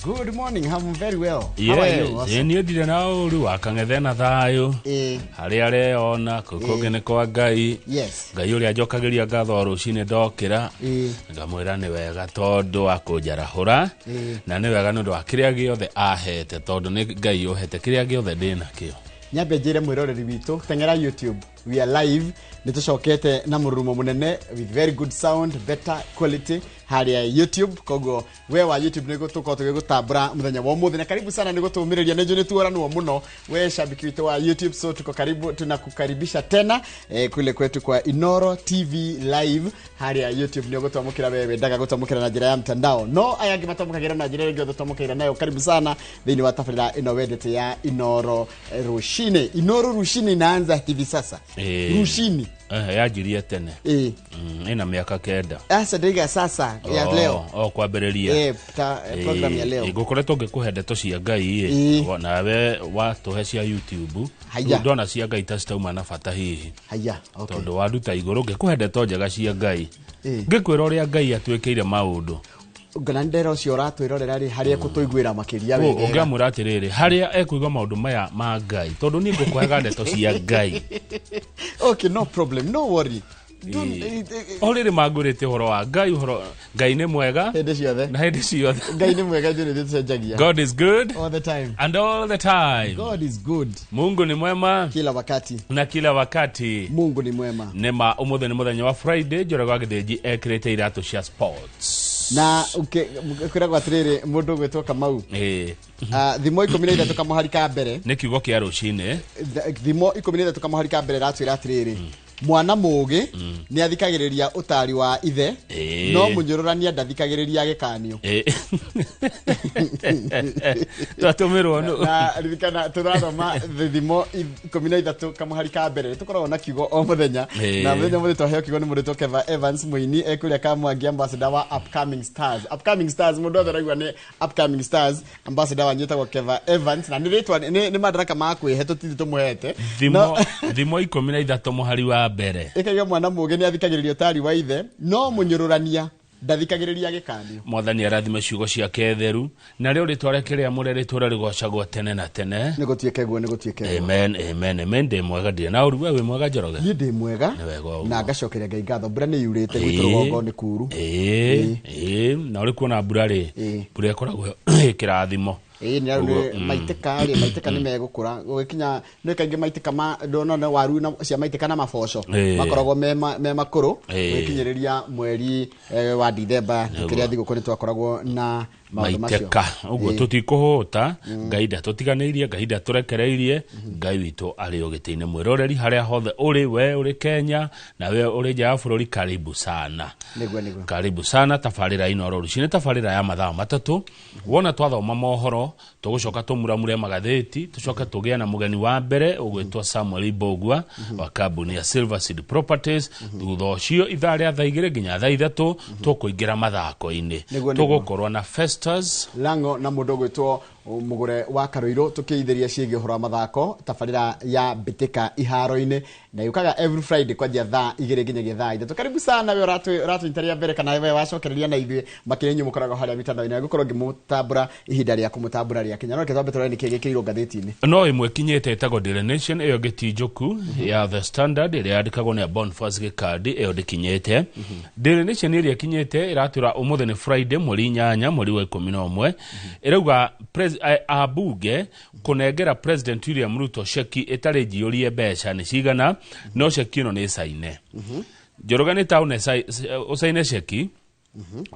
Good morning, I'm very well. How are you? Yes, ni ndire na uru akangethe na thayo. Hari are ona kokogene kwa Ngai. Yes. Ngai uri ajokagiria ngatho rucine ndokira. Ngamwira ni wega tondu akunjarahura. Na ni wega nundu akiria giothe ahete tondu ni Ngai ohete kiria giothe ndina kio. Nyambe njire mwiroreri witu tengera YouTube. We are live. Nitucokete na murumo munene with very good sound, better quality. Hari ya YouTube kogo we wa YouTube niko tugigutambura muthenya wa muthi na karibu sana niko tumiriria nejo ni tuoranwo muno we shabiki witu wa YouTube, so tuko karibu tunakukaribisha tena kule kwetu kwa Inoro TV live. Hari ya YouTube niko twamukira wewe ndaga gutamukira na njira ya mtandao no ayangi matamukira na njira ingyo tutamukira nayo. Karibu sana thini wa tafadhali inowedete ya Inoro Rushine. Inoro Rushine inaanza hivi sasa. Rushine yajirie tene ina miaka kenda asa ndiga sasa ya leo kwambiriria program ya leo igukoretwo ngikuhendeto cia Ngai nawe watuhe cia YouTube ndona cia Ngai tastauma na bata hihi okay tondu waruta iguru ngikuhendeto njega cia Ngai ngikwira uria Ngai atwikire maundu Ganandero cio ratwirorera ri haria kutuiguira makiria wega ungamura atiriri haria ekuigwa maundu maya ma Ngai tondu ni ngukwaga ndeto cia Ngai. Okay, no problem, no worry. Already magurite horo wa Ngai, horo Ngai ni mwega hende ciothe na hende ciothe. Ngai ni mwega njuri tucenjagia. God is good all the time and all the time. God is good. Mungu ni mwema kila wakati na kila wakati. Mungu ni mwema. Nema umuthe ni muthenya wa Friday joragwa githenji ekirite iratu cia sports na ukiragwa atiriri mundu gwetwo Kamau thimo 13 kamuharika mbere ni kiugo kia rucine thimo 13 kamuharika mbere ratwira atiriri mwana mugi ni athikagiriria utari wa ithe no munyururania ndathikagiriria gikanio twatumirwo na ririkana turathoma thimo 13 kamuharika mbere tukoragwo na kiugo o muthenya na muthenya muthi twaheo kiugo ni mundu Keva Evans Muini ekuria Kamwangi ambassador wa Upcoming Stars mundu atharaigwa ni Upcoming Stars ambassador wa nyetagwo Keva Evans na niritwa ni madaraka ma kwihe tutithi tumuhete thimo 13 muhari wa mbere ikaga mwana mugi ni athikagiriria utari wa ithe no munyururania ndathikagiriria gikanio. Mwathani arathime ciugo ciake theru na rio ritware kiria murere tura rigocagwo tene na tene nigutieke guo amen ndi mwega ndi na uru wewe mwega Njoroge ni ndi mwega na ngacokeria Ngai ngatho mbura ni yurite gwitorogongo ni kuru na uri kuona mbura ri mbura ikoragwo kirathimo ni maiteka ni megukura gukinya ni kaingi maiteka ma ndono na waru na cia maiteka na maboco makoragwo me makuru gukinyiriria mweri wa December kiria thigũkũ twakoragwo na maiteka uguo tutikuhota Ngai ndatiganirie Ngai ndaturekereirie Ngai witu ari ogitine mwiroreri haria hothe uri we uri Kenya na we uri nja ya bururi karibu sana karibu sana tafarira Inoro Rucine tafarira ya mathaa matatu wona twathoma mohoro tugucoka tumuramure magatheti tucoka tugia na mugeni wa mbere ugwitwa Samuel Ibogwa wa kambuni ya Silver Seed Properties thutha cio ithaa ria thaa 2 nginya thaa 3 tukuingira mathako-ini tugukorwo na Festus Lango na mundu gwitwo mugure wa Karoiro tukiithiria ciege horo mathako tafarira ya Bitika iharo-ini na yukaga every Friday kwa thaa 2 nginya thaa 3. Karibu sana we ratu intaria mbere kana we wacokereria na ithuĩ makirenyu mukoraga haria mitandao-ini gukorwo ngimutambura ihinda ria kumutambura ria Kenya no kethambe tũrani kĩgĩkĩirwo ngathĩti-inĩ no imwe kinyete etagwo Daily Nation iyo gĩtinjũku ya The Standard ĩrĩa yandĩkagwo nĩ Boniface Gĩkandi iyo ndĩkinyete Daily Nation ĩrĩa kinyete ĩratwĩra ũmũthĩ nĩ Friday mweri 8 mweri wa 11 ĩrauga abunge kunengera President William Ruto sheki itari jiurie mbeca ni cigana no sheki ino ni saine Njoroge ni taune usaine sheki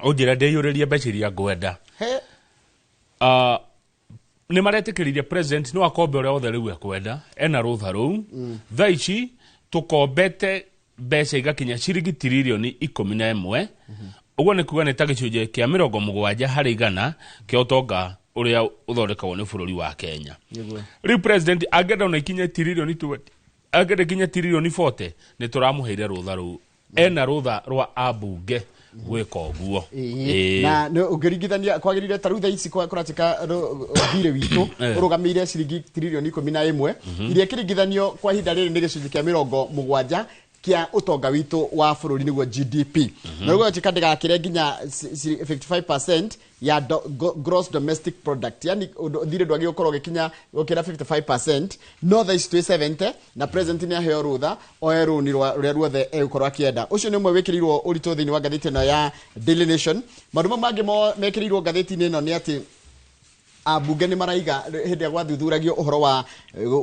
ujira ndeyuririe mbeca iria ngwenda ni maretikiririe president no akombe uria othe riu ekwenda ena rutha ruu thaici tukombete mbeca igakinya ciringi tiririoni 11 uguo ni kuga ni ta gicunje kia 70 harĩ 100 kia utonga uria uthondekagwo ni bururi wa Kenya. Riu president agenda na ikinya tiririoni 20 agenda kinya tiririoni 40 ni turamuheire rutha ruu ena rutha rwa abunge gwika uguo na no ugiringithania kwagirire tarutha ici kuratika thire witu urugamire ciringi tiririoni 11 iria kiringithanio kwa hinda riri ni gicunji kia 70 kia utonga witu wa bururi niguo GDP na rugo tikandika kire ginya 55% ya gross domestic product yani thire ndwagi gukorwo gikinya gukira 55% no tha is 70 na president ni aheo rutha oeru ni rwa ruothe egukorwo akienda ucio ni mwe wikirirwo urito thini wa gatheti no ya Daily Nation maruma mangi mekirirwo gatheti ni no ni ati abunge ni maraiga hindi ya gwathuthuragio uhoro wa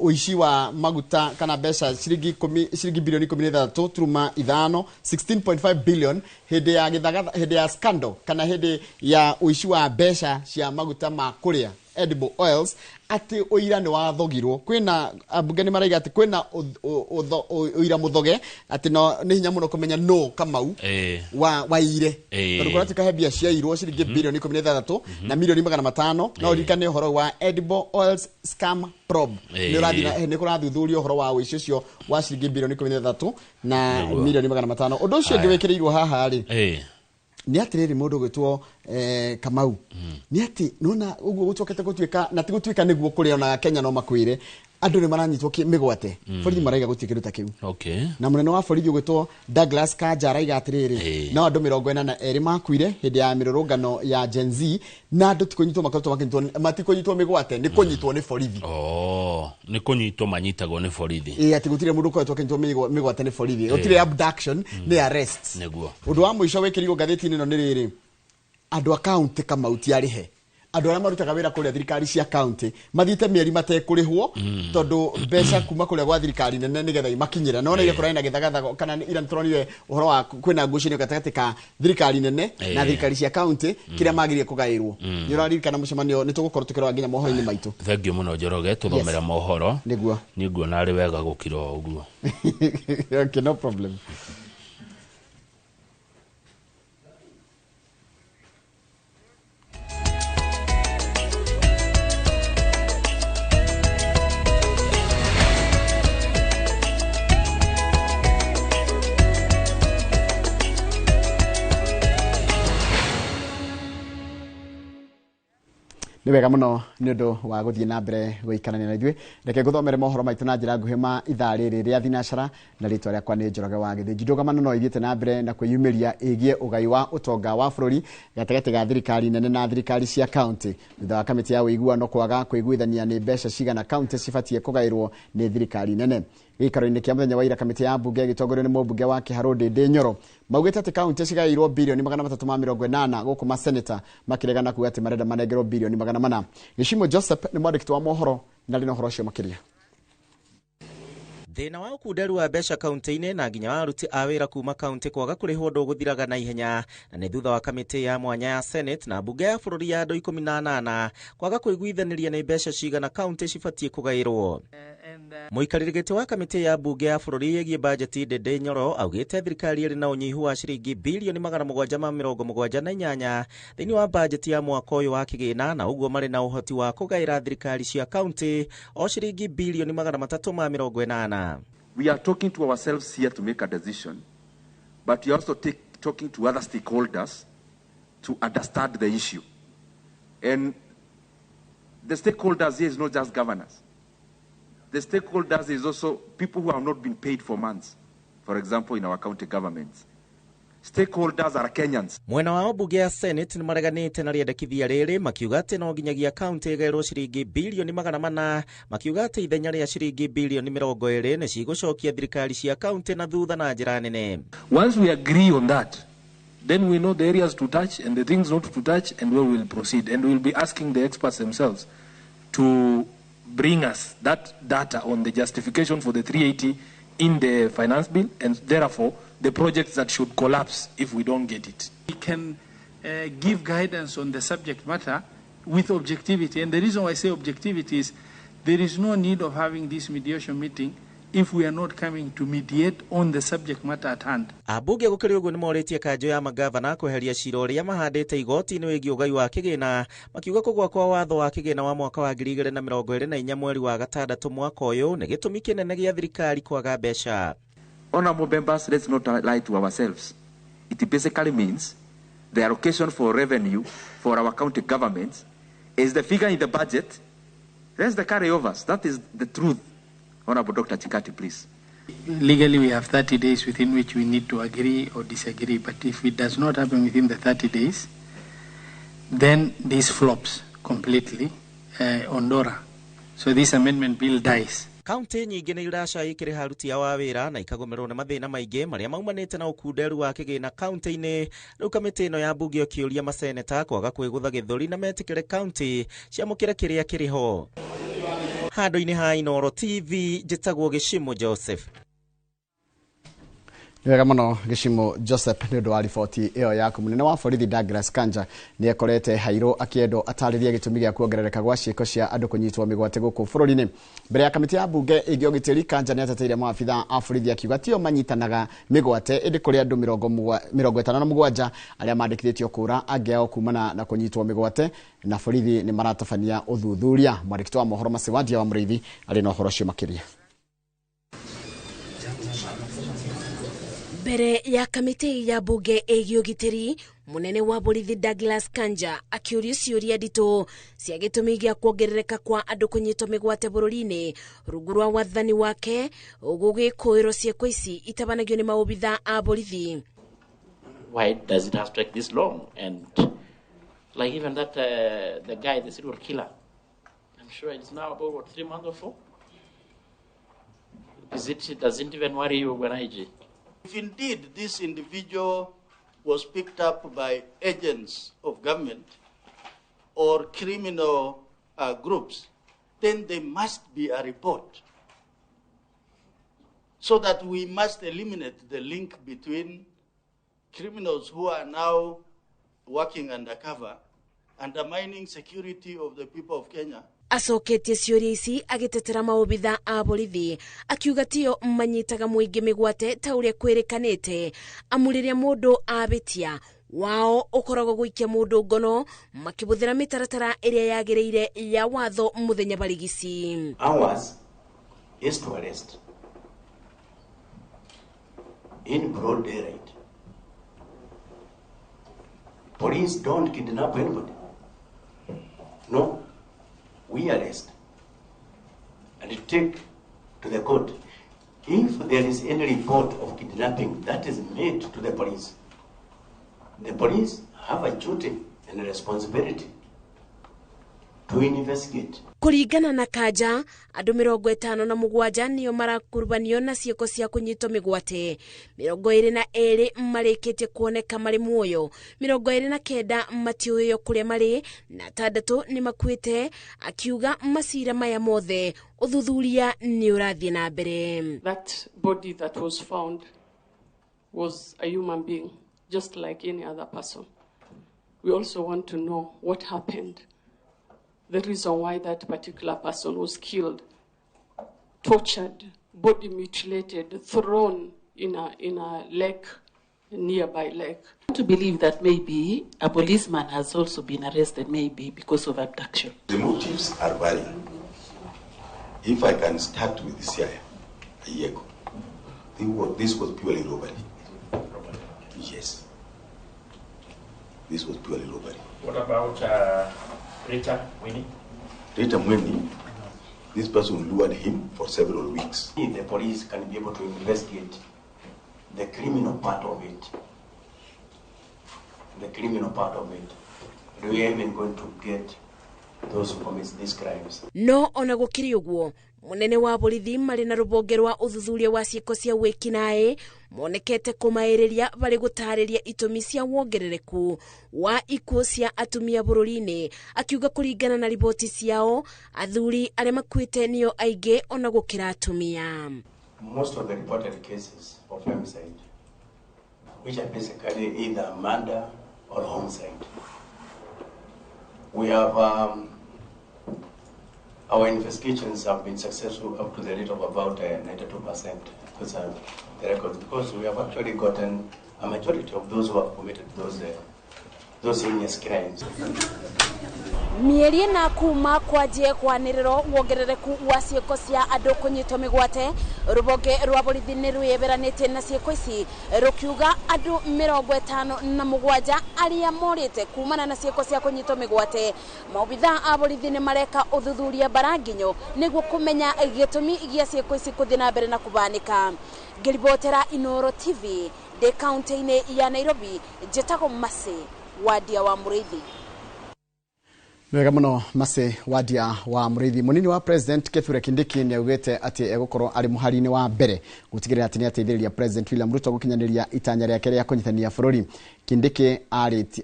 uici wa maguta kana mbeca ciringi bilioni 13 turuma 5 16.5 billion hindi ya githagatha hindi ya scandal kana hindi ya uici wa mbeca cia maguta ma kuria edible oils ati uira ni wathogirwo kwina abunge ni maraiga ati kwina uira muthoge ati no ni hinya muno kumenya no Kamau wa ire tondu kurati kahebia cia irwo ciringi bilioni 13 na milioni 500 no rikane horo wa edible oils scam probe ni rathina ni kurathuthurio horo wa uici cio wa ciringi bilioni 13 na milioni 500 undu ucio ngiwekirirwo haha ri ni atiriri mundu gwitwo Kamau ni ati nona uguo gucokete gutuika na tigutwika niguo kuria na Kenya no makwire andu ni maranyitwo migwate borithi maraiga gutikira ta kiu na munene wa borithi gwitwo Douglas Kanja araiga atiriri na andu 42 makwire hindi ya mirurungano ya Gen Z na andu tikunyitwo makoto makintwo matikunyitwo migwate ni kunyitwo ni borithi ni kunyitwo manyitagwo ni borithi ati gutire mundu kwetwo kintwo migwate ni borithi gutire abduction ni arrest niguo undu wa muico wekirirwo gatheti-ini no ni riri andu account Kamau ti arihe andu ara marutaga wira kuria thirikari cia county mathite mieri matekurihwo tondu mbeca kuma kuria gwa thirikari nene nigetha imakinyira no ile kuraina githagatha kana ira nturonire uhoro wa kwina ngucanio gatagati ka thirikari nene na thirikari cia county kiria magirie kugairwo ni uraririkana mucemanio nitugukorwo tukirwa nginya mohoro-ini maitu thengio muno Njoroge tuthomera mohoro niguo na ari wega gukira uguo okay no problem ni wega muno ni undu wa guthie na mbere guikarania na ithue reke guthomere mohoro maitu na njira nguhi ma ithaa riri ria thinacara na ritwa riakwa ni Njoroge wa Githinji ndugamano no ithiete na mbere na kwiyumiria igie ugai wa utonga wa bururi gatagati ga thirikari nene na thirikari cia county thutha wa kamiti ya uiguano kwaga kuiguithania ni mbeca cigana county cibatie kugairwo ni thirikari nene gikaro-ini kia muthenya wa ira kamiti ya bunge gitongorio ni mubunge wa Kiharu Ndindi Nyoro maugite ati county cigairwo bilioni 380 guku ma senator makiregana kuga ati marenda manengerwo bilioni 400 Gishimo Joseph ni mwandiki wa mohoro na rino horo cio makiria thina wa ukunderu wa mbeca kaunti-ini na nginya aruti a wira kuma kaunti kwaga kurihwo ndu guthiraga na ihenya na ni thutha wa kamiti ya mwanya ya Senate na bunge ya bururi ya andu 18 kwaga kuiguithaniria ni mbeca cigana kaunti cibatie kugairwo muikariri giti wa kamiti ya bunge ya bururi yegie bajeti Ndindi Nyoro augite thirikari iri na unyihu wa ciringi bilioni 778 thiini wa bajeti ya mwaka uyu wa kigina na uguo mari na uhoti wa kugaira thirikari cia kaunti o ciringi bilioni 380. We are talking to ourselves here to make a decision, but we are also talking to other stakeholders to understand the issue. And the stakeholders here is not just governors. The stakeholders is also people who have not been paid for months, for example, in our county governments. Stakeholders are Kenyans. Mwena wa bunge ya Senate ni mareganite na riendekithia riri makiuga ati no nginyagia county igairwo ciringi bilioni 400 makiuga ati ithenya ria ciringi bilioni 20 ni cigucokia thirikari cia county na thutha na njira nene. Once we agree on that, then we know the areas to touch and the things not to touch, and we will proceed, and we will be asking the experts themselves to bring us that data on the justification for the 380 in the finance bill, and therefore the projects that should collapse if we don't get it. We can give guidance on the subject matter with objectivity, and the reason why I say objectivity is there is no need of having this mediation meeting if we are not coming to mediate on the subject matter at hand. Abunge gukiri uguo ni moretie kanjo ya magavana kweheria ciro ria mahandite igoti-ini wigi ugai wa kigina makiuga kugwa kwa watho wa kigina wa mwaka wa 2024 mweri wa gatandatũ mwaka uyu ni gitumi kinene gia thirikari kwaga mbeca. Honorable members, let's not lie to ourselves. It basically means the allocation for revenue for our county governments is the figure in the budget. That's the carryovers. That is the truth. Honorable Dr. Chikati, please. Legally, we have 30 days within which we need to agree or disagree. But if it does not happen within the 30 days, then this flops completely on Dora. So this amendment bill dies. Kaunti nyingĩ nĩ iracaĩkĩra aruti a wĩra na ikagomerwo nĩ mathĩna maingĩ marĩa maumanĩte na ũkunderu wa kĩgĩna kaunti-inĩ. Rĩu kamĩtĩ ĩno ya mbunge ĩkĩũria maseneta kwaga kwĩgũtha gĩthũri na metĩkĩre kaunti ciamũkĩre kĩrĩa kĩrĩ ho. Handũ-inĩ ha Inooro TV, njĩtagwo Gĩcimo Joseph. Wega mũno Gĩcimo Joseph nĩ ũndũ wa riboti ĩyo yaku. Mũnene wa borithi Douglas Kanja nĩ ekorete hairũ akĩendwo atarĩrie gĩtũmi gĩa kuongerereka gwa ciĩko cia andũ kũnyitwo mĩgwate gũkũ bũrũri-inĩ. Mbere ya kamĩtĩ ya mbunge ĩngĩ ũgitĩri, Kanja nĩ ateteire maabitha a borithi akiuga tio manyitanaga mĩgwate ĩndĩ kũrĩ andũ 57 arĩa mandĩkithĩtio kũra angĩ ao kumana na kũnyitwo mĩgwate na borithi nĩ maratabania ũthuthuria. Mwandĩki wa mohoro Macewadia wa Mũrĩithi arĩ na ũhoro ũcio makĩria. Mbere ya kamĩtĩ ya mbunge ĩgiĩ ũgitĩri, munene wa borithi Douglas Kanja akĩũria ciũria nditũ cia gĩtũmi gĩa kuongerereka kwa andũ kũnyitwo mĩgwate bũrũri-inĩ rungu rwa wathani wake gũgĩkũĩrwo ciĩko ici itabanagio nĩ maobitha a borithi. Why does it have to take this long? And like even that the guy, the serial killer, I'm sure it's now about what, 3 months or 4? It doesn't even worry you when IG? If indeed this individual was picked up by agents of government or criminal groups, then there must be a report so that we must eliminate the link between criminals who are now working undercover, undermining security of the people of Kenya. Acoketie ciũria ici agĩtetera maobitha a borithi akiuga tio manyitaga mũingĩ mĩgwate ta ũrĩa kwĩrĩkanĩte amu rĩrĩa mũndũ abĩtia wao ũkoragwo gũikia mũndũ ngono makĩbũthĩra mĩtaratara ĩrĩa yagĩrĩire ya watho mũthenya barigici. Ours is to arrest in broad daylight. Police don't kidnap anybody. No. We arrest and take to the court. If there is any report of kidnapping that is made to the police have a duty and a responsibility to investigate. Kũringana na Kanja, andũ 57 nĩo marakurbanio na ciĩko cia kũnyitwo mĩgwate. 22 marĩkĩtie kuoneka marĩ muoyo, 29 matiũĩyo kũrĩa marĩ na 6 nĩ makuĩte, akiuga macira maya mothe ũthuthuria nĩ ũrathiĩ na mbere. That body that was found was a human being, just like any other person. We also want to know what happened. The reason why that particular person was killed, tortured, body mutilated, thrown in a lake, a nearby lake. To believe that maybe a policeman has also been arrested, maybe because of abduction. The motives are varying. If I can start with this year, a year ago, this was purely robbery. Yes. This was purely robbery. What about Rita Mwini? Rita Mwini, this person lured him for several weeks. The police can be able to investigate the criminal part of it. The criminal part of it. We are even going to get those who commit these crimes. No ona gũkĩrĩ ũguo, munene wa borithi marĩ na rũbonge rwa ũthuthuria wa ciĩko cia wĩkinaĩ monekete kũmaĩrĩria barĩ gũtarĩria itũmi cia wongerereku wa ikuũ cia atumia bũrũri-inĩ, akiuga kũringana na riboti ciao athuri arĩa makuĩte nĩo aingĩ ona gũkĩra atumia. Most of the reported cases of femicide, which are basically either murder or homicide, we have our investigations have been successful up to the rate of about 92%. Those are the records, because we have actually gotten a majority of those who have committed those heinous crimes. Mieri na kuma kwa je kwanĩrĩro wongerereku wa ciĩko cia andũ kũnyitwo mĩgwate ruboge rwa borithi nĩ rwĩyeberanĩtie na ciĩko ici rukiuga andũ 57 arĩa morĩte kumana na ciĩko cia kũnyitwo mĩgwate. Maobitha a borithi nĩ mareka ũthuthuria baranginyo nĩguo kũmenya gĩtũmi gĩa ciĩko ici kũthiĩ na mbere na kubanĩka. Ngĩribotera Inooro TV de kaunti-inĩ ya Nairobi, njĩtagwo Mase Wadia wa Mũrĩithi. Wega muno Mase Wadia wa Mũrĩithi. Munini wa President Kithure Kindiki nĩ augĩte atĩ egũkorwo arĩ mũhari-inĩ wa mbere gũtigĩrĩra atĩ nĩ ateithĩrĩria President William Ruto gũkinyanĩria itanya rĩake rĩa kũnyitithania bũrũri. Kindiki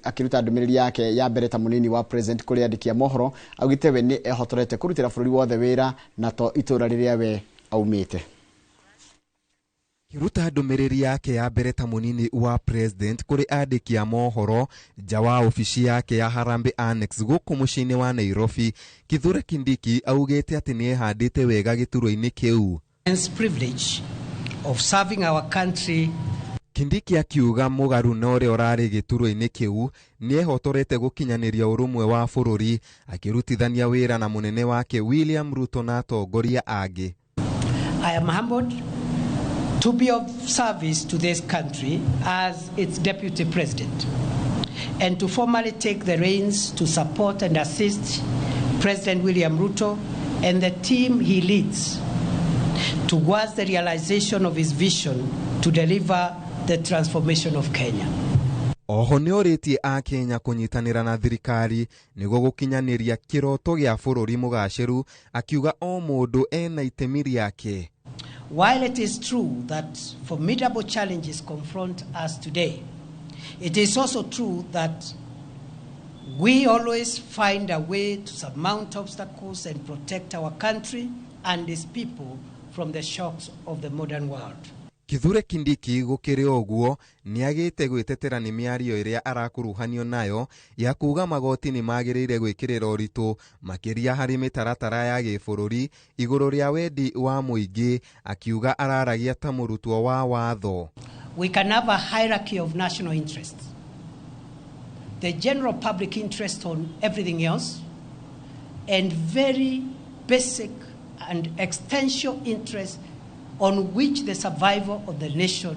akĩruta ndũmĩrĩri yake ya mbere ta munini wa President kũrĩ andĩki a mohoro, augĩte we nĩ ehotorete kũrutĩra bũrũri wothe wĩra na to itũra rĩrĩa we aumĩte. Kiruta ndũmĩrĩri yake ya mbere ta munini wa President kuri andĩki a mohoro nja wa ofici yake ya Harambee Annex gũkũ mũciĩ-inĩ wa Nairobi, Kithure Kindiki augĩte atĩ nĩ ehandĩte wega gĩturwa-inĩ kĩu. Privilege of serving our country. Kindiki akiuga mũgaru na ũrĩa ũrarĩ gĩturwa-inĩ kĩu nĩ ehotorete gũkinyanĩria ũrũmwe wa bũrũri, akĩrutithania wĩra na mũnene wake William Ruto na atongoria angĩ. I am humbled to be of service to this country as its deputy president and to formally take the reins to support and assist President William Ruto and the team he leads towards the realization of his vision to deliver the transformation of Kenya. Oho nĩ orĩtie a Kenya kũnyitanĩra na thirikari nĩguo gũkinyanĩria kĩroto gĩa bũrũri mũgacĩru, akiuga o mũndũ ena itemi rĩake. While it is true that formidable challenges confront us today, it is also true that we always find a way to surmount obstacles and protect our country and its people from the shocks of the modern world. Kithure Kindiki gũkĩrĩ ũguo nĩ agĩte gwĩtetera nĩ mĩario ĩrĩa arakuruhanio nayo ya kuga magoti nĩ magĩrĩire gwĩkĩrĩra ũritũ makĩria harĩ mĩtaratara ya gĩbũrũri igũrũ rĩa wendi wa mũingĩ, akiuga araragia ta mũrutwo wa watho. We can have a hierarchy of national interests. The general public interest on everything else and very basic and existential interest on which the survival of the nation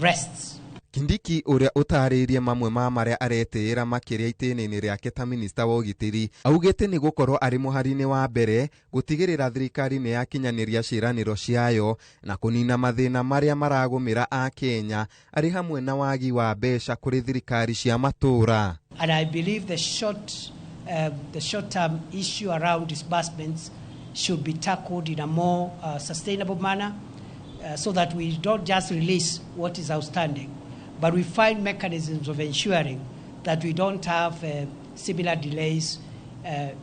rests. Kindiki ũrĩa ũtarĩirie mamwe ma marĩa aretĩĩra makĩria itĩĩna-inĩ rĩake ta minista wa ũgitĩri, augĩte nĩ gũkorwo arĩ mũhari-inĩ wa mbere gũtigĩrĩra thirikari nĩ yakinyanĩria ciĩranĩro ciayo na kũnina mathĩna marĩa maragũmĩra a Kenya arĩ hamwe na wagi wa mbeca kũrĩ thirikari cia matũũra. And I believe the short-term issue around disbursements should be tackled in a more sustainable manner so that we don't just release what is outstanding, but we find mechanisms of ensuring that we don't have similar delays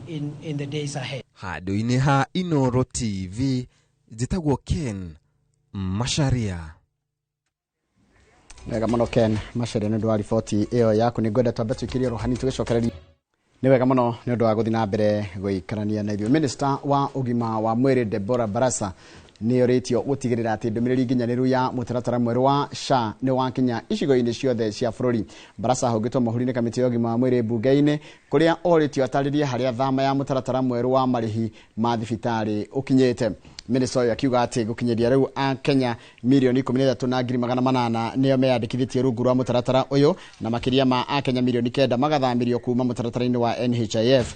in the days ahead. Handũ-inĩ ha Inooro TV, njĩtagwo Ken Macharia. Wega mũno Ken Macharia nĩ ũndũ wa riboti ĩyo yaku. Nĩ ngwenda twambe twĩkĩrie rohani tũgĩcokereria. Nĩ wega mũno nĩ ũndũ wa gũthiĩ na mbere gũikarania na ithuĩ. Minister wa ũgima wa mwĩrĩ Deborah Barasa nĩ orĩtio gũtigĩrĩra atĩ ndũmĩrĩri nginyanĩru ya mũtaratara mwerũ wa SHA nĩ wakinya icigo-inĩ ciothe cia bũrũri. Barasa ahũngĩtwo mahũri-inĩ kamĩtĩ ya ũgima wa mwĩrĩ mbunge-inĩ, kũrĩa orĩtio atarĩrie harĩa thama ya mũtaratara mwerũ wa marĩhi ma thibitarĩ ũkinyĩte. Minister ũyũ akiuga atĩ gũkinyĩria rĩu a Kenya milioni 13,800 nĩo meyandĩkithĩtie rungu rwa mũtaratara ũyũ, na makĩria ma a Kenya milioni 9 magathamirio kuma mũtaratara-inĩ wa NHIF.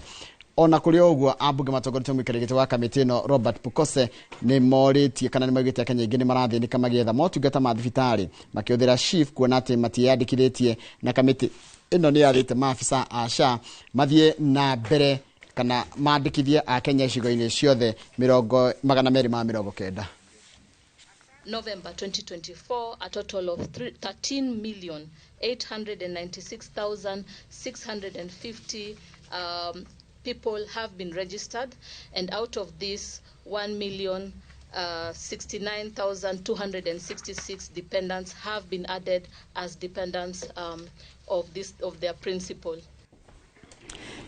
Ona kũrĩ ũguo ambunge matongoretio mũikarĩri gĩtĩ wa kamĩtĩ ĩno Robert Pukose nĩ morĩtie kana nĩ moigĩte Kenya ingĩ nĩ marathĩnĩka magĩetha motungata ma thibitarĩ makĩhũthĩra SHIF, kuona atĩ matiyandĩkithĩtie, na kamĩtĩ ĩno nĩ yarĩte maafisa a SHA mathiĩ na mbere kana mandĩkithie a Kenya icigo-inĩ ciothe 290. November 2024, a total of 13,896,650 people have been registered, and out of this 1,069,266 dependents have been added as dependents of their principal.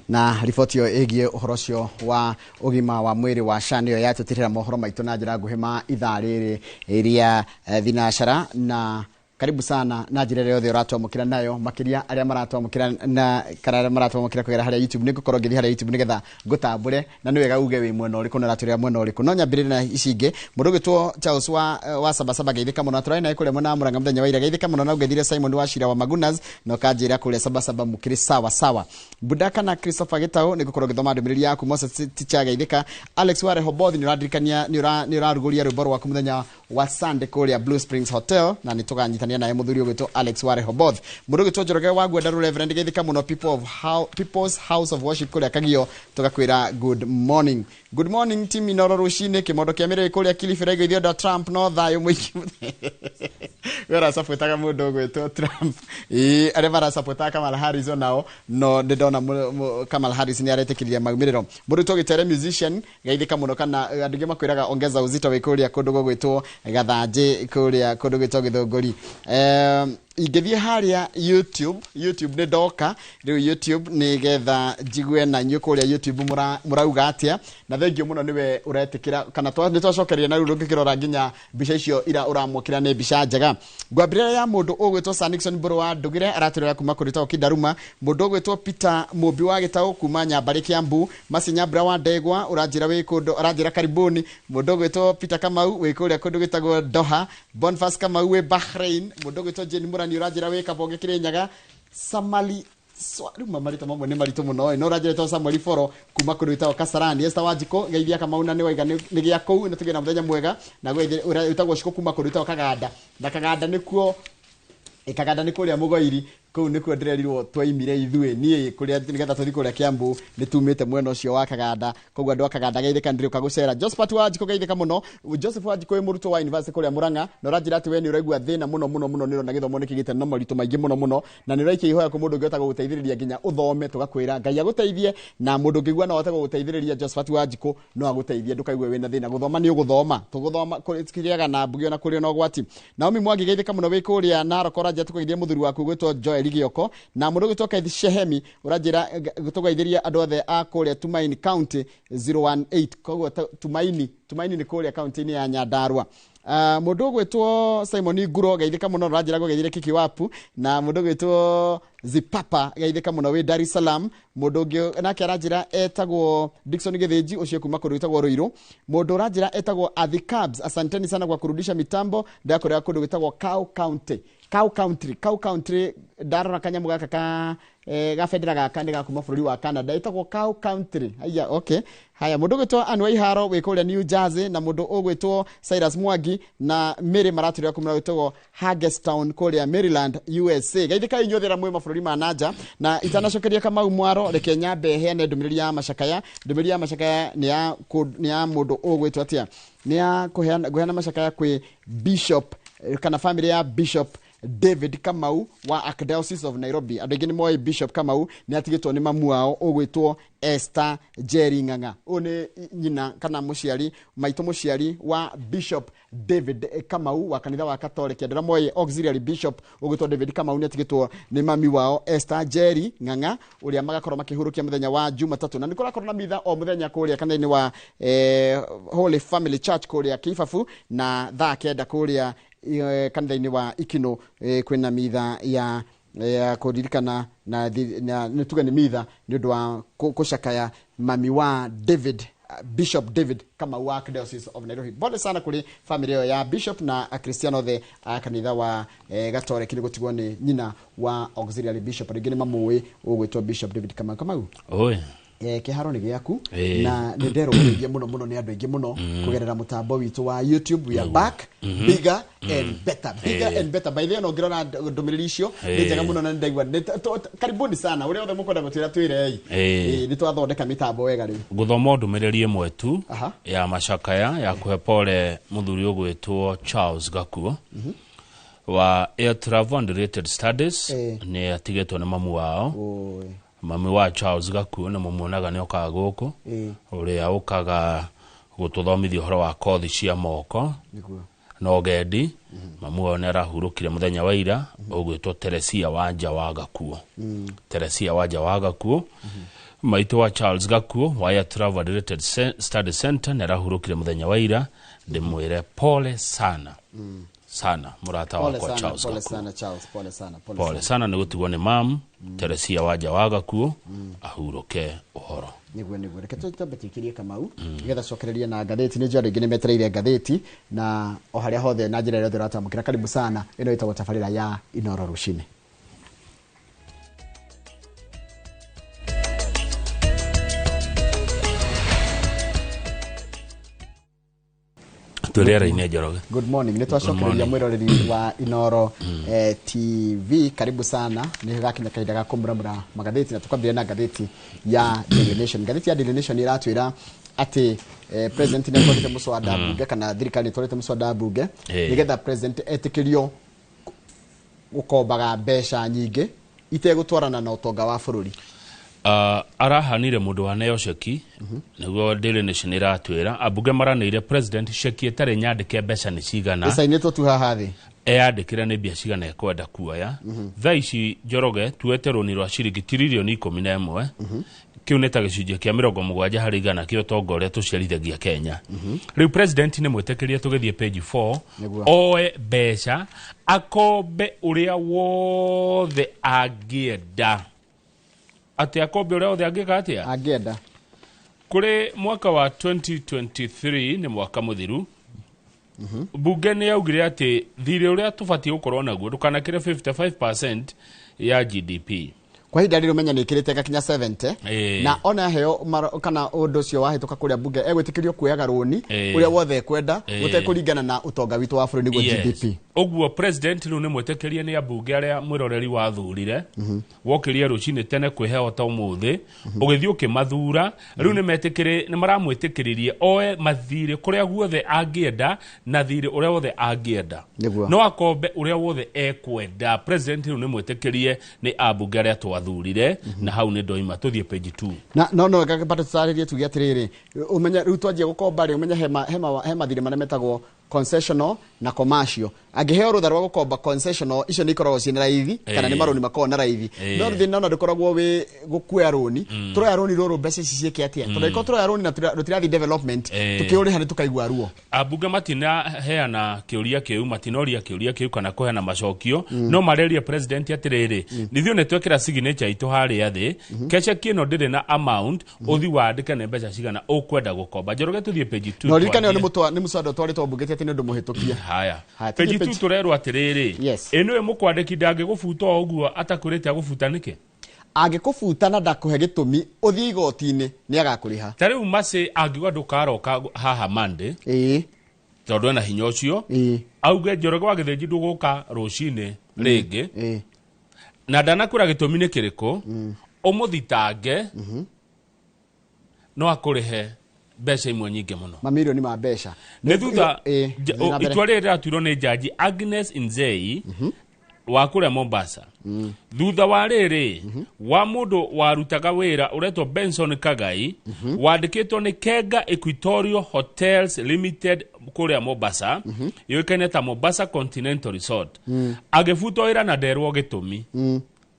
Na riboti yo ĩgiĩ ũhoro ũcio wa ũgima wa mwĩrĩ wa SHA nĩyo yatũtirĩra mohoro maitũ na njĩra nguhĩ ma ithaa rĩrĩ iria thinacara, na karibu sana na njira yothe uratwamukira nayo makiria aria maratwamukira na karara maratwamukira kugera haria YouTube niko korwo ngithi haria YouTube nigetha ngutambure na niwega uge wi mwena uriku na raturia mwena uriku no nyambirire na icinge mundu gitwo Charles wa Sabasaba geithika muno turai na ikure mwana Muranga muthenya wa ira geithika muno na ugethire Simon wa Shira wa Magunas no kanjira kure Sabasaba mukiri sawa sawa Budaka na Christopher Gitao niko korwo githoma ndumiriri yaku Moses Ticha geithika Alex wa Rehoboth ni uradirikania ni uraruguria rwimbo rwaku muthenya wa Sunday kuria Blue Springs Hotel na nituganyitania naye muthuri ugitwo Alex wa Rehoboth mundu gitwo Njoroge wa Gwenda Reverend geithika muno People's House of Worship kuria Kagio tugakwira good morning team inoro rushine kimondo kia mere kuria Kilifi rego ithio Trump no thayo mwiki wera supportaga mundu ugitwo Trump arĩa marasupporta Kamala Harris onao no ndona Kamala Harris ni aretekiria maumiriro mundu tugitere musician geithika muno kana andũ makwiraga ongeza uzito wikuria kundu gugwitwo gathanji kuria kundu gwitwo Githunguri ingethie haria YouTube ni ndoka riu YouTube ni getha jigue na nyu kuria YouTube murauga atia na thengio muno niwe uretikira kana nitwacokeria na riu ngikirora nginya bica icio ira uramukira ni bica njega ngwambirira ya mundu ugwitwo Sanixon Mburu wa Ndugire araturira kuma kurita Kidaruma mundu ugwitwo Peter Mumbi wa Gitau kuma Nyambari Kiambu Masinya Bra wa Ndegwa uranjira wi kundu aranjira karibuni mundu ugwitwo Peter Kamau wi kuria kundu gitagwo Doha Bonfas Kamau wi Bahrain mundu ugwitwo Jane Murani uranjira wi Kabonge Kirinyaga Samali swari mamarita mamwe ni marito muno no rajire to Samuel Foro kuma kurita Kasarani Esther Wanjiko geithia Kamauna ni waiga ni gia kou na tugena muthenya mwega na gwe utagwo shiko kuma kurita Kaganda na Kaganda nikuo Kaganda ni kuria Mugoiri kou nikuo ndirerirwo twaimire ithue nie kuria nigetha tuthi kuria Kiambu nitumite mwena ucio wa Kaganda koguo andu Kaganda geithika ndiriuka gucera Josephat Wanjiko geithika muno Joseph Wanjiko wi muruto wa university kuria Muranga no rajira ati we ni uraigua thina muno niro na githomo nikigite no marito maingi muno na ni raiki ihoya ku mundu ngiota guguteithiriria nginya uthome tugakwira Ngai aguteithie na mundu ngigua no wate guguteithiriria Josephat Wanjiko no aguteithie ndukaigue wina thina guthoma ni uguthoma tuguthoma kiriaga na mbugio na kuria no gwati Naomi Mwangi geithika muno wi kuria Narok raja tukaithie muthuri waku gwitwo Joel Gioko na mundu gwitwo Keith Shehemi urajira tukaithiria andu othe a kuria Tumaini County 018 koguo Tumaini ni kuria county ni ya Nyandarua mundu gwitwo Simon Nguro geithika muno rajira geithire Kiki Wapu na mundu gwitwo Zipapa geithika muno wi Dar es Salaam mundu nake rajira etagwo Dickson Githinji ucio kuma kundu gwitagwo Ruiru mundu rajira etagwo Athicabs asanteni sana kwa kurudisha mitambo ndakorea kundu gwitagwo Cow Country darora kanyamu gaka ga federa gaka ndi gakuma bururi wa Canada etagwo Cow Country haya okay haya mundu gwitwo Anwai Haro wi kuria New Jersey na mundu ugwitwo Cyrus Mwangi na Mary maraturira kumura gwitwo Hagerstown kuria Maryland USA geithika inyothera mwe mabũrũri ma nanja na itanacokeria Kamau Mwaro reke nyambe heane ndumiriri ya macakaya ni ya mundu ugwitwo atia ni ya kuheana macakaya kwi Bishop kana family ya Bishop David Kamau wa Archdiocese of Nairobi andu ingĩ moe Bishop Kamau ni atigitwo ni mamu wao ugwitwo Esther Jerry Ng'ang'a one nyina kana muciari maito muciari wa Bishop David Kamau wa kanitha wa Catholic andũ moe auxiliary Bishop ugwitwo David Kamau ni atigitwo ni mami wao Esther Jerry Ng'ang'a uria magakorwo makihurukia muthenya wa Jumatatu na nikurakorwo na mitha o muthenya kuria kanitha-ini wa Holy Family Church kuria Kifafu na thaa 9 kuria kanitha-ini wa Ikino kwina mitha ya kuririkana na nituga ni mitha ni undu wa kucakaya mami wa Bishop David Kamau wa Archdiocese of Nairobi. Bole sana kuri family ya Bishop na Cristiano the kanitha wa Gatore kile gutigwo ni nyina wa auxiliary Bishop ringine mamuwe ugwitwo Bishop David Kamau. Oi kiharo ni giaku na ni ndero ngi muno ni andu ingi muno kugerera mutambo witu wa YouTube we are back bigger and better by the end ogirona ndumiriri icio ni njega muno na ndaigwa karibuni sana uri othe mukwenda gutira twire ni twathondeka mitambo wega ri guthoma ndumiriri imwe tu ya macakaya ya kuhe pole muthuri ugwitwo Charles Gakuo wa Air Travel and Related Studies ni atigetwo na mamu wao mami wa Charles Gakuo na mumuonaga ni okaga guku uria ukaga gututhomithia horo wa kothi cia moko no gendi mamu wao arahurukire muthenya wa ira ugwitwo Teresia Wanja wa Gakuo Teresia Wanja wa Gakuo maito wa Charles Gakuo wa Air Travel Related Study Center arahurukire muthenya wa ira ndimwire pole sana sana murata wakwa Charles pole sana Charles, pole sana nä gå tigwo nä mam Teresia wanja waga kuo ahurũke ũhoro niguo reke tũtambe Kamau nĩgetha cokereria na ngathĩti nĩ njĩra ingĩ nĩ metereire ngathĩti na o harĩa hothe na njĩra ĩrĩa ũratamũkĩra karibu sana ĩno ĩtagwo tabarĩra ya Inoro Rũcinĩ. Good morning. Nitwacokereria mwiroreri wa Inoro TV. Karibu sana. Nĩ gakinya kahinda ga kũmuramura magathĩti na tukwambia na ngathĩti ya Daily Nation. Ngathĩti ya Daily Nation iratwĩra atĩ president nĩ akorete mũswada bunge kana thirikari nĩtwarĩte mũswada bunge nĩgetha president etĩkĩrio gũkombaga mbeca nyingĩ itegũtwarana na ũtonga wa bũrũri. Arahanire mundu wa neo ceki niguo Daily Nation iratwira abunge maranĩire president ceki etare nyandĩke mbeca nĩ cigana isainĩtwo tu haha thĩ eyandĩkĩra nĩ mbia cigana ekwenda kuoya thaa ici Njoroge tuete rũni rwa ciringi tiririoni 11 kiu nĩ ta gĩcunjĩ kĩa 70 harĩ igana kĩa ũtonga ũrĩa tũciarithagia Kenya. Rĩu president nĩ mwĩtĩkĩrie tũgĩthiĩ page 4 oe mbeca akombe ũrĩa wothe angĩenda ati akombe ũrĩa wothe angĩka atia angĩenda kũrĩ mwaka wa 2023 nĩ mwaka mũthiru bunge nĩ yaugire atĩ thirĩ ũrĩa tũbatiĩ gũkorwo naguo ndũkanakĩre 55% ya GDP kwa hinda rĩrĩ ũmenya nĩ ĩkĩrĩte gakinya 70 na ona heo kana ũndũ ũcio wahĩtũka kũrĩa bunge egwĩtĩkĩrio kuoyaga rũni ũrĩa wothe ekwenda gũtekũringana na ũtonga witũ wa bũrũri nĩguo GDP. Ũguo president rĩu nĩ mwĩtĩkĩrie nĩ ambunge arĩa mwĩroreri wathurire wokĩrie rũcinĩ tene kwĩheo ta ũmũthĩ ũgĩthiĩ ũkĩmathura rĩu nĩ maramwĩtĩkĩririe oe mathirĩ kũrĩa guothe angĩenda na thirĩ ũrĩa wothe angĩenda no akombe ũrĩa wothe ekwenda. President rĩu nĩ mwĩtĩkĩrie nĩ ambunge arĩa twathurire na hau nĩ ndoima tũthiĩ page 2 na no gakapata tũtarĩrie tuge atĩrĩrĩ ũmenya rĩu twanjia gũkomba rĩ ũmenya he mathirĩ marĩa metagwo concessional na commercial. Angĩheo rũtha rwa gũkomba concessional icio nĩ ikoragwo ciĩ na raithi kana nĩ marũni makoragwo na raithi no thĩna ndũkoragwo wĩ gũkuoya rũni tũroya rũni rũrũ mbeca ici ciĩke atĩa tondũ iko tũroya rũni na tũtirathi development tũkĩũrĩha nĩ tũkaigua ruo. Ambunge matinaheana kĩũria kĩu matinoria kĩũria kĩu kana kũheana macokio no mareria president atĩrĩrĩ nithiĩ nĩ twekĩra signature itũ harĩa thĩ kesha kĩno ndĩrĩ na amount ũthi wandĩke nĩ mbeca cigana ũkwenda gũkomba. Njoroge tũthiĩ page 2 no rikane nĩ mũswada twarĩtwo bunge nĩ ũndũ mũhĩtũkie. Haya page 2 turerwo atĩrĩrĩ ĩno ĩ mũkwandĩki ndangĩgũbuta ũguo atakũrĩte agũbuta nĩkĩ angĩkũbuta na ndakũhe gĩtũmi ũthiĩ igoti-inĩ nĩ agakũrĩha. Ta rĩu Mercy angiuga ndũkaroka haha Monday tondũ ena hinya ũcio auge Njoroge wa Gĩthĩnji ndũgũka rũcinĩ rĩngĩ na ndanakwĩra gĩtũmi nĩ kĩrĩkũ ũmũthitange no akũrĩhe mbeca imwe nyingĩ mũno mamirioni ma mbeca nĩ thutha itua rĩrĩ rĩratuirwo nĩ jaji Agnes Nzei wa kũrĩa Mombasa thutha wa rĩrĩ wa mũndũ warutaga wĩra ũretwo Benson Kagai wandĩkĩtwo nĩ Kenga Equatorial Hotels Limited kũrĩa Mombasa yoĩkaine ta Mombasa Continental Resort agĩbutwo wĩra na nderwo gĩtũmi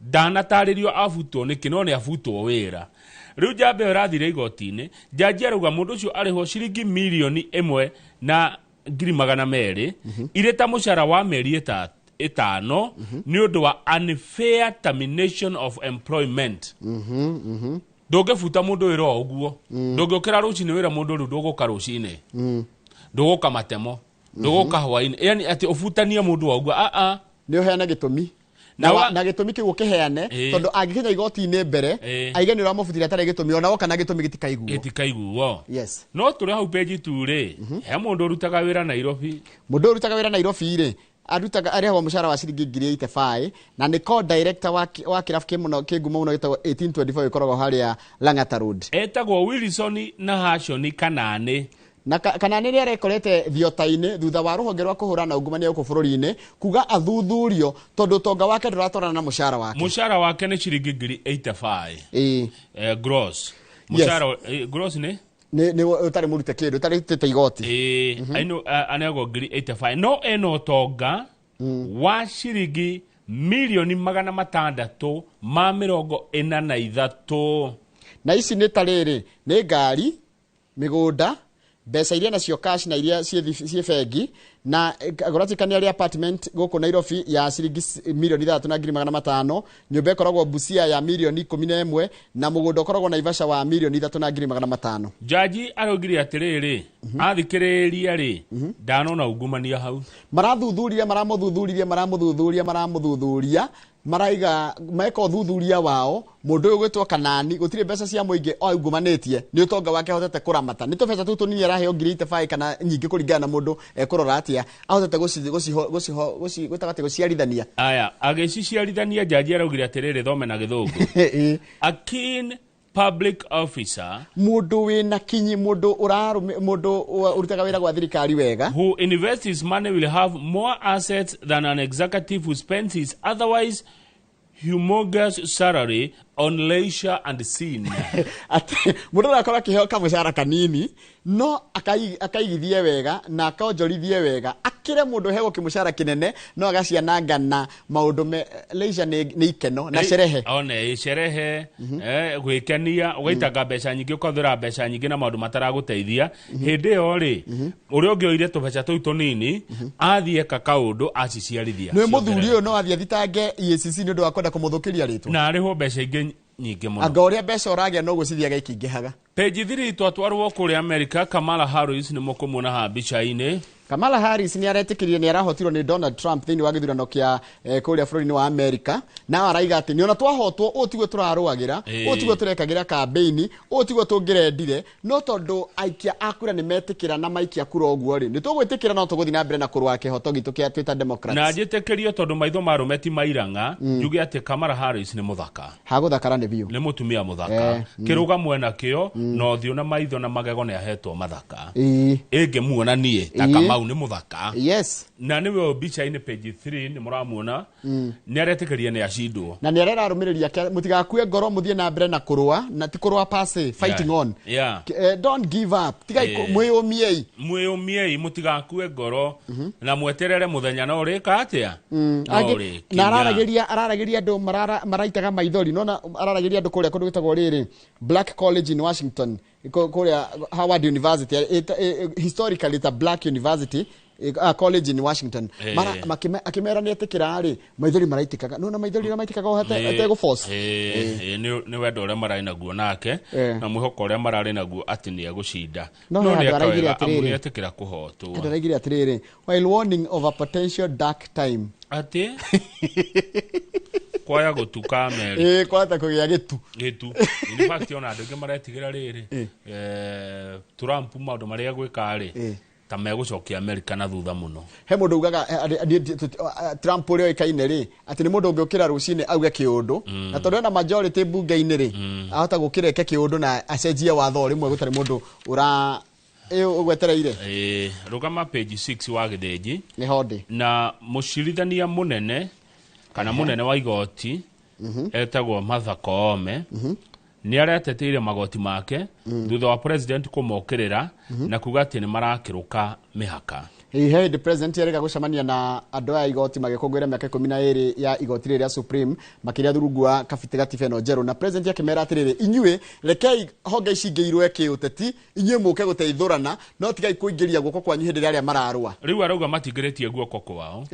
ndanatarĩrio abutwo nĩkĩ no nĩ abutwo wĩra. Rĩu njambe ĩrathire igoti-inĩ jaji arauga mũndũ ũcio arĩhwo ciringi milioni 1 na ngiri 200 irĩ ta mũcara wa mĩeri 5 nĩ ũndũ wa unfair termination of employment. Ndũngĩbuta mũndũ wĩra o ũguo ndũngĩũkĩra rũcinĩ wĩra mũndũ rĩu ndũgũka rũcinĩ ndũgũka matemo ndũgũka hwainĩ yani atĩ ũbutanie mũndũ o ũguo nĩ ũheana gĩtũmi na gĩtũmi kĩu ũkĩheane tondũ angĩkinya igoti-inĩ mbere aige nĩ ũramũbutire atarĩ gĩtũmi ona woka na gĩtũmi gĩtikaiguo no tũrĩ hau page 2 rĩ he mũndũ ũrutaga wĩra Nairobi rĩ arutaga arĩhagwo mũcara wa ciringi 85 na nĩ co-director wa kĩrabu kĩngumo mũno gĩtagwo 1824 gĩkoragwo harĩa Lang'ata Road etagwo Wilson na Hashoni Kanani na Kanani nĩ arekorete thiota-inĩ thutha wa rũhonge rwa kũhũrana ungumania gũkũ bũrũri-inĩ kuga athuthurio tondũ ũtonga wake ndũratwarana na mũcara wake nĩ ciringi 85 gross mũcara gross nĩ ũtarĩ mũrute kĩndũ ũtarĩte igoti anego 85 no eno ũtonga wa ciringi milioni 643 na ici nĩ ta rĩrĩ nĩ ngari mĩgũnda mbeca iria nacio cash na iria cie bengi na goratikania ri apartment goko Nairobi ya ciringi milioni 3,500,000 nyumba ikoragwo Busia ya milioni 11 na mugunda ukoragwo Naivasha wa milioni 3,500,000. Jaji arogire atiriri athikiriria ri ndanona ungumania hau marathuthuria maramuthuthuriria maraiga meko thuthuria wao mundu uyu gwitwo Kanani gutire mbeca cia muingi o ungumanetie ni utonga wake hotete kuramata ni tubeca tutu nini araheo ngirite fai kana nyingi kuringana na mundu ekurora atia ahotete gutagate guciarithania aya agiciciarithania jaji araugire atiriri thome na githungu a keen public officer mundu wina kinyi mundu urutaga wira gwa thirikari wega who invests his money will have more assets than an executive who spends his otherwise humongous salary on leisure and sin. Mundu akora kiheo kamushara kanini no akaigithie wega na akaonjorithie wega akire mundu hego kimushara kinene no agacianaga na maundu leisure ni ikeno na sherehe one sherehe gwikenia ugaitaga mbeca nyingi ukathura mbeca nyingi na maundu mataraguteithia hindi yo ri uri ungioire tubeca tuu tunini athie kakaundu aciciarithia no muthuri uyu no athie thitange EACC ni ndu akwenda kumuthukiria ritwa na ariho mbeca ingi nyingi muno anga uria mbeca uragia no gucithiaga ikingihaga page 3 twatwarwo kuri America Kamala Harris ni mukumuna ha bicha-ini Kamala Harris ni aretikirie ni arahotirwo ni Donald Trump thini wa githurano kia kuria bururi wa America na araiga ati ni ona twahotwo otigwe turaruagira otigwe turekagira campaign otigwe tungirendire no tondu aikia akura ni metikira na maikia kura oguo ri ni tugwitikira no tuguthi na mbere na kurwa kihoto gitu kia Twitter Democrats na njitikirio tondu maitho marumeti mairanga yuge ati Kamala Harris ni muthaka haguthakara ni biu ni mutumia muthaka kiruga mwena kio no thio na maitho na magego ni ahetwo mathaka ege muona nie takama ni muthaka yes na niwe bicha-ini page 3 ni muramuona ni aretikeria ni acindwo na ni arera arumiriria mutigakue ngoro muthie na mbere na kurwa na ti kurwa passe fighting on don't give up tigai mwiyumiei mutigakue ngoro na mweterere muthenya no rika atia na araragiria andu maraitaga maithori no araragiria andu kuria kundu gwitagwo riri Black College in Washington kuria Howard University historically it's a black university college in Washington akimera ni etikira ri maithori maraitikaga no na maithori na maitikaga ohete go force ni wendo ure marai naguo nake na mwihoko ure marari naguo ati ni egucinda no ni akawega amuri etikira kuhotwo ndaragiria atiriri while warning of a potential dark time ati kwaya gutuka America kwata kugia gitu in fact ona andu maretigira riri Trump maundu maria gwika ri ta megucokia America na thutha muno he mundu ugaga Trump urio ikaine ri ati ni mundu ungiukira rucine auge kiundu na tondu na majority bunge-ini ri ahota gukira eke kiundu na acenjie watho rimwe gutari mundu ura ugwetereire rugama page 6 wa githinji ni hodi na mucirithania munene kana munene wa igoti etagwo Martha Koome ni areteteire magoti make thutha wa president kumokirira na kuga ati ni marakiruka mihaka the president yerega gucamania na andu a igoti magikungwira miaka 12 ya igoti riria Supreme makiria thurungua kabitigati eno njeru na president yakimera atiriri inyue rekei honge ici ngeirwe kiuteti inyue muke guteithurana no tigai kuingiria guoko kwanyu hindi riria mararua riu arauga matingiritie guoko kwao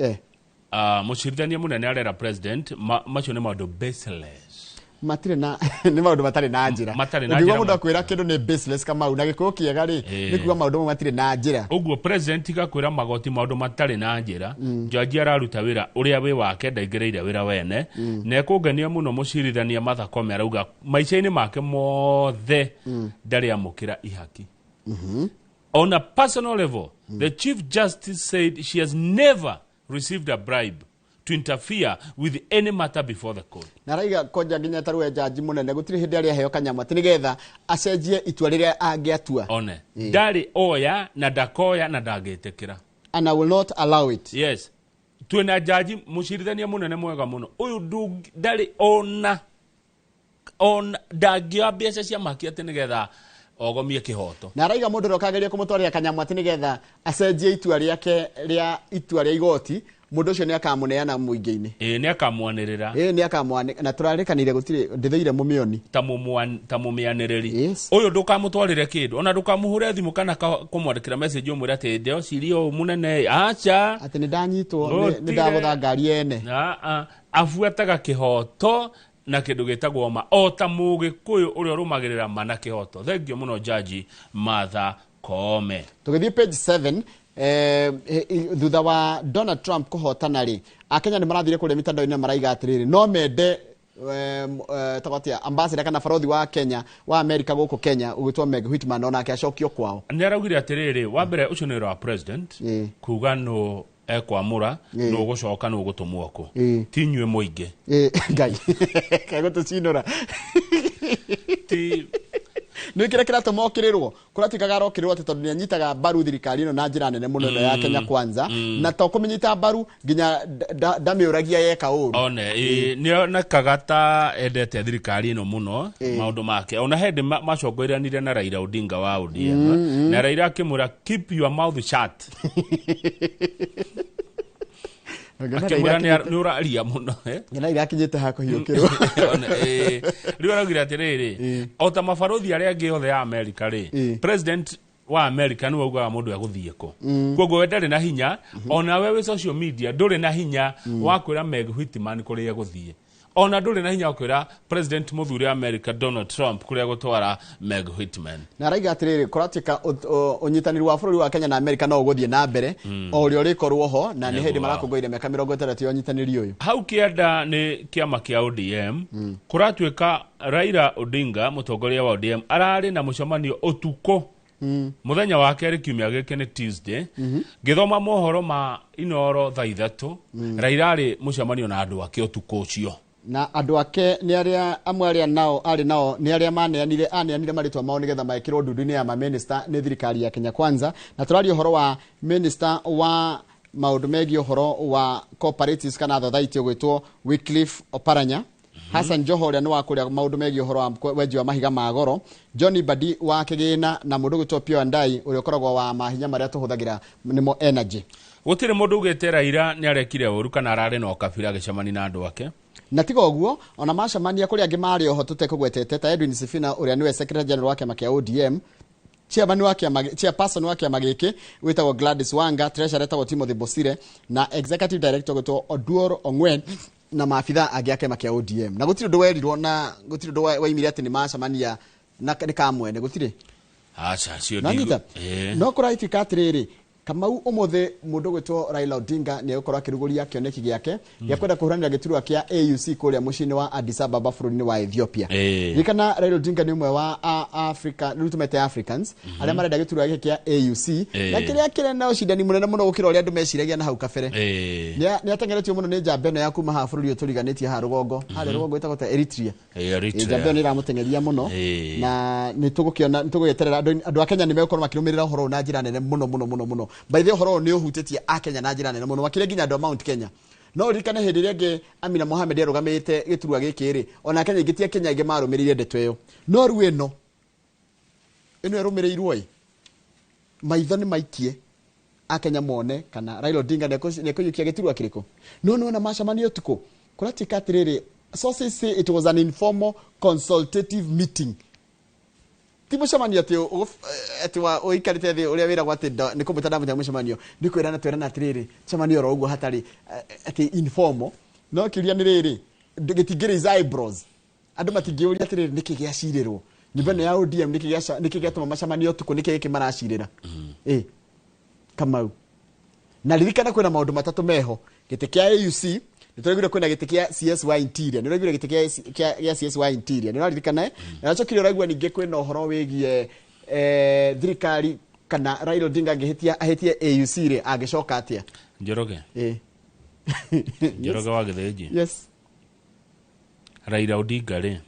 mucirithania munene arera president macio ni maundu baseless matire na ni maundu matari na njira ndigwa mundu akwira kindu ni baseless kama una gikuo kiega ri ni kuga maundu matire na njira uguo president gakwira magoti maundu matari na njira jaji araruta wira uria we wake ndaingiriire wira wene na ekungania muno mucirithania Martha Koome arauga maica-ini make mothe ndari amukira ihaki on a personal level the chief justice said she has never received a bribe to interfere with any matter before the court. Naraiga koja nginya tarwe jaji munene gutiri hindi ari aheo kanyama ati nigetha acenjie itua riria angiatua. One. Ndari oya na dakoya na ndagetekira. And I will not allow it. Yes. Twena jaji mucirithania munene mwega muno. Uyu ndari ona ndagia mbeca cia maki ati nigetha ogomie kihoto na raiga mundu rokageria kumutwarira kanyamwa ati nigetha acenjie itua riake ria itua ria igoti mundu ucio ni akamuneana muingi-ini ni akamwanirira ni akamwane na turarikanire gutire ndithiire mumioni ta mumianiriri uyu ndukamutwarire kindu ona ndukamuhure thimu kana kumwandikira message umwira ati ndio cirio munene acha ati ni ndanyitwo ni ndagutha ngari ene afuataga kihoto na kindu gitagwo ma ota mugikuyu uria rumagirira mana kihoto. Thank you muno Jaji Martha Koome. Tugithii page 7 thutha wa Donald Trump kuhotana ri akenya ni marathire kule mitandao-ini maraiga atiriri no mende tagotia ambassador kana farodhi wa Kenya wa America guku Kenya ugitwa Meg Whitman ona akiacokio kwao ni araugire atiriri wa mbere ucio ni wa president kuga no ekwamura no gucoka no gutumwo ku tinywe muingi ngai kagoto cinora ti ni kira kira tomokirirwo kuratikaga rokirirwo ati tondu nyitaga baru thirikari ino na njira nene muno ya Kenya Kwanza na to kumenyita baru ginya ndamiuragia yeka uru one ni ona kagata endete thirikari ino muno maundu make ona hende macongoiranire na Raila Odinga wa ODM na Raila akimura keep your mouth shut akimura ni uraria muno ngena irakinyite hako hiukirwo riu aragira atiriri ota mabarothi aria angi othe ya America ri president wa America ni waugaga mundu aguthie ko koguo ndari na hinya ona wewe social media nduri na hinya wa kwira Meg Whitman kuria guthie ona nduri na hinya kwira president muthuri wa America Donald Trump kuria gutwara Meg Whitman na raiga atiriri kuratika unyitaniri wa bururi wa Kenya na America no uguthie na mbere o rio rikorwo ho na ni hindi marakongoire miaka 60 yo nyitaniri uyu hau kienda ni kiama kia ODM kuratwika Raila Odinga mutongoria wa ODM arari na mucemanio utuko muthenya wa keri kiumia giki ni Tuesday githoma mohoro ma inoro thaa 3 Raila ari mucemanio na andu ake utuko ucio na andu ake ni aria amwe aria nao ari nao ni aria aneanire maritwa mao nigetha maikirwo ndundu-ini ya minister ni thirikari ya Kenya Kwanza na turari uhoro wa minister wa maundu megi uhoro wa cooperatives kana thothaiti gwitwo Wycliffe Oparanya Hassan Joho ria ni wa kuria maundu megi uhoro wa wenji wa mahiga ma goro Johnny Badi wa kigina na mundu gwitwo Pio Ndai uria ukoragwo wa mahinya maria tuhuthagira nimo energy gutire mundu ugite Raila ni arekire uru kana arare no kabira gicemani na andu ake na tiga oguo ona macemania kuri angi mari oho tutekugwetete ta Edwin Sifuna uria niwe secretary general wa kiama kia ODM chairperson wa kiama giki witagwo Gladys Wanga treasurer etagwo Timothy Bosire na executive director gwitwo Oduor Ongwen na maafitha angi a kiama kia ODM na gutire ndu werirwo na gutire ndu waimire ati ni macemania na kamwene gutire acha cio ndigo no kuraitika atiriri Kamau umuthe mundu gwitwo Raila Odinga ni ukorwa kiruguria kioneki giake ya kwenda kuhuranira giturwa kia AUC kuria mucini wa Addis Ababa bururi-ini wa Ethiopia rikana Raila Odinga ni umwe wa Africa rutumete Africans aria marenda giturwa gike kia AUC na kiria kirenda ucindani munene muno gukira uria andu meciragia na hau kabere ni atengeretio muno ni njamba ino ya kuma ha bururi uturiganitie ha rugongo itagwo ta Eritrea njamba ni ramutengeria muno na ni tuguyeterera andu a Kenya ni mekorwo makirumirira uhoro na njira nene muno by the horo ni uhutitie a Kenya na njira nene muno makire ginya ndo Mount Kenya no rikana hindi rege Amina Mohamed erugamite giturwa gikiri ona Kenya gitie Kenya ige marumirire ndeto yo no ruwe no eno erumireirwo maitho ni maikie a Kenya mone kana Raila Odinga ne kuyukia giturwa kiriko no na macemania tuko kuratika atiriri sources say it was an informal consultative meeting timucemanio ati wa oikarite thi uria wira gwati ni kumutana mu mucemanio ndikwirana twerana atiriri cemanio ro uguo hatari ati informal no kiria ni riri gitigire his eyebrows andu matingiuria atiriri niki giacirirwo nyibano ya ODM niki giatuma macemanio tuko niki giki maracirira Kamau na ririkana kwina maundu matatu meho giti kia AUC nitwagire kwina giti kia CSY interior niragire giti kia CSY interior niraririkana nachokire ragwa ninge kwina uhoro wigie thirikari kana Raila Odinga ahetie AUC ri agicoka atia Njoroge Njoroge wa Githinji yes Raila Odinga ri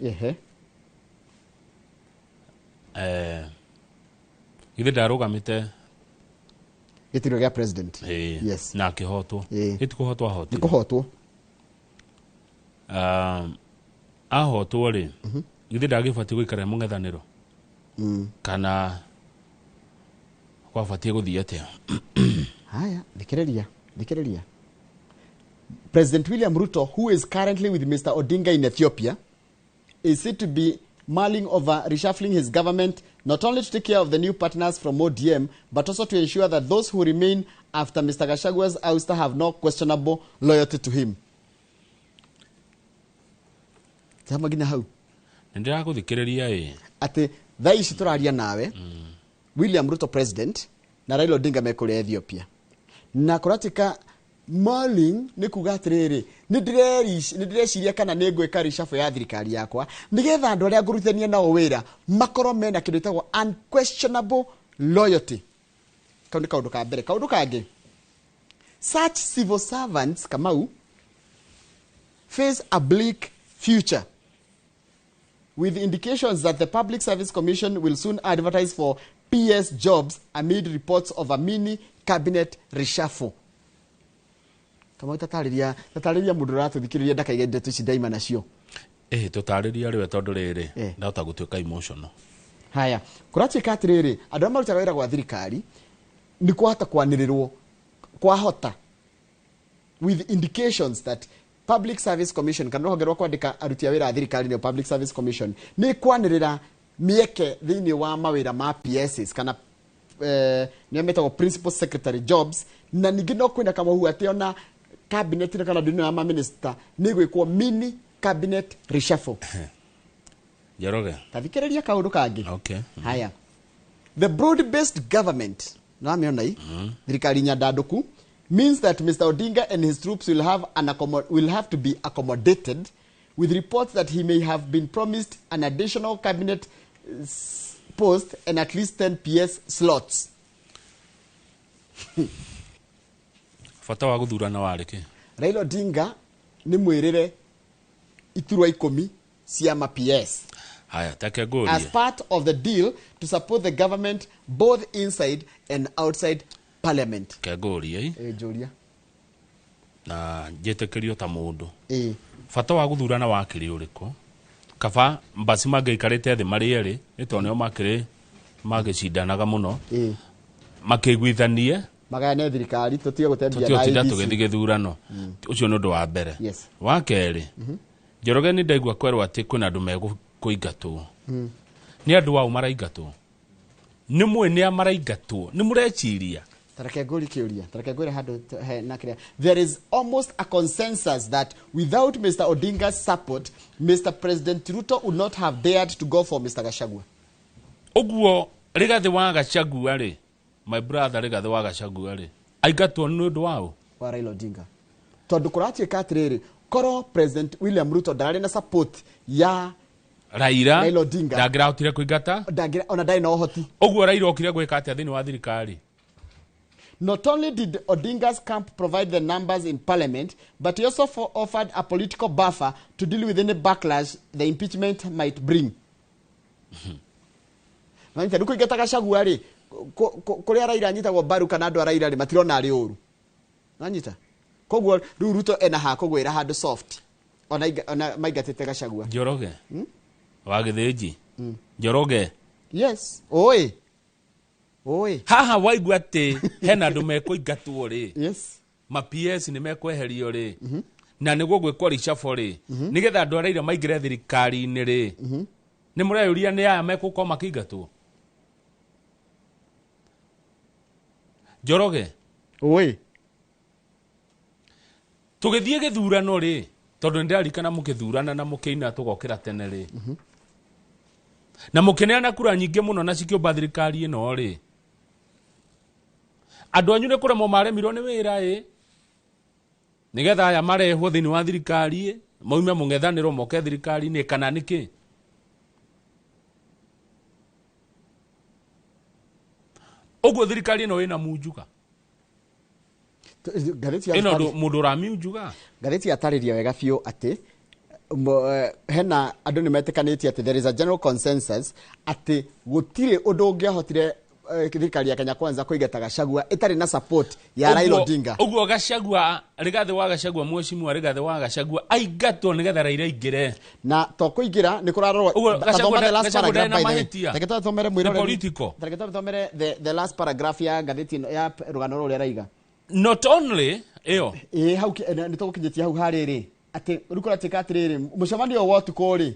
ithe ndarugamite gitiro gia president yes na kihotwo itikuhotwa hoti nikuhotwo ahotwo ri ithe ndagibati gwikara mung'ethaniro kana kwabatie guthie atia haya thikiriria President William Ruto, who is currently with Mr. Odinga in Ethiopia, is said to be mulling over reshuffling his government, not only to take care of the new partners from ODM, but also to ensure that those who remain after Mr. Gashagua's ouster have no questionable loyalty to him. Tamagina hau. Ndira kuthikiriria ati thaa ici turaria nawe William Ruto president na Raila Odinga mekuria Ethiopia na kuratika mulling ni kuga atiriri ni ndireciria kana ni ngwika reshuffle ya thirikari yakwa nigetha andu aria ngurutania nao wira makorwo mena kindu itagwo unquestionable loyalty. Kaundu kaundu ka mbere. Kaundu kangi, such civil servants Kamau face a bleak future, with indications that the Public Service Commission will soon advertise for PS jobs amid reports of a mini cabinet reshuffle. Kama tatariria mundu rathuthikiriria ndakaige ndeto ici daima nacio. Tutariria riwe tondu riri ndahota gutuika emotional. Haya, kuratuika atiriri andu aria marutaga wira gwa thirikari ni kwahota kwanirirwo kwahota with indications that Public Service Commission kana rogerwa kwandika aruti a wira a thirikari ni Public Service Commission ni kwanirira mieke thiini wa mawira ma PSs kana ni metagwo principal secretary jobs na ningi no kwina kama hu ati ona cabinet na kana dino ama minister ni gwikwo mini cabinet reshuffle. Njoroge tathikiriria kaundu kangi. Okay. Haya, the broad based government na ameona hii thirikari nyandanduku means that Mr. Odinga and his troops will have to be accommodated, with reports that he may have been promised an additional cabinet post and at least 10 PS slots. Fata wa guthurana wariki Raila Odinga ni mwirire iturwa 10 cia ma PS. Haya, take goal as part of the deal to support the government both inside and outside Parliament. Kagori Julia. Na jetekerio ta mundu. Fata wa guthurana wakiri uriko. Kaba mbasi magaikarite thi mari eri nitoneo makiri magicindanaga muno. Makiguithanie magane thirikari tutige gutembia na IEBC. Tutige githurano. Ucio no ndo wa mbere. Wa keri. Njoroge ni ndaigua kwerwo ati kwina andu megkuingatwo. Ni andu wa umaraingatwo. Ni mwene amaraingatwo. Ni mureciria. There is almost a consensus that without Mr. Odinga's support, Mr. President Ruto would not have dared to go for Mr. Gachagua. Oguo Rigathi wa Gachagua ri, my brother Rigathi wa Gachagua ri, aigatwo ni undu wao wa Raila Odinga. Tondu kuratuika atiriri koro President William Ruto ndarari na support ya Raila Odinga ndangirahotire kuingata ona ndai na ohoti. Oguo Raila okire gwika atia thini wa thirikari. Not only did Odinga's camp provide the numbers in Parliament, but he also offered a political buffer to deal with any backlash the impeachment might bring. Nanyita duko igeta Gachagua ri kuria Raila anyitagwo baru kana andu a Raila ri matirona ari uru. Nanyita koguo Ruto ena ha kugwira handu soft ona maigatete Gachagua. Njoroge wa githiji Njoroge yes oi haha waigua ati hena andu mekuingatwo ri yes ma PS ni mekweherio ri na niguo gwikwo reshuffle ri nigetha andu a Raila maingire thirikari ni ri ni mureyuria ni aya mekuko makingatwo. Njoroge tugithie githurano ri tondu ndirarikana mukithurana na mukiina tugokira tene ri na mukineana kura nyingi muno na cikiumba thirikari ino ri andu anyu ni kuremo maremirwo ni wira nigetha aya marehwo thini wa thirikari maume mungethanirwo moke thirikari ni kana niki oguo thirikari ino ina munjuga ino mundu ramiunjuga gatheti atariria wega biu ati hena andu ni metikanitie ati there is a general consensus ati gutire undu ungiahotire thirikari ya Kenya Kwanza kuigeta Gachagua itari na support ya Raila Odinga. Oguo Gachagua Rigathi wa Gachagua mweshimwa Rigathi wa Gachagua aigatwo nigetha Raila ingire na to kuingira ni kurarorwa the last paragraph ya gatheti ya rugano ruria raiga not only eo hau nä tå gå kinyä tie hau harä rä atä rä kå ratä ka atä rä rä må cemanio wa tukå rä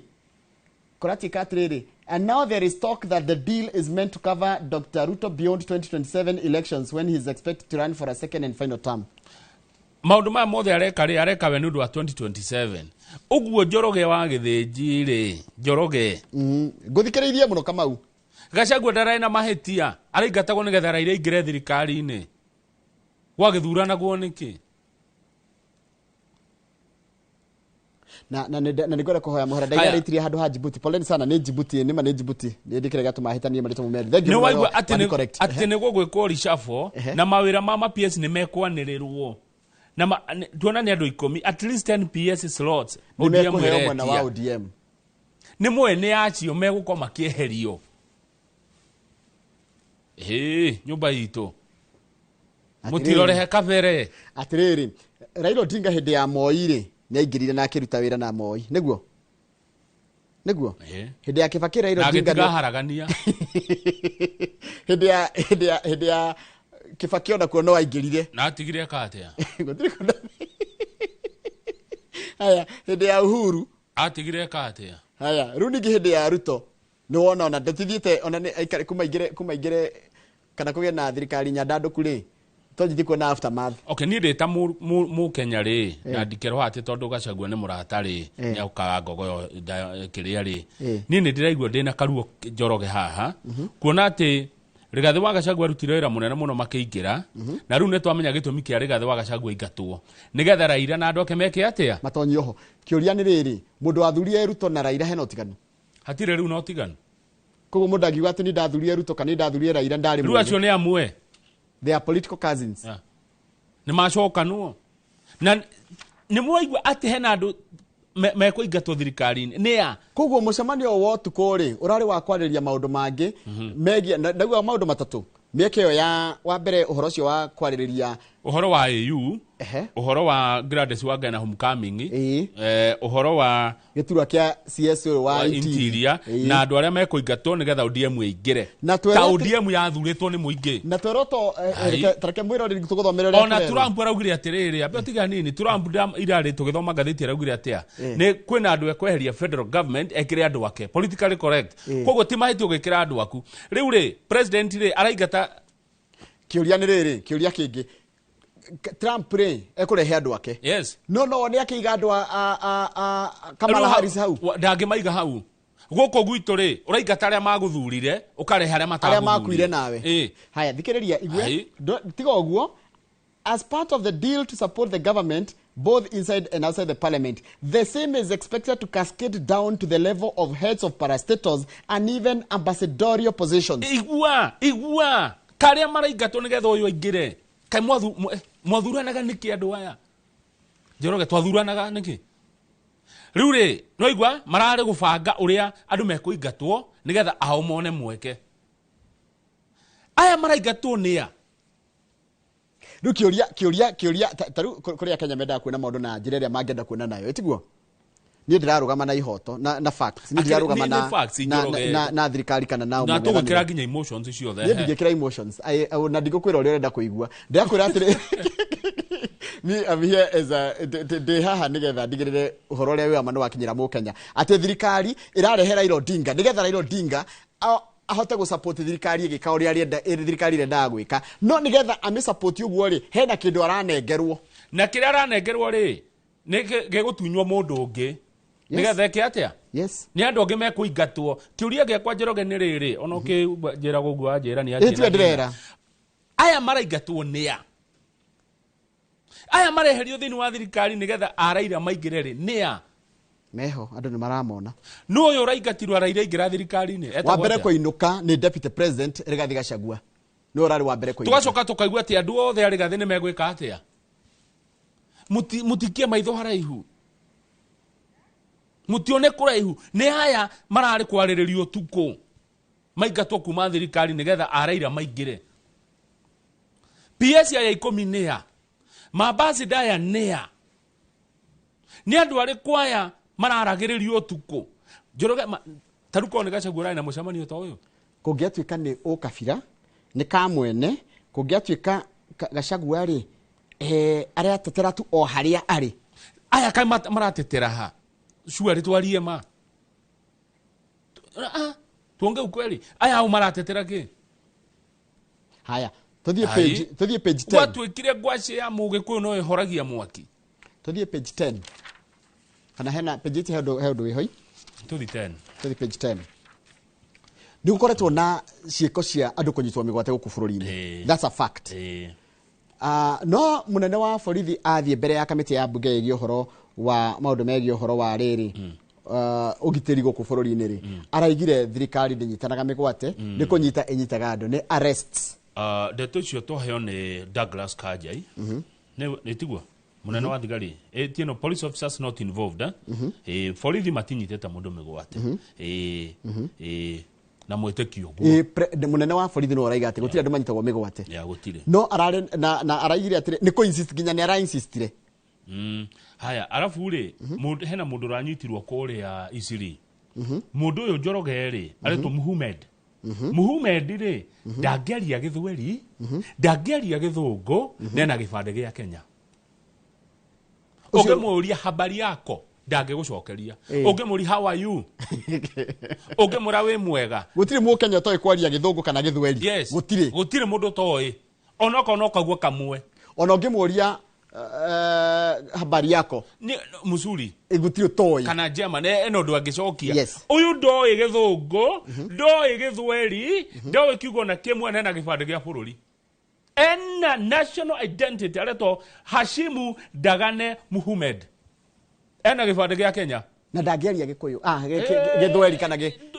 kå ratä ka atä rä rä and now there is talk that the deal is meant to cover Dr. Ruto beyond 2027 elections when he is expected to run for a second and final term. Maundu ma mothe areka we nundu wa 2027 uguo Njoroge wa Githĩnji rĩ Njoroge ngũthikĩrĩirie mũno Kamau Gachagua ndaraĩ na mahĩtia araingatagwo nĩgetha Raila aingĩre thirikari-inĩ gwagĩthuranagwo nĩkĩ na nĩ ngwenda kũhoya mũhera ndaigĩrĩtirie handũ ha Djibouti poleni sana nĩ Djibouti nĩ ma nĩ Djibouti nĩ ndĩkĩre gatũ mahĩtanie marĩtũ mũmeri nĩ waigua atĩ nĩ gũgwĩkwo reshuffle na mawĩra ma PS nĩ mekwanĩrĩrwo na tuona nĩ andũ 10 at least 10 PS slots ODM mwena wa ODM nĩ mwene acio megũkorwo makĩeherio nyũmba itũ mũtirorehe kabere atĩrĩrĩ Raila Odinga hĩndĩ ya Moi rĩ nĩ aingĩrire na akĩruta wĩra na Moi nĩguo hĩndĩ ya Kibaki Raila Odinga ndaharagania hĩndĩ ya Kibaki ona kuo no aingĩrire na atigire akatea haya hĩndĩ ya Uhuru atigire akatea haya rĩu ningĩ hĩndĩ ya Ruto nĩ wona ona ndatithiĩte ona nĩ aikare kumaingĩre kana kũgĩa na thirikari nyandandũku rĩ tonjithĩ kuona aftermath okay niĩ ndĩ ta mũ Kenya rĩ na ndikerwo atĩ tondũ Gachagua nĩ mũrata rĩ nĩ aukaga ngogo kĩrĩa rĩ niĩ nĩ ndĩraigua ndĩna karuo Njoroge haha kuona atĩ Rigathi wa Gachagua arutire wĩra mũnene mũno makĩingĩra na rĩu nĩ twamenya gĩtũmi kĩa Rigathi wa Gachagua aingatwo nĩgetha Raila na andũ ake meke atĩa matonyi oho kĩũria nĩ rĩrĩ mũndũ wathurire Ruto na Raila hena ũtiganu hatirĩ rĩu na ũtiganu koguo mũndũ angiuga atĩ nĩ ndathurire Ruto kana nĩ ndathurire Raila ndarĩ rĩu acio nĩ amwe they are political cousins nĩ macokanwo na nĩ mwaigua atĩ hena andũ mekũingatwo thirikari-inĩ nĩa koguo mũcemanio wa ũtukũ rĩ ũrarĩ wa kwarĩrĩria maũndũ mangĩ megiĩ ndaigua maũndũ matatũ mĩeke ĩyo ya wa mbere ũhoro ũcio wa kwarĩrĩria ũhoro wa AU ũhoro wa Gladys Wanga na homecoming ũhoro wa gĩturwa kĩa CS wa interior na andũ arĩa mekũingatwo nĩgetha ODM ĩingĩre ta ODM yathurĩtwo nĩ mũingĩ na tweroto tareke mwĩra rĩngĩ tũgũthomera ona Trump araugire atĩrĩrĩ ambe tiga nini Trump irarĩ tũgĩthoma ngathĩti araugire atĩa nĩ kwĩna andũ ekweheria federal government ekĩre andũ ake politically correct koguo ti mahĩtia ũgĩkĩra andũ aku rĩu rĩ president rĩ araingata kĩũria nĩ rĩrĩ kĩũria kĩngĩ Trump rĩ ekũrehe andũ ake no nĩ akĩiga andũ a Kamala Harris hau ndangĩmaiga hau gũkũ gwitũ rĩ ũraingata arĩa magũthurire ũkarehe arĩa makuire nawe haya thikĩrĩria igwe tiga ũguo as part of the deal to support the government both inside and outside the parliament the same is expected to cascade down to the level of heads of parastatals and even ambassadorial positions igua karĩa maraingatwo nĩgetha ũyũ aingĩre kai mwathuranaga nĩkĩ andũ aya Njoroge twathuranaga nĩkĩ rĩu rĩ noigua mararĩ gũbanga ũrĩa andũ mekũingatwo nĩgetha ao mone mweke aya maraingatwo nĩa rĩu kĩũria tarĩu kũrĩa Kenya mendaga kuona maũndũ na njĩra ĩrĩa mangĩenda kuona nayo ĩtiguo niĩ ndirarũgama na ihoto na facts niĩ ndirarũgama na thirikari kana na na tũgwĩkĩra nginya emotions ciothe niĩ ndingĩkĩra emotions na ndigũkwĩra ũrĩa ũrenda kũigua ndĩrakwĩra atĩrĩ I'm here as a ndĩ haha nĩgetha ndigĩrĩre ũhoro ũrĩa wĩ wa ma nĩwakinyĩra mũkenya atĩ thirikari ĩrarehe Raila Odinga nĩgetha Raila Odinga ahote gũsupport thirikari ĩgĩka ũrĩa arenda thirikari ĩrendaga gwĩka no nĩgetha amĩsupport ũguo rĩ hena kĩndũ aranengerwo na kĩrĩa aranengerwo rĩ nĩ gĩgũtunywo mũndũ ũngĩ nĩgetha eke atĩa nĩ andũ angĩ mekũingatwo kĩũria gĩakwa Njoroge nĩ rĩrĩ ona ũkĩnjĩra ũguo wanjĩra nĩ atĩ aya maraingatwo nĩa aya mareherio thĩinĩ wa thirikari nĩgetha Raila maingĩre rĩ nĩa meho andũ nĩ maramona no ũyũ ũraingatirwo Raila aingĩra thirikari-inĩ wa mbere kũinũka nĩ deputy president Rigathi Gachagua no ũrarĩ wa mbere kũinũka tũgacoka tũkaigua atĩ andũ othe a Rigathi nĩ megwĩka atĩa mũtikie maitho haraihu mutione kũraihu nĩ aya mararĩ kwarĩrĩrio ũtukũ maingatwo kuma thirikari nĩgetha Raila maingĩre PS ya 10 nĩa mabasi daya nĩa nĩ andũ arĩ kwaya mararagĩrĩrio ũtukũ Njoroge taruko nĩ Gachagua na mũcemanio ta ũyũ kũngĩatuĩka nĩ ũkabira nĩ kamwene kũngĩatuĩka Gachagua rĩ aretetera tu o haria ari aya kai maratetera ha shwari twarie ma tuonge ukweli aya au maratetera ki haya tuthie page 10 watu ikire gwashe ya muge ko no ehoragia mwaki tuthie page 10 kana hena page iti heudo ihoi tuthi 10 tuthie page 10 ni gukoretwo na ciiko cia andu kunyitwo migwate guku bururi-ini that's a fact no munene wa borithi athie mbere ya kamiti ya bunge igi uhoro wa maundu megi uhoro wa riri ugitiri guku bururi-ini ri araigire thirikari ndinyitanaga migwate ni kunyita inyitaga andu ni arrests ndeto cio twaheo ni Douglas Kajai ne tigwa munene wa thigari tieno police officers not involved borithi matinyitete mundu migwate na mwetekio munene wa borithi no araiga ati gutire andu manyitagwo migwate ya gutire no arare na araigire ati ni ko insist ginya ni ara insistire haya arafu ri hena mundu ranyitirwo kore ya Isiri mundu uyu Njoroge ri aretwo Muhammad ri ndageria githweri ndageria githungu nena gibande gia Kenya ungemuria habari yako ndangigucokeria ungemuria how are you ungemura wi mwega gutire mu Kenya toy kwaria githungu kana githweri gutire mundu toy onoko no kagwo kamwe ona ungemuria habari yako ni musuri gutire toy kana German eno ndo agicokia uyu ndoy githungu ndoy githweri ndoy kiugo na kimwe nena gibande gia bururi ena national identity areto Hashimu Dagane Muhammad ena gibande gia Kenya na ndageria gikuyu githweri kana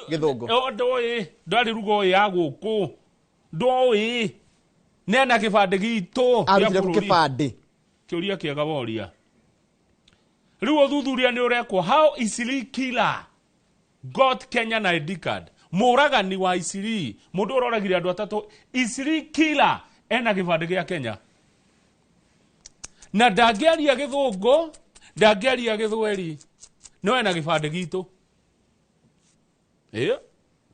githungu ndoy ndari rugo ya guku ndoy nena gibande gitu arutire ku gibande kiuria kiega boria riu uthuthuria ni urekwo how Isili killer got Kenyan ID card muragani wa Isili mundu uroragire andu atatu Isili killer ena gibande gia Kenya na ndageria githungu ndageria githweri no ena gibande gitu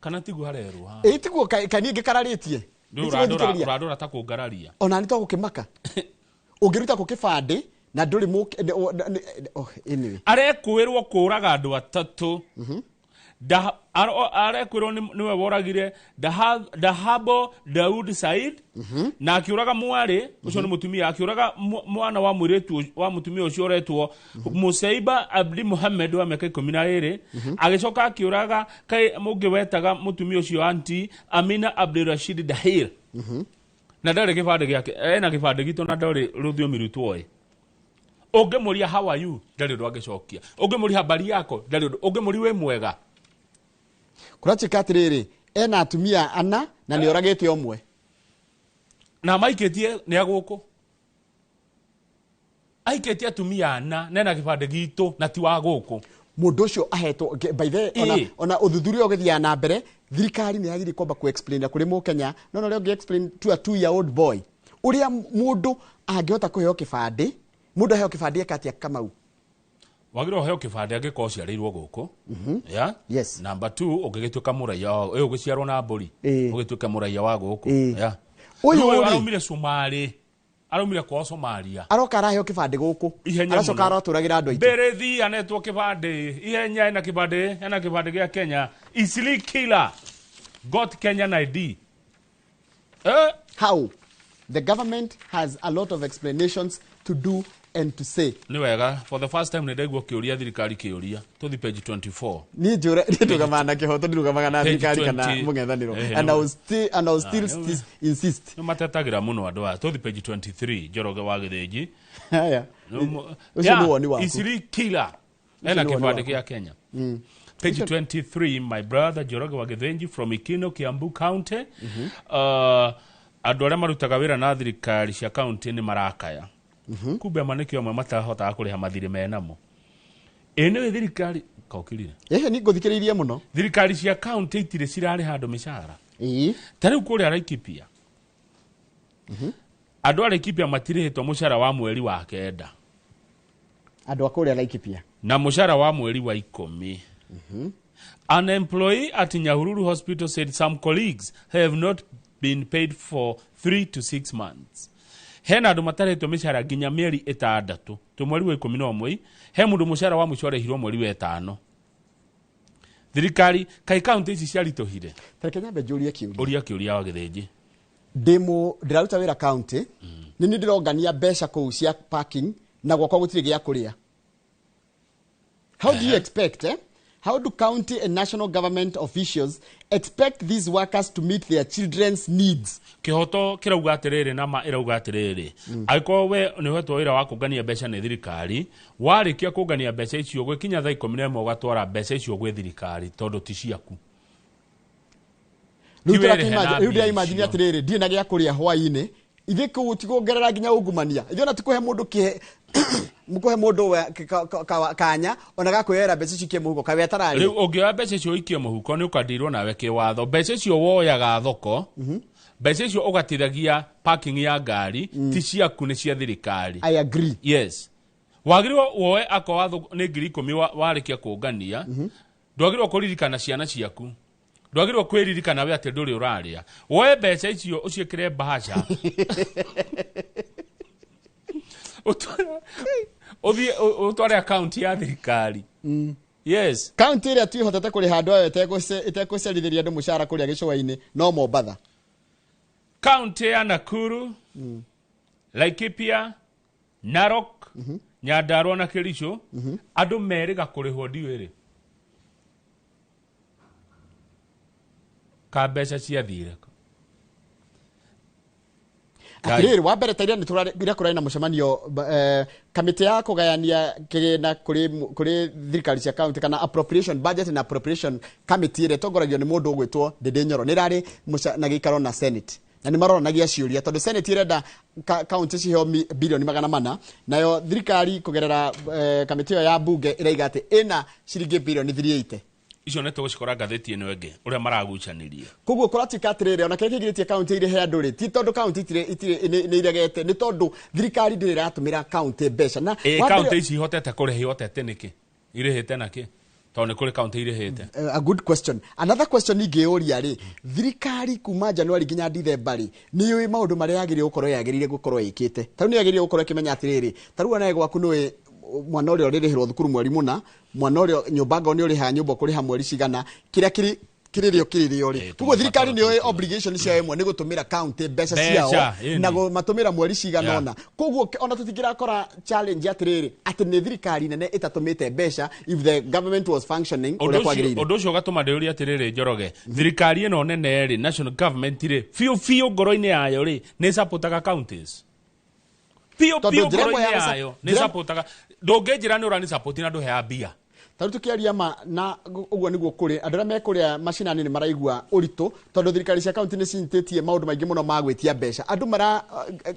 kana tigu harerwo ha tigu kaningi kararitie ndura ta kungararia ona ni to gukimaka ungiruta ku kibande na nduri mu anyway arekwirwo kuraga andu atatu arekwirwo niwe woragire Dahabo Daud Said na akiuraga mwari ucio ni mutumia akiuraga mwana wa mwiretu wa mutumia ucio retwo Musaiba Abdi Muhammad wa miaka 12 agicoka akiuraga kai mungi wetaga mutumia ucio anti Amina Abdul Rashid Dahir na ndari gibande giake ena gibande gitu na ndari ruthiomi rutwoe ungemuria how are you ndari ndo agicokia ungemuria habari yako ndari ungemuria we mwega kurachika atiriri ena atumia ana na ni oragete omwe na maiketie ni aguko aiketie atumia ana nena gibande gitu na ti wa guko mundu ucio ahetwo by the ona uthuthuria ugithia na mbere thirikari ni yagiri kwamba ku explain kuri mu Kenya no leo ge explain to a 2-year-old boy uria mundu angihota kuheo kibande mundu aheo kibande akatia Kamau wagiro heo kibande angiko ciarirwo guku ya yes number 2 ugigituka muraia uyu giciarwo na mburi ugituka muraia wa guku ya uyu arumire Somali arumire kwa Somalia aroka araheo kibande guku aracoka aroturagira andu aitũ berethi anetwo kibande ihenya ena kibande gia Kenya Isili killer got Kenyan ID how the government has a lot of explanations to do and to say ni wega for the first time nĩndaigua kiuria thirikari kiuria tuthi page 24 ni njura nitugamana kihoto ndirugamaga na thirikari kana mungethaniro and I will still insist no matetagira muno andu aya tuthi page 23 Njoroge wa Githinji haya ucio ni woni waku Isili killer ena kibande gia Kenya page 23 my brother Njoroge wa Githinji from Ikino Kiambu County andu aria marutaga wira na thirikari cia county ni marakaya kumbe maniki amwe matahotaga kuriha mathiri menamo ene thirikari kaukirire ni nguthikiririe muno thirikari cia county itire cirari handu mishara tariu kuri Laikipia andu a Laikipia matirihitwo mushara wa mweri wa kenda andu akuri Laikipia na mushara wa mweri wa 10 an employee at Nyahururu Hospital said some colleagues have not been paid for 3 to 6 months. hena andu mataretwo mishara nginya mieri 6 tu mweri wa 11 he mundu mushara wa mushore hirwo mweri wa 5 thirikari kai county ici ciaritohire Kenya bejuria kiuria wa githinji ndiraruta wira county nini ndirongania besha kuu cia parking na gwakwa gutire gya kuria. How do you expect how do county and national government officials expect these workers to meet their children's needs? Kihoto kirauga atiriri na ma irauga atiriri aiko we ni hweto wira wa kungania besha ni thirikari warikia kungania besha icio gwikinya thaa 11 ugatwara besha icio gwi thirikari tondu ti ciaku. Riu dia imagine atiriri ndie na gya kuria hwaini ithe kugongerera nginya ungumania ithe ona tikuhe mundu kihe mukohe mundu kanya ona gakwera besha cikie muhuko kawe atarari. Riu ungioya besha icio ikie muhuko ni ukandirwo nawe kiwatho besha icio woyaga thoko besha icio ugatithagia parking ya ngari ti ciaku ni cia thirikari. I agree. Yes. Wagirwo woe akowatho ni 10,000 warikia kungania ndwagirwo kuririkana ciana ciaku ndwagirwo kwiririkana we ati nduri uraria woe besha icio uciekire bahasha utware account ya thirikari. Yes. County ria twihotete kuri handu ayo itekwĩcerithĩria andu mushara kuria gicũa-inĩ no Mombatha. County ya Nakuru, Laikipia, Narok, Nyandarua na Kericho andu meriga kurihwo ndiwiri ka besha cia thire. Atiriri wa mbere tairia ni turabira kurai na mucemanio kamiti ya kugayania kigina kuri thirikari cia county kana appropriation budget na appropriation committee ire tongoragio ni mundu ugwitwo Ndindi Nyoro ni rari na gikaro na senate na ni maroranagia ciuria tondu senate irenda county ciheo bilioni 400 nayo thirikari kugerera kamiti ya bunge iraiga ati ina ciringi bilioni 380 icio neto gucikora ngatheti eno enge uria maragucaniria koguo kuratika atiriri ona keke giretie county ire he anduri ti tondu county ni iregete ni tondu thirikari ndire ratumira county besha na county ici hotete kurihi hotete niki irihite naki tondu kuri county irihite. A good question. Another question ingeuria ri thirikari kuma January nginya December ri ni yoi maundu maria yagirire gukorwo ikite taru ni yagirire gukorwo kimenya atiriri taru ona gwaku noe mwana uri ririhirwo thukuru mweri muna mwana uri nyumba ngo ni uri ha nyumba kuri ha mweri cigana kiria kiririo ri kugo thirikari ni obligation cia imwe ni gutumira county besha ciao na matumira mweri cigana ona kugo ona tutigira kora challenge atiriri ati ni thirikari nene itatumite besha if the government was functioning uri kwagirire ondo cio gatuma ndiri atiriri Njoroge thirikari eno nene ri national government ri fiu ngoro-ini yayo ri ni supportaga counties pio ngoro-ini yayo ni supportaga ndungejira ni urani support na ndu hea bia taru tukiaria ma na uguo niguo kuri andura mekuria macinani ni maraigua uritu tondu thirikari cia county ni cintitie maundu maingi muno magwitia besha andu mara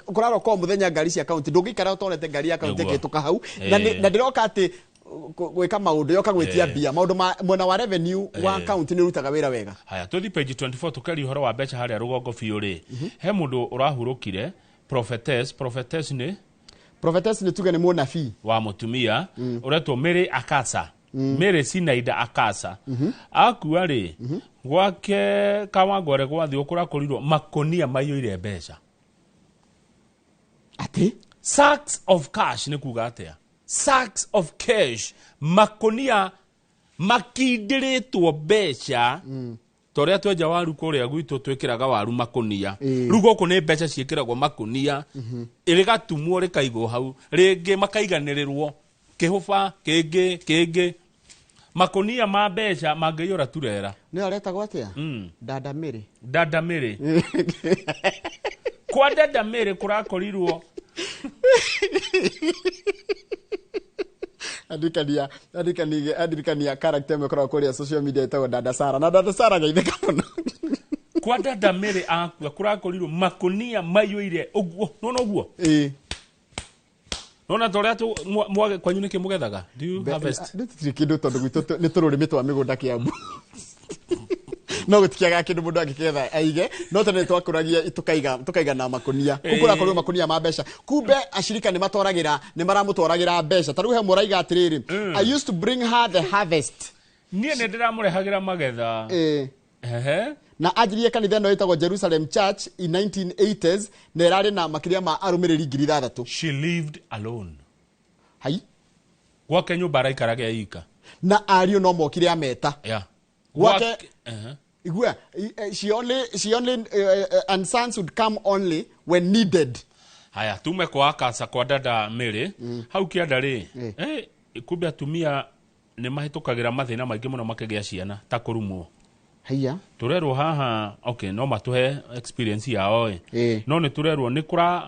kuraro kwa muthenya ngari cia county ndungikara utonete ngari ya county kituka hau na ndiroka ati gwika maundu yoka gwitia bia maundu mwena wa revenue wa county ni rutaga wira wega. Haya tuthi page 24 tukari uhoro wa besha haria rugongo fiu ri he mundu urahurukire prophetess ni tuge ni munabii wa mutumia uretwo Mary Akasa Mary Sinaida Akasa akua ri gwake kawangore gwathi ukura kurirwo makonia maiyire besha ati sacks of cash ni kuga atia sacks of cash makonia makindiritwo besha toria tweja waru kuria gwitu twikiraga waru makonia rugo ko ne besha ciikiragwo makonia irigatumwo rikaigwo hau ringi makaiganirirwo kihuba kingi makonia ma besha mangiyora turera ni aretagwo atia Dada Mary kwa Dada Mary kurakorirwo adikania character mekora kuria social media itago Dada Sara na Dada Sara gaitheka muno kwa Dada Mary akua kurakorirwo makonia maiyire uguo nona uguo nona toria tu mwage kwanyu niki mugethaga do you harvest kindu tondu gwitu ni tururimi twa migunda Kiambu no gutikiaga kindu mundu angiketha aige no tene twakuragia tukaiga na makonia kukura korwo makonia ma besha kumbe ashirika ni maramutwaragira besha taru he muraiga atiriri I used to bring her the harvest nie ne ndiramurehagira magetha na anjirie kanitha no itagwo Jerusalem Church in 1980s na irari na makiria ma arumiriri 6,000. She lived alone. Hai Gwake nyumba araikaraga ika. Na ario no mokire ameta. Yeah. Gwake igua she only and sons would come only when needed. Haya tume kwa kasa kwa dada Mary hau kianda ri kumbe atumia ni mahitukagira mathina maingi muno makigia ciana ta kurumo. Haya Turerwo haha okay no matuhe experience yao no ni turerwo ni kura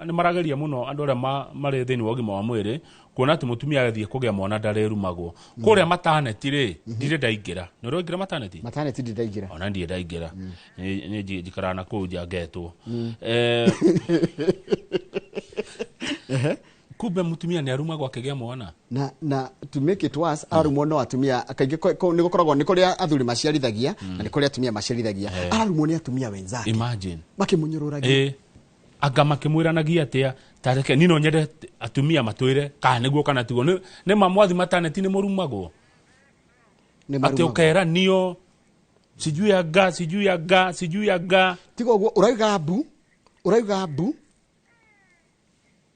ni marageria muno andu aria mari thini wa gima wa mwiri kuona ati mutumia agathie kugia mwana ndarerumagwo kuria mataneti ri ndire ndaingira ni roingira mataneti ndaingira ona ndie ndaingira ni njikara na kuja ngetwo kumbe mutumia ni arumagwo akigia mwana na to make it worse arumwo no atumia akaingi ni gukoragwo ni kuria athuri maciarithagia na ni kuria atumia maciarithagia arumwo ni atumia wenzake imagine makimunyururagia anga makimwiranagia atia tareke nino nyende atumia matwire ka niguo kana tigo ni mamwathi mataneti ni murumagwo ati ukera nio sijui aga tigo uguo uraiga bu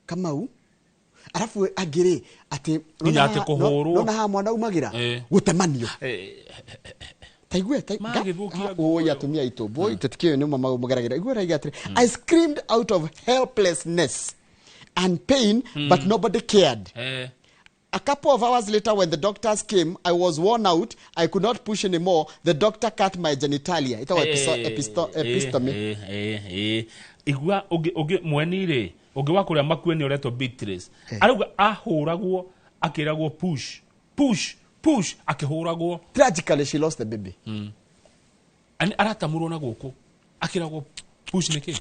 Kamau arafu agire ati ninyate kuhurwo no ha mwana umagira gutemanio taigwe ya tumia ito boy tutikio ni mama umagaragira igura igatre I screamed out of helplessness and pain but nobody cared. A couple of hours later when the doctors came I was worn out, I could not push anymore. The doctor cut my genitalia. It was epistomy. Igua oge mwenire oge wakuria makueni oreto Beatrice aruga ahuragwo akiragwo push akihuragwo. Tragically she lost the baby. Ani aratamurwo na guku akiragwo push niki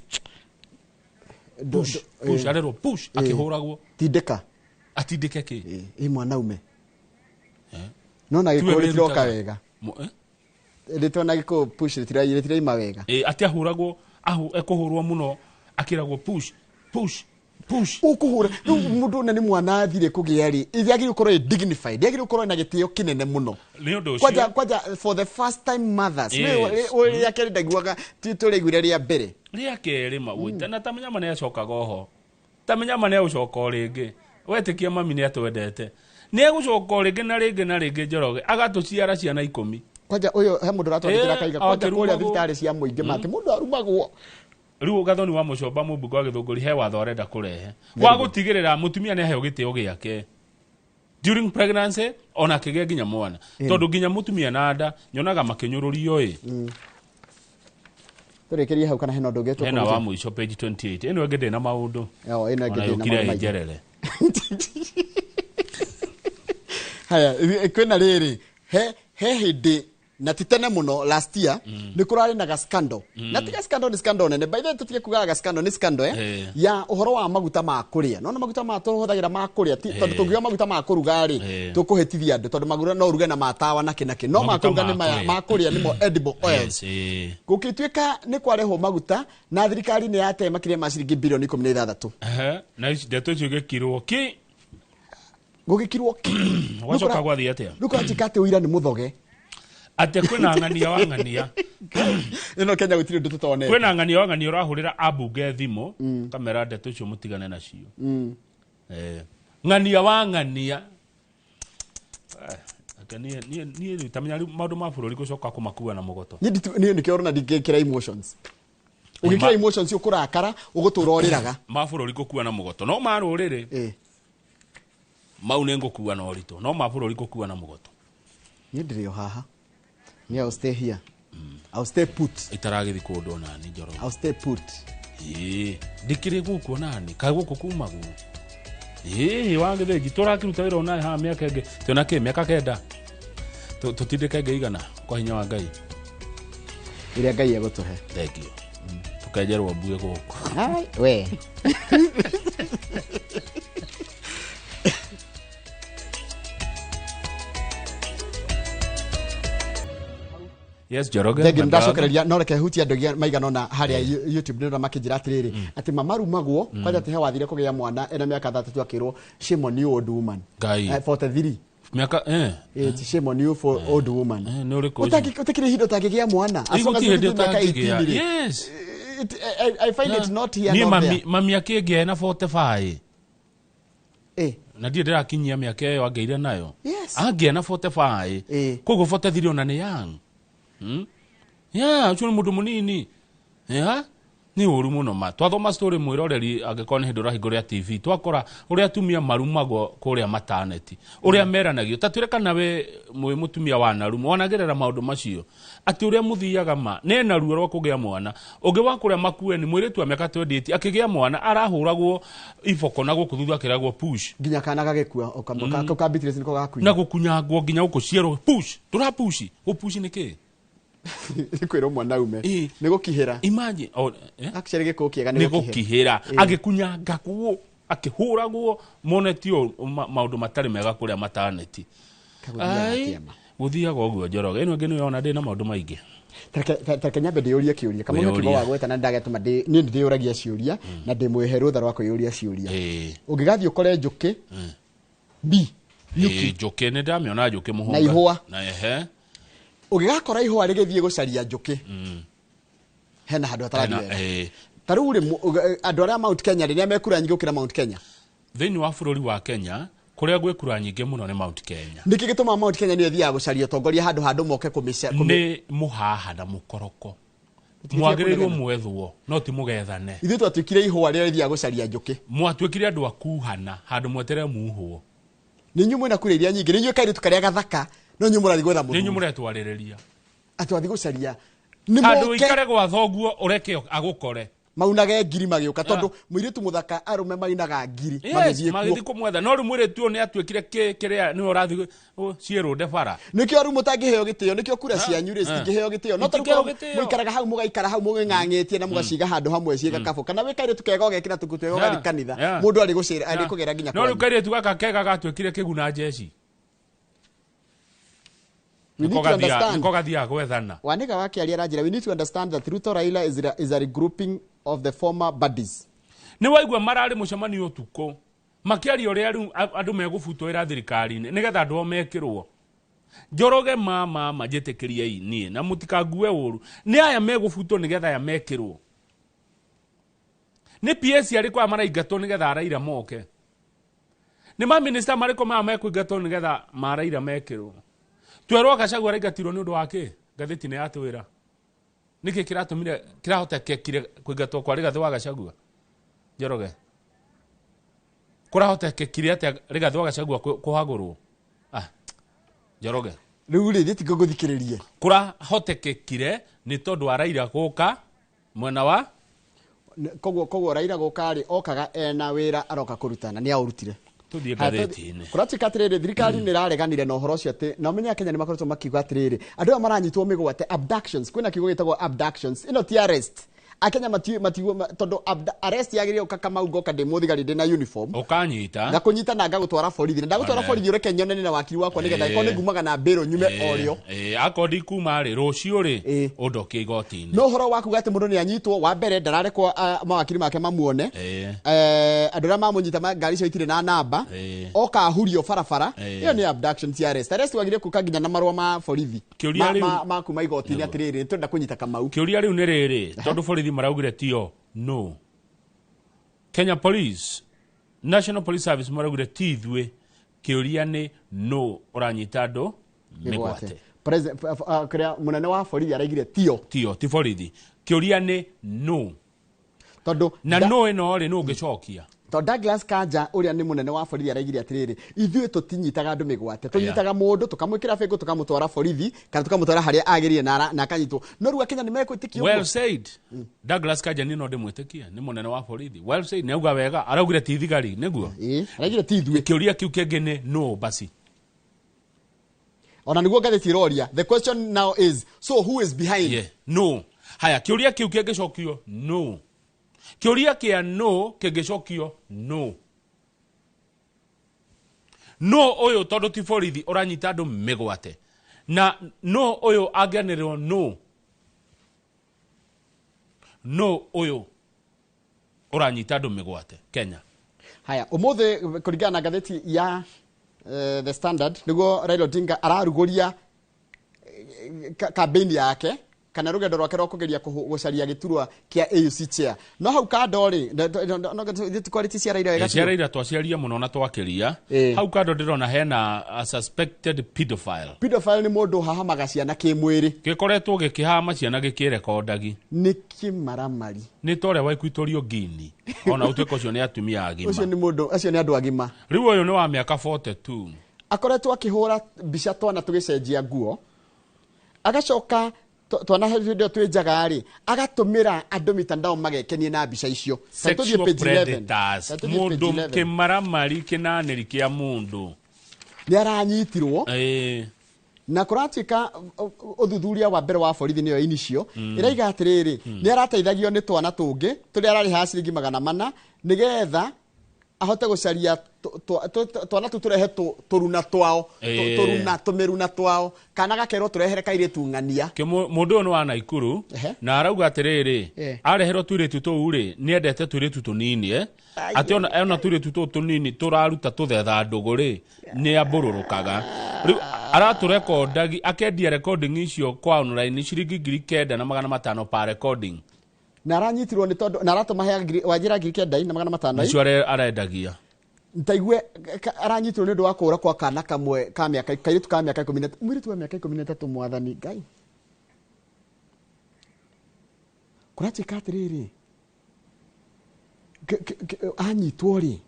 push arero push akihuragwo tideka atideke ki mwanaume no na giko ritiroka wega ritona giko push ritira ima wega ati ahuragwo ekuhurwo muno akiragwo push ukuhura mundu na ni mwana athire kugia ri ithiagire ukorwo dignified yagire ukorwo na gitio kinene muno kwaja for the first time mothers we yakeri ndagwaga titore gwire ria mbere ria keri magwita na tamenya mane acokaga oho tamenya mane ucoka ringi wetikia mami ni atwendete ni egucoka ringi na ringi njoroge agatuciara ciana 10 kwaja uyo he mundu ratwandikira kaiga kwaja kuria thitari cia muingi mati mundu arumagwo riu gathoni wa mucomba mubungo wa githunguri he watho arenda kurehe wa gutigirira mutumia ne heo gitio giake during pregnancy ona kige ginya mwana tondu ginya mutumia na nda nyonaga makinyururio turekerie hau kana heno ndogetwo hena wa muico page 28 eno ngende na maundu eno ngende na majerere haya kwena riri he hindi na titene muno last year ni kurari na scandal na tiga scandal ni scandal nene by the way tutige kugaga scandal ni scandal ya uhoro wa maguta ma kuria no maguta ma tuhuthagira ma kuria tondu tungiga maguta ma kurugari tukuhetithia andu tondu magura no uruge na matawa na kinaki no ma kuruga ni ma kuria ni mo edible oils gukitwika ni kwareho maguta na thirikari ni yate makire maciringi bilioni 16 na ndeto cigekirwo ki gukikirwo wacoka gwathi atia nuko atikate uira ni muthoge ate kwena ngania wa ngania ino Kenya gutiri ndu tutone kwena ngania wa ngania urahurira abunge thimo kamera ndeto cio mutigane nacio ngania wa ngania ni tamenya maundu ma bururi gucoka kumakua na mugoto ni nikiorona ndingekira emotions ugikira emotions ukurakara ugutura oriraga ma bururi gukua na mugoto no ma ruriri mau ne ngukua na orito no ma bururi gukua na mugoto ni ndirio haha I'll stay here. I'll stay put. Itaragithi kundu na ni njoro. I'll stay put. Dikire guku nani? Kai guku kumagu. Wangithe gitora kiruta wira ona ha miaka enge. Tiona ke miaka kenda. Tutindike ngeigana kwa hinya wa Ngai. Iria Ngai egutuhe. Thank you. Tukajerwo mbuge guku. Hai we. Yes, Joroge. Thegi ndacokereria no reke hutia ndogia maigana na haria YouTube ndio makinjira atiriri ati mamaru magwo kwaja te wathire kugia mwana ena miaka 3 akirwo shame on you old woman. 43 miaka it's shame on you for old woman no reko utakire hindo takigia mwana as long as you do miaka 18 yes I find it not here not there ni mami akige na 45 na ndiye ndirakinyia miaka iyo angeire nayo angia na 45 kogo 43 ona ni young ucio ni mundu munini ni uru muno ma twathoma story mwiroreri agikoni hindura hingoria TV twakora uria atumia marumago kuria mataneti uria meranagio tatwire kana we mutumia wa narumo wanagerera maundu macio ati uria muthiaga ma nena ruo rwa kugia mwana ungi wa kuria makueni mwiritu ameka 28 akigia mwana arahuragwo iboko na gukuthutha akiragwo push nginya kana gagekua ukambitire siniko gakunya na gukunyangwo nginya gukucierwo push turapushi upushi niki kwero mwana ume nigukihira imagine actually gikukiega nigukihira agikunyanga kuo akihuragwo monetio maundu matari mega kuria mataneti guthiaga uguo Njoroge ino ngene yona ndina maundu maingi Tareke nyambe ndiuria kiuria kama nyo kibo wagweta na ndagatuma ni ndiuragia ciuria na ndimwehe rutha rwa kuyuria ciuria ungigathi ukore njuki b njuki ni ndamiona njuki muhunga na ihwa na ugigakora ihwa rigithie gucaria njuki hena handu hatarathi taru ri andu aria Mount Kenya riria mekura nyingi ukira Mount Kenya thini wa bururi wa Kenya kuria gwikura nyingi muno ni Mount Kenya niki gituma Mount Kenya ni thia gucaria tongoria handu moke kumisha ni muhaha na mukoroko mwagirirwo mwethwo no ti mugethane ithu twatwikire ihwa riria thia gucaria njuki mwatwikire andu akuhana handu mwetere muhwo ni nyumwe na kuriria nyingi ni nyuka ritu karia gathaka no nyumura thigwetha mundu ni nyumura twarireria atwathi gucaria ni handu ikare gwa thoguo ureke agukore maunage ngiri magiuka tondu muiritu muthaka arume mainaga ngiri magithie kumwetha no rumwiretu ni atwikire kiria ni urathi cierwo ndebara nikio rumu tangiheo gitio nikio kura cianyu ri cingiheo gitio no taruko muikaraga hau mugaikara hau muging'ang'etie na mugaciga handu hamwe ciega kabu kana wikaire tukega gekira tukutwego gari kanitha mundu ari gucira ari kugera ginya no rukaire tugaka kega gatwikire kiguna jeshi niko gathia gwethana waniga wake ali aranjira we need to understand that Ruto Raila is a regrouping of the former buddies ni waigwa marari mucemani utuko makiari ore andu megubutwo ira thirikari-ini nigetha andu mekirwo Njoroge mama majetikiria ini na mutikague uru ni aya megubutwo nigetha aya mekirwo ni PS ariko amaraingatwo nigetha araira moke ni ma minister mariko mekuingatwo nigetha maraira mekirwo twerwo Gachagua araingatirwo ni undu wake gatheti ni atwira niki kiratumire kirahotekekire kuingatwo kwa Rigathi wa Gachagua Njoroge kurahotekekire ati Rigathi wa Gachagua kuhagurwo Njoroge riu ri thiti guthikiririe kurahotekekire ni tondu araira guka mwena wa koguo Raila gukari okaga ena wira aroka kurutana ni aurutire tuthie gatheti-ini kuratika atiriri thirikari ni rareganire na uhoro ucio ati na menya Kenya ni makoretwo makiuga atiriri andu aya maranyitwo migwate abductions kwina kiugo gitagwo abductions ino ti arrest akenya matigo tondu arrest yagirio kakama ugo kade muthigari ndina uniform ukanyita ngakunyita na ngagutwara borithi ndagutwara borithi ure Kenya nene na wakiri wakwa nigetha ikone ngumaga na mbero nyume orio akodi kuma ri rucio ri undokie igoti-ini no horo waku gati mundu ni anyitwo wa mbere ndararekwo mawakiri make mamuone andu aria mamunyita ngari cio itire na namba oka hurio barabara iyo ni abduction ti arrest wagirie kuka nginya na marwa ma borithi ma kuma igoti-ini atiriri twenda kunyita Kamau kiuria riu ni riri tondu borithi maraugire tio no Kenya Police National Police Service maraugire tithwe kiuria ni no uranyita andu migwate president kria munene wa borithi araigire tio ti borithi kiuria ni no tondu na no ino ri no ngicokia to Douglas Kanja uria ni munene wa borithi araigire atiriri ithuĩ tutinyitaga andu migwate tunyitaga mundu tukamwikira bengo tukamutwara borithi kana tukamutwara haria agirire na akanyitwo no ruga Kenya ni mekwitikia well said Douglas Kanja ni no ndimwitikia ni munene wa borithi well said ni auga wega araugire ti thigari niguo araigire ti ithuĩ kiuria kiu kingi ni no basi ona niguo gatheti roria the question now is so who is behind no haya kiuria kiu kingicokio no kiuria kia no kingicokio no no oyo tondu ti borithi uranyita andu migwate na no oyo angianirwo no oyo uranyita andu migwate Kenya haya umuthi kuringana na gatheti ya The Standard niguo Raila Odinga araruguria campaign yake kana rugendo rwake rwa kugeria gucaria giturwa kia AUC chair no hau kando ri no quality cia Raila wega cia Raila twaciaria muno na twakiria hau kando ndirona hena a suspected pedophile ni mundu hahamaga ciana kimwiri gikoretwo gikihama ciana gikirekondagi ni kimaramari ni tore wa Equatorial Guinea ona utweko cio ni atumia agima ucio ni mundu acio ni andu agima riu uyu ni wa miaka 42 akoretwo akihura mbica twana tugicenjia nguo agacoka twana video twijaga ri agatumira andu mitandao magekenie na mbica icio sexual predators mundu kimaramari kinaniri kia mundu ni aranyitirwo na kuratuika uthuthuria wa mbere wa borithi niyo inicio iraiga atiriri ni arateithagio ni twana tungi turi arari ha ciringi 400 nigetha ahote gucaria twana turehe turuna twao tumiruna twao kana gakerwo turehere kairitu ng'ania mundu no wa Naikuru na arauga atiriri areherwo tuiritu tuu ri ni endete tuiritu tunini ati ona tuiritu tuu tunini turaruta tuthetha ndugu ri ni ambururukaga araturekondagi akendia recording icio kwa online ciringi 9,500 pa recording na aranyitirwo ni tondu na aratuma he wajira 9,500 icio arendagia ntaigue aranyitirwo ni ndu wa kura kwa kana kamwe ka miaka kairitu ka miaka 10 mwiritu wa miaka 13 mwathani ngai kurachika atiriri anyitwo ri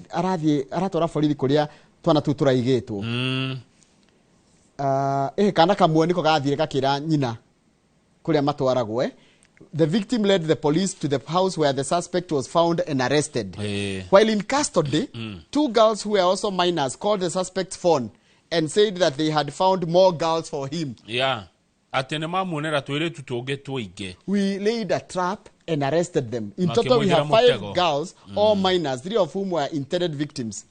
arathie borithi kuria twana tu turaigitwo kana kamwe niko gathire gakira nyina kuria matwaragwe. The victim led the police to the house where the suspect was found and arrested. While in custody, 2 girls who were also minors called the suspect's phone and said that they had found more girls for him. We laid a trap and arrested them. In total, we have 5 girls, all minors, 3 of whom were intended victims.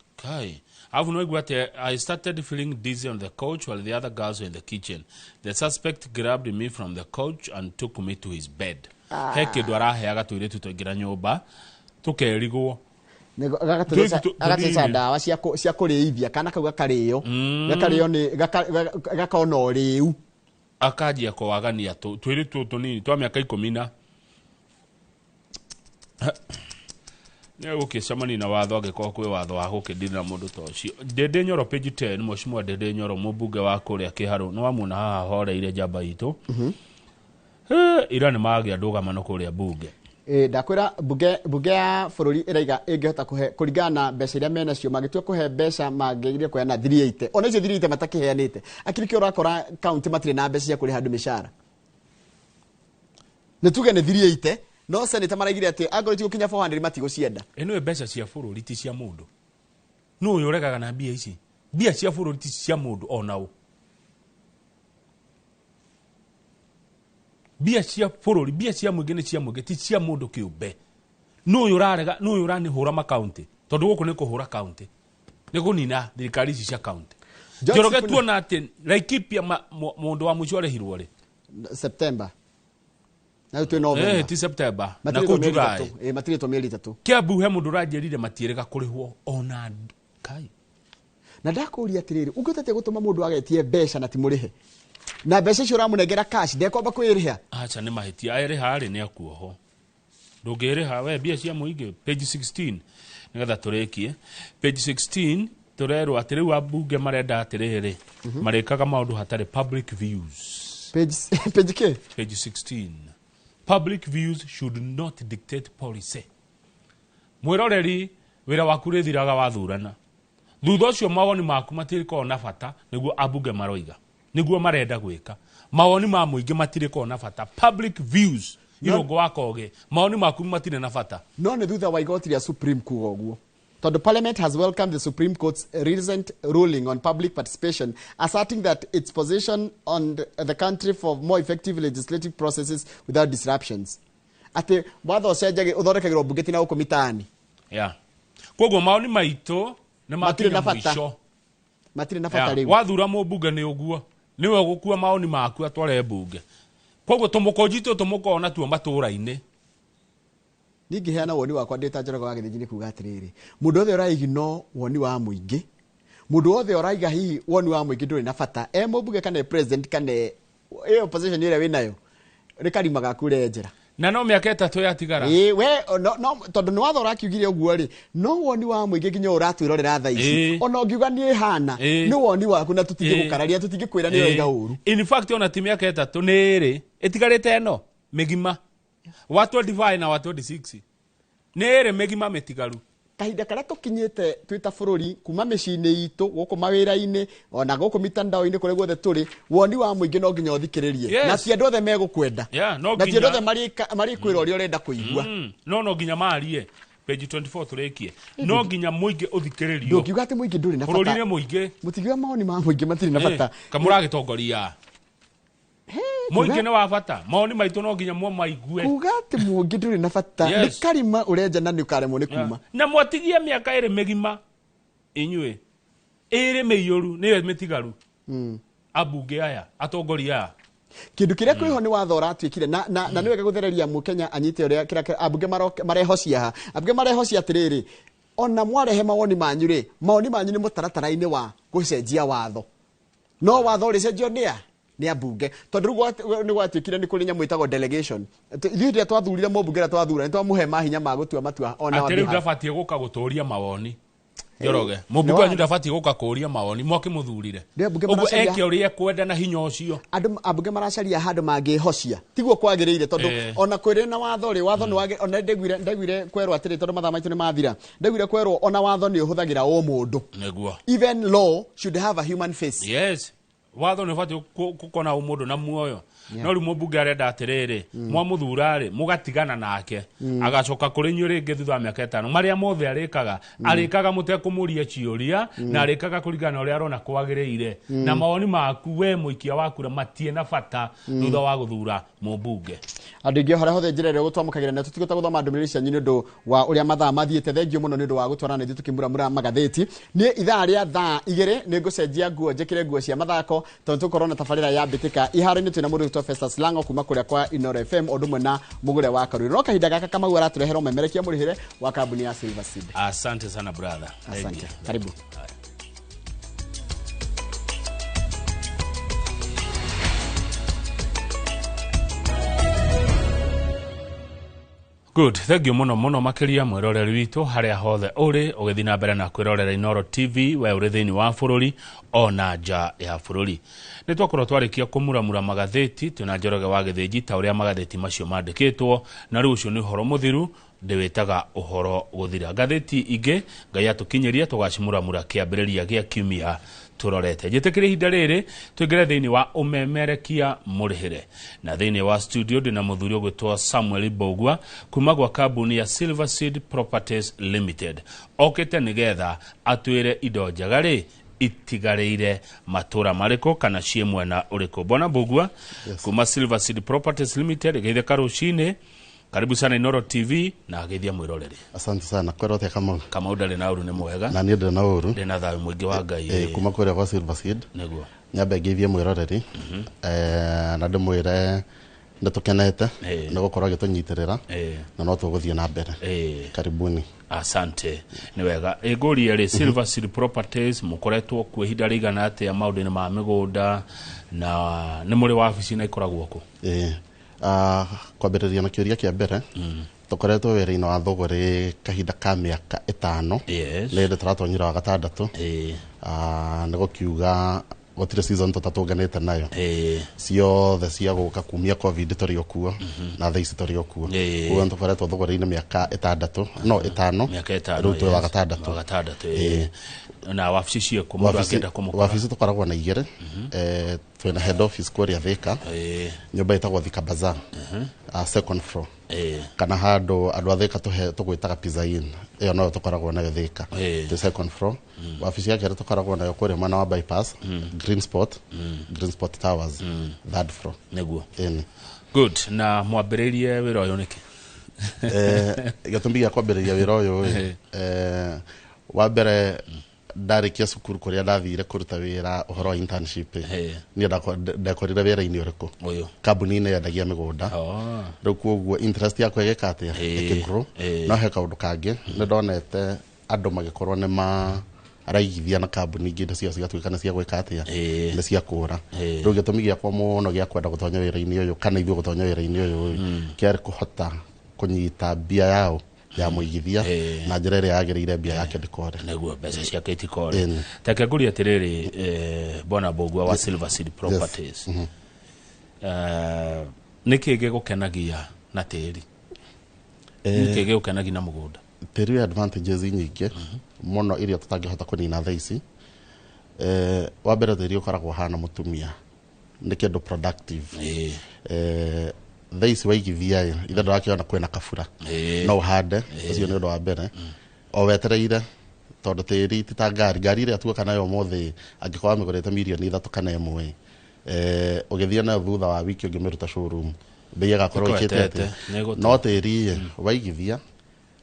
I started feeling dizzy on the couch while the other girls were in the kitchen. The suspect grabbed me from the couch and took me to his bed. Hekedu araheaga tuiritu tuingira nyumba tukerigwo agateca ndawa cia kuriithia kana kau gakarĩo gakarĩo ni gakona ũrĩu akajia kwagania tuiritu tunini twa miaka 10 ne ukicamani na watho agĩkorwo kwĩ watho wa gũkĩndina mũndũ ta ũcio. Ndĩndĩ Nyoro page 10 Mheshimiwa Ndĩndĩ Nyoro mũmbunge wa kũrĩa Kĩharũ no amuona haha horeire njamba itũ ira nĩ magĩa ndũgamano kũrĩa bunge ndakwĩra bunge ya bũrũri ĩraiga ĩngĩhota kũringana na mbeca iria menacio magĩtua kũhe mbeca mangĩgirie kũheana 380 ona icio 380 matakĩheanĩte akirikio ũrakora kaunti matirĩ na mbeca cia kũrĩha andũ mĩcara nĩ tuge nĩ 380 no seneta maraigire ati agoriti gukinya 400 matigo cienda eno mbeca cia bururi ti cia mundu no uyu regaga na mbia ici mbia cia bururi ti cia mundu onao mbia cia bururi mbia cia mwingine cia mwingi ti cia mundu kiumbe no uyu rarega no uyu rani hura ma county tondu guku ni kuhura county ni gunina thirikari ici cia county Njoroge tuona ati Laikipia mundu wa mucio arehirwo ri September na tu November ti September na ku July matire to mieri 3 Kiambu he mundu ranjerire matierega kurihwo ona kai na ndakuria atiriri ungitete gutuma mundu agetie mbeca na timurihe na mbeca icio ramunengera cash ndekomba kwiriha acha ni mahitia airiha ari ni akuoho ndungiriha we mbia cia muingi page 16 nigetha turekie page 16 turerwo atiriu abunge marenda atiriri marikaga maundu hatari public views page ke page 16 public views should not dictate policy. Mwiroreri wira waku rithiraga wathurana. Thutha ucio mawoni maku matiriko na bata niguo abunge maroiga. Niguo marenda gwika. Mawoni ma muingi matiriko na bata. Public views irongo wakoge. Mawoni maku matire na bata. No ne thutha wa igoti ria Supreme kuga uguo. The Parliament has welcomed the Supreme Court's recent ruling on public participation, asserting that its position on the country for more effective legislative processes without disruptions. Ate watho cenjage uthondekagirwo bunge tina uko mitani. Yeah. Koguo maoni maito ne makinya mwisho. Matire na bata riu. Wathura mubunge ni uguo. Niwe gukua maoni maku atware bunge. Koguo tumukonjito tumukona tuo matura-ini. Ningiheana woni wakwa ndita Njoroge wa Githĩnjini kuga atiriri mundu othe uraigino woni wa muingi mundu wothe oraiga hihi woni wa muingi nduri na bata mũmbunge kana president kana opposition ĩrĩa wĩnayo nĩ karima gaku renjera na no mĩaka 3 yatigara we no tondu nĩ watho ũrakiugire ũguo rĩ no woni wa muingi nginya ũratwĩrorera thaa ici ona ũngiuga nĩ hana nĩ woni waku na tũtingĩgũkararia tũtingĩkwĩra nĩ waiga ũru in fact ona ti mĩaka 3 nĩ ĩrĩ ĩtigarĩte ĩno mĩgima wa 25 na wa 26 nĩ ĩrĩ mĩgima mĩtigaru kahinda karia tukinyite twita bururi kuma mĩciĩ-inĩ itũ gũkũ mawĩra-inĩ ona gũkũ mitandao-inĩ kũrĩa guothe tũrĩ woni wa mũingĩ no nginya ũthikĩrĩrie na ti andũ othe megũkwenda na ti andũ othe marĩkwĩra ũrĩa ũrenda kũigua no nginya marie page 24 tũrĩkie no nginya mũingĩ ũthikĩrĩrio ndũngiuga atĩ mũingĩ ndũrĩ na bata bũrũri-inĩ mũingĩ mũtigiuga maoni ma mũingĩ matirĩ na bata kamũragĩtongoria mũingĩ nĩ wa bata maoni maitũ no nginya maigue kuga atĩ mũingĩ ndũrĩ na bata nĩ karima ũrenja na nĩ ũkaremwo nĩ kuma na mwatigie mĩaka ĩrĩ mĩgima inyuĩ ĩrĩ mĩiyũru nĩyo mĩtigaru ambunge aya atongoria aya kindu kiria kuriho ni watho uratuikire na niwega guthereria Mukenya anyite uria kira ambunge marehocia ha ambunge marehocia atiriri ona mwarehe mawoni manyu ri mawoni manyu ni mutaratara-ini wa gucenjia watho no watho uricenjio ni ambunge tondu ni gwatuikire ni kuri nyamu itagwo delegation ithuĩ twathurire mũmbunge na twathura ni twamuhe mahinya ma gutua matua ona wa atĩrĩu ndabatie guka guturia mawoni Njoroge mũmbunge wanyu ndabatie guka kũria mawoni moke mũthurire ũguo eke ũrĩa kwenda na hinya ũcio andũ ambunge maracaria handũ mangĩhocia tiguo kwagĩrĩire tondu ona kwĩrĩ na watho ri watho ni wage ona ndaiguire kwerwo atĩrĩ tondu mathaa maitũ nĩ mathira ndaiguire kwerwo ona watho ni ũhũthagĩra o mũndũ nĩguo even law should have a human face yes watho nĩ batie gũkona mũndũ na muoyo no rĩu mũmbunge arenda atĩrĩrĩ mwamuthura-rĩ mũgatigana nake agacoka kũrĩ inyuĩ rĩngĩ thutha wa mĩaka 5 marĩa mothe arĩkaga mũtekũmũria ciũria na arĩkaga kũringana ũrĩa arona kwagĩrĩire na mawoni maku we mũikia wa kura matie na bata thutha wa gũthura mũmbunge andũ ingĩ harĩa hothe njĩra ĩrĩa gũtwamũkagĩra na tũtigũta gũthoma ndũmĩrĩri cianyu nĩ ũndũ wa ũrĩa mathaa mathiĩte thengio mũno nĩ ũndũ wa gũtwarana ithuĩ tũkĩmuramura magathĩti nĩ ithaa rĩa thaa 2 nĩ ngũcenjia nguo njĩkĩre nguo cia mathako tondũ tũkorwo na tabarĩra ya mbĩtĩka iharo-inĩ twĩna mũndũ wĩtwo Festus Lango kuma kũrĩa kwa Inoro FM ũndũ ũmwe na mũgũre wa Karũri no kahinda gaka Kamau aratũreherwo memerekia mũrĩhĩre wa kambuni ya Silver Seed. Asante sana brother. Asante. Karibu. Good, thank you muno makiria mwiroreri witu haria hothe uri ugithi na mbere na kwirorera Inoro TV we uri thiini wa bururi ona nja ya bururi ni twakorwo twarikia kumuramura magatheti tuna Njoroge wa Githĩnji ta uria magatheti macio mandikitwo na riu ucio ni uhoro muthiru ndiwitaga uhoro guthira gatheti ingi ngai atukinyeria tugacimuramura kiambiriria gia kiumia turorete jitikire ihinda riri twingire thiini wa umemerekia murihire na thiini wa studio ndina muthuri gwitwa Samuel Bogwa kuma gwa kambuni ya Silver Seed Properties Limited okete nigetha atwire indo njagari itigareire matura mariko kana cie mwena uriko bona Bogwa kuma Silver Seed Properties Limited geithe karucine karibu sana Inoro TV na ageithia mwiroreri. Asante sana kwerote kama udale na uru ni mwega na ni ndana uru ndina thawe mwingi wa Ngai kuma kwerea kwa Silver Seed neguo nyabe ageithia mwiroreri na ndimwire ndatukenete na gukorwo agitunyitirira na no tuguthie na mbere karibuni. Asante ni wega igũria ri Silver Seed Properties mukoretwo kwa ihinda rigana atia maũndũ-inĩ ma mĩgũnda na nĩ mũrĩ wabici na ikoragwo ku kwambĩrĩria na kĩũria kĩa mbere tukoretwo wĩra-inĩ wa thũgũrĩ kahinda ka mĩaka 5 nĩ ndĩ tũratonyira wa gatandatũ nĩ gũkiuga gũtirĩ season tũtatũnganĩte nayo ciothe cia gũka kumia covid tũrĩ okuo na thaa ici tũrĩ okuo koguo tũkoretwo thũgũrĩ-inĩ mĩaka 6 no 5 rĩu twĩ wa gatandatũ na wabici ciaku mũndũ angĩenda kũmũkora wabici tũkoragwo na igĩrĩ twĩna head office kũrĩa Thika nyũmba ĩtagwo Thika Bazaar second floor kana handũ andũ a Thika tũgwĩtaga Pizza Inn ĩyo no tũkoragwo nayo Thika the second floor wabici ya kerĩ tũkoragwo nayo kũrĩa mwena wa bypass Green Spot Towers third floor nĩguo good na mwambĩrĩrie wĩra ũyũ nĩkĩ gĩtũmi gĩa kwambĩrĩria wĩra ũyũ wa mbere ndarikia cukuru kuria ndathire kuruta wira uhoro wa internship ni ndakorire wira-ini uriku kambuni-inĩ yendagia mĩgũnda rĩu koguo interest yakwa ĩgĩka atĩa ĩkĩgrow no he kaũndũ kangĩ nĩ ndonete andũ magĩkorwo araigithia na kambuni ingĩ indo cio cigatuĩka nĩ cia gwĩka atĩa nĩ cia kũra rĩu gĩtũmi gĩakwa mũno gĩa kwenda gũtonya wĩra-inĩ ũyũ kana ithuĩ gũtonya wĩra-inĩ ũyũ kĩarĩ kũhota kũnyita mbia yao ya mũigithia na njĩra ĩrĩa yagĩrĩire mbia yake ndĩkore nĩguo mbeca ciake itikore reke ngũrie atĩrĩrĩ Bwana Mbũgua wa Silver Seed Properties nĩkĩ gĩgũkenagia na tĩri nĩkĩ gĩgũkenagia na mũgũnda tĩri advantages nyingĩ mũno iria tũtangĩhota kũnina thaa ici wa mbere tĩri ũkoragwo hana mũtumia nĩ kĩndũ productive thaa ici waigithia ithe ndũrakĩona kwĩna kabura no ũhande ũcio nĩ ũndũ wa mbere o wetereire tondũ tĩri ti ta ngari ĩrĩa tuoka nayo ũmũthĩ angĩkorwo mĩgũrĩte mirioni 3 kana 1 ũgĩthiĩ nayo thutha wa wiki ũngĩmĩruta showroom bei ĩgakorwo ĩkĩte no tĩri waigithia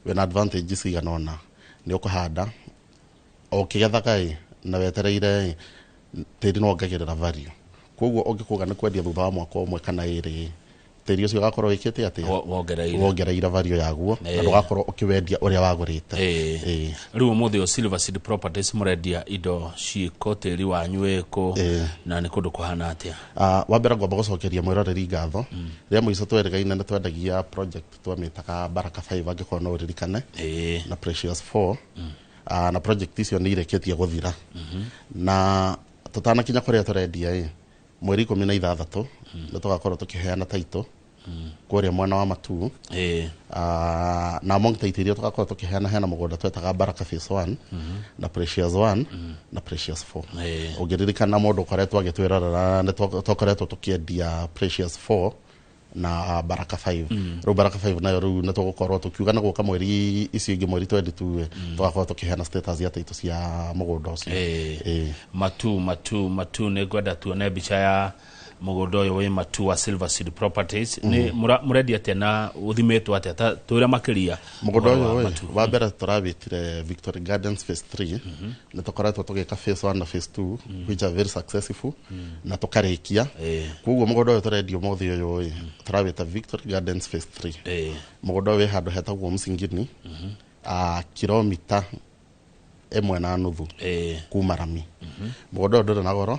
wĩna advantages igana ũna nĩ ũkũhanda o kĩgethaga na wetereire tĩri no ongagĩrĩra value koguo ũngĩkũga nĩ kwendia thutha wa mwaka ũmwe kana 2 tĩri ũcio ũgakorwo wĩkĩte atĩa wongereire value yaguo na ndũgakorwo ũkĩwendia ũrĩa wagũrĩte rĩu ũmũthĩ o Silver Seed Properties mũrendia indo ciĩko tĩri wanyu wĩkũ na nĩ kũndũ kũhana atĩa wa mbere ngwamba gũcokeria mwĩroreri ngatho rĩrĩa mũico twerĩgaine nĩ twendagia project twamĩtaga Baraka 5 angĩkorwo no ũririkane na Precious 4 na project icio nĩ irĩkĩtie gũthira na tũtanakinya kũrĩa tũrendia mweri 16 nĩ tũgakorwo tũkĩheana taito kũrĩa mwena wa Matu na among taito iria tũgakorwo tũkĩheana hena mũgũnda twetaga Baraka Phase 1 na Precious 1 na Precious 4 ũngĩririkana mũndũ ũkoretwo agĩtwĩrorera nĩ tũkoretwo tũkĩendia Precious 4 na Baraka 5 rĩu Baraka 5 nayo rĩu nĩ tũgũkorwo tũkiuga na gũka mweri icio ingĩ mweri 22 tũgakorwo tũkĩheana status ya taito cia mũgũnda ũcio Matu nĩ ngwenda tuone mbica ya mũgũnda ũyũ wĩ Matu wa Silver Seed Properties nĩ mũrendia atĩa na ũthimĩtwo atĩa twĩra makĩria mũgũnda ũyũ wa mbere tũrawĩtire Victory Gardens Phase 3 nĩ tũkoretwo tũgĩka Phase 1 na Phase 2 which are very successful na tũkarĩkia koguo mũgũnda ũyũ tũrendia ũmũthĩ ũyũ tũrawĩta Victory Gardens Phase 3 mũgũnda ũyũ wĩ handũ hetagwo Msingini kilomita 1.5 kuma Rami mũgũnda ũyũ ndũrĩ na goro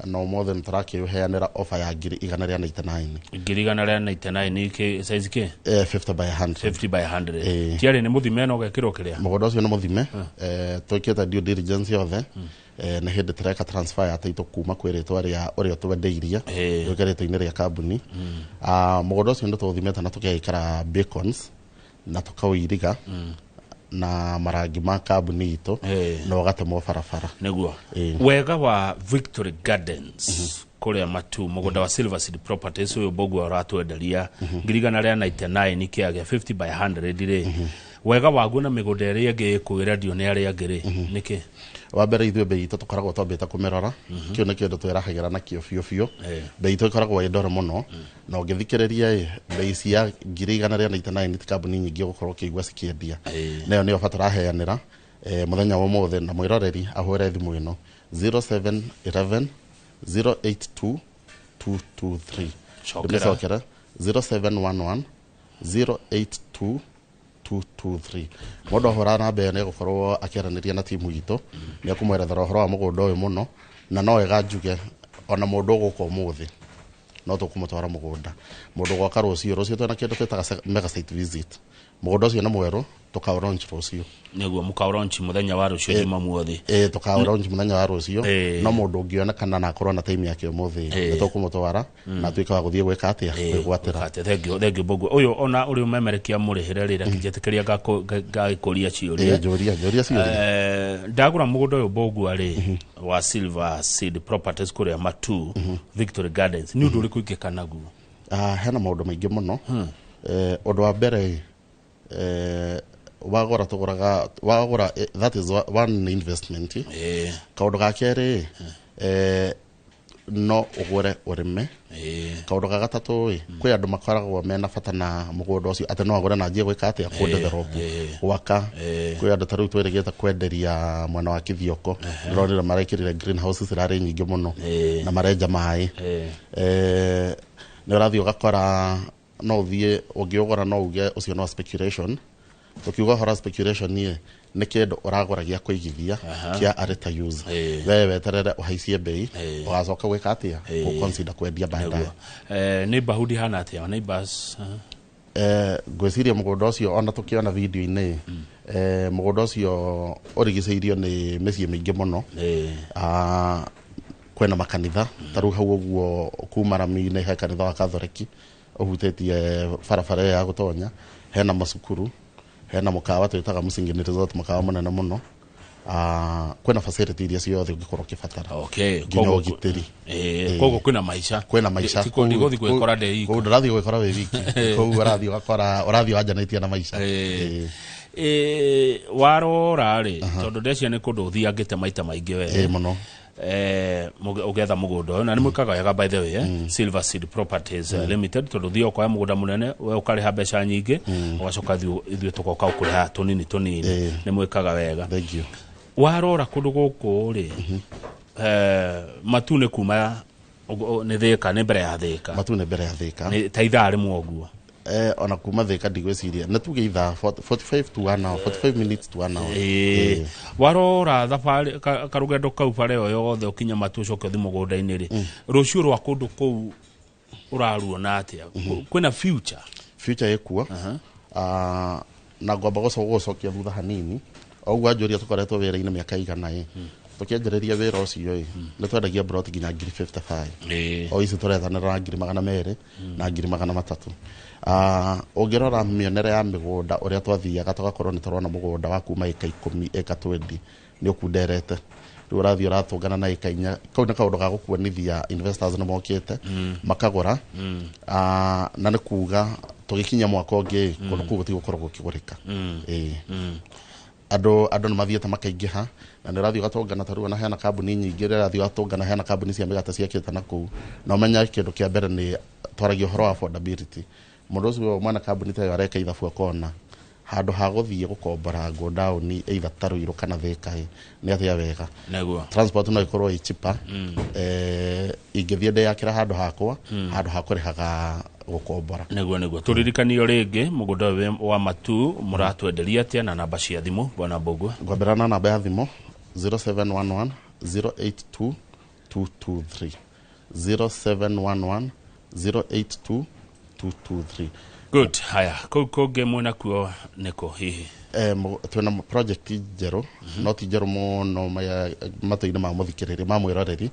na ũmũthĩ nĩ tũrakĩũheanĩra ofa ya 199 199 size kĩ 50 by 100 tiarĩ nĩ mũthime no gĩkĩro kĩrĩa mũgũnda ũcio nĩ mũthime twĩkĩte due diligence yothe nĩ hĩndĩ tũreka transfer ya taito kuma kwĩ rĩtwa rĩa ũrĩa twendeirie gwĩka rĩtwa-inĩ rĩa kambuni mũgũnda ũcio nĩ tũthimĩte na tũgekĩra bacons na tũkaũiriga na marangi ma kambuni itũ na ũgatemwo barabara nĩguo wega wa Victory Gardens kũrĩa Matu mũgũnda wa Silver Seed Properties ũyũ Mbũgua ũratwenderia 199 kĩagĩa 50 by 100 rĩ wega waguo na mĩgũnda ĩrĩa ĩngĩ ĩkũĩrendio nĩ arĩa angĩ rĩ nĩkĩ wa mbere ithuĩ bei itũ tũkoragwo twambĩte kũmĩrora kĩu nĩ kĩndũ twĩrahagĩra nakĩo biũ bei itũ ĩkoragwo ĩ ndore mũno na ũngĩthikĩrĩria bei cia 199 ti kambuni nyingĩ gũkorwo ũkĩigua cikĩendia nayo nĩyo bata tũraheanĩra mũthenya wa ũmũthĩ na mwĩroreri ahũre thimũ ĩno 0711 082 223 ndĩmĩcokera 0711 082 223 mũndũ ahũra namba ĩyo nĩ gũkorwo akĩaranĩria na timu itũ nĩ akũmwerethera ũhoro wa mũgũnda ũyũ mũno na no wega njuge ona mũndũ ũgũka ũmũthĩ no tũkũmũtwara mũgũnda mũndũ gwaka rũciũ twĩna kĩndũ twĩtaga mega site visit mũgũnda ũcio nĩ mwerũ tũkaũronchi rũciũ nĩguo mũkaũronchi mũthenya wa rũciũ Jumamothi tũkaũronchi mũthenya wa rũciũ no mũndũ ũngĩonekana na akorwo na time yake ũmũthĩ nĩ tũkũmũtwara na tuĩke wa gũthiĩ gwĩka atĩa kwĩgwatĩra thengiũ Mbũgua ũyũ ona ũrĩ ũmemerekia mũrĩhĩre rĩrĩa kĩnjĩtĩkĩria ngagĩkũria ciũria ciũria ndagũra mũgũnda ũyũ Mbũgua rĩ wa Silver Seed Properties kũrĩa Matu Victory Gardens nĩ ũndũ ũrĩkũ ingĩka naguo hena maũndũ maingĩ mũno ũndũ wa mbere wagora tũgũraga wagora that is one investment kaũndũ ga kerĩ no ũgũre ũrĩme kaũndũ ga gatatũ kwĩ andũ makoragwo mena bata na mũgũnda ũcio atĩ no agũre na njie gwĩka atĩa kũdevelop gwaka kwĩ andũ ta rĩu twĩrĩgĩte kwenderia mwena wa Kithioko ndĩronire marekĩrire greenhouses irarĩ nyingĩ mũno na marenja maĩ nĩ ũrathiĩ ũgakora no ũthiĩ ũngĩũgũra no uge ũcio no speculation tukiuga hora speculation nie nä kä ndå å ragå ragia kå igithia kä a arä ta we weterere å haicie mbei å gacoka gwä ka atä a gå kwendia baadaye neighbor hudi hana atä a neighbors ngwä ciria må gå nda å cio ona tå kä ona video-inä må gå nda å cio å rigicä irio nä mä ciä mä ingä må no kwena makanitha tarä u hau å guo kuma Rami-inä he kanitha wa Kathoreki å hutä tie barabara ya gå tonya hena macukuru hena mukawa twitaga Musingini Resort mukawa munene muno kwena facility iria ciothe ungikorwo kibatara nginya ugitiri kogo kwena maisha tiko ndi gothi gwikora de iko ndathi gwikora we wiki kogu urathi ugakora urathi wanjanaitie na maisha warora ri tondu ndecia ni kundu uthiangite maita maingi we muno ugetha mugunda uyu na ni mwikaga wega by the way Silver Seed Properties Limited tondu thio kwa mugunda munene we ukariha mbeca nyingi ugacoka ithuĩ tugoka ukuriha tunini ni mwikaga wega thank you warora kundu guku ri matu ni kuma ni Thika ni mbere ya Thika matu ni mbere ya Thika ni ta ithaa rimwe uguo ona kuma Thika ndigwiciria na tuge ithaa 45 to 1 hour 45 minutes to 1 hour warora thabari karugendo kau pare yo yothe ukinya matu coke thi mugunda-ini ri rucio rwa kundu kuu uraruona atia kwina future ikuo na ngomba gucokia thutha hanini oguo anjuria tukoretwo wira-ini miaka igana tukianjĩrĩria wĩra ũcio nĩ twendagia broti nginya 55 o ici tũrethanĩra na 200 na 300 ũngĩrora mĩonere ya mĩgũnda ũrĩa twathiaga tugakorwo nĩ tũrona mũgũnda wa kuma ĩka 10 ĩka 20 nĩ ũkunderete rĩu ũrathiĩ ũratũngana na ĩka 4 kau nĩ kaũndũ ga gũkuonithia investors nĩ mokĩte makagũra na nĩ kuga tũgĩkinya mwaka ũngĩ kũndũ kũu gũtigũkorwo gũkĩgũrĩka andũ nĩ mathiĩte makaingĩha na nĩ ũrathiĩ ũgatũngana tarĩu ona hena kambuni nyingĩ rĩrĩa ũrathiĩ ũgatũngana hena kambuni cia mĩgate ciakĩte na kũu na ũmenya kĩndũ kĩa mbere nĩ twaragia ũhoro wa affordability mũndũ ũcio mwana kambuni ta ĩyo areka ithabu akona handũ ha gũthiĩ gũkombora ngũndaũni either ta Ruiru kana Thika nĩ atĩa wega transport no ĩkorwo ĩ cheaper ingĩthiĩ ndĩyakĩra handũ hakwa handũ ha kũrĩhaga gukombora niguo turirikanio ringi mugunda wa matu muratwenderia atia na namba cia thimu bwana Mbugua ngwambira na namba ya thimu 0711 082 223 0711 082 223 good haya kungi mwena kuo niko hihi twina project njeru no ti njeru muno matu-ini ma muthikiriri ma mwiroreri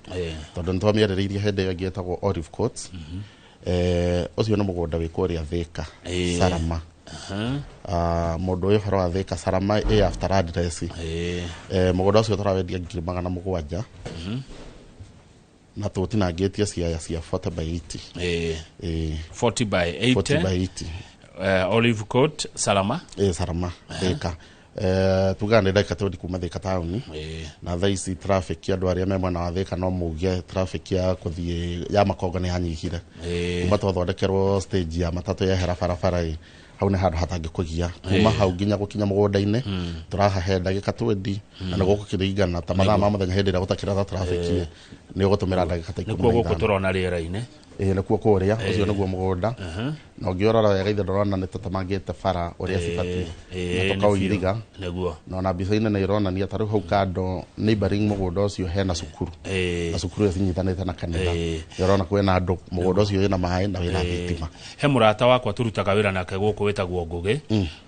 tondu nitwamĩarĩrĩirie hĩndĩ ĩyo ĩgĩtagwo Olive Courts ucio nĩ mũgũnda wĩ kũrĩa Thika Sarama mũndũ ũyũ ũhoro wa Thika Sarama after address mũgũnda ũcio tũrawendia 700,000 na tũtinangĩtie ciaya cia 40 by 80 40 by 80 Olive Court Sarama Sarama Thika tuga nä ndagä ka kuma Thika taũni na thaa ici traffic andå arĩa me mwena wa Thika no muge traffic ya kũthiĩ ya Makongo nĩ yanyihire kuma twathondekerwo stage ya matatũ yehera barabara hau nĩ handũ hatangĩkũgia kuma hau nginya gũkinya mũgũnda-inĩ tũrahahe ndagĩka 20 na nĩ gũkũkĩringana ta mathaa ma mũthenya hĩndĩ ĩrĩa gũtakĩra traffic nĩ ũgũtũmĩra ndagĩka ta 10 nĩkuo gũkũ tũrona rĩera-inĩ nĩkuo kũrĩa ũcio nĩguo mũgũnda na ũngĩrora wega ithe ndũrona nĩ tũtemangĩte bara ũrĩa cibatiĩ na tũkaũiriga na ona mbica-inĩ nĩ ĩronania ta rĩu hau kando neighboring mũgũnda ũcio hena cukuru na cukuru ĩyo cinyitanĩte na kanitha nĩũrona kwĩna andũ mũgũnda ũcio wĩna maĩ na wĩna thitima he mũrata wakwa tũrutaga wĩra nake gũkũ wĩtagwo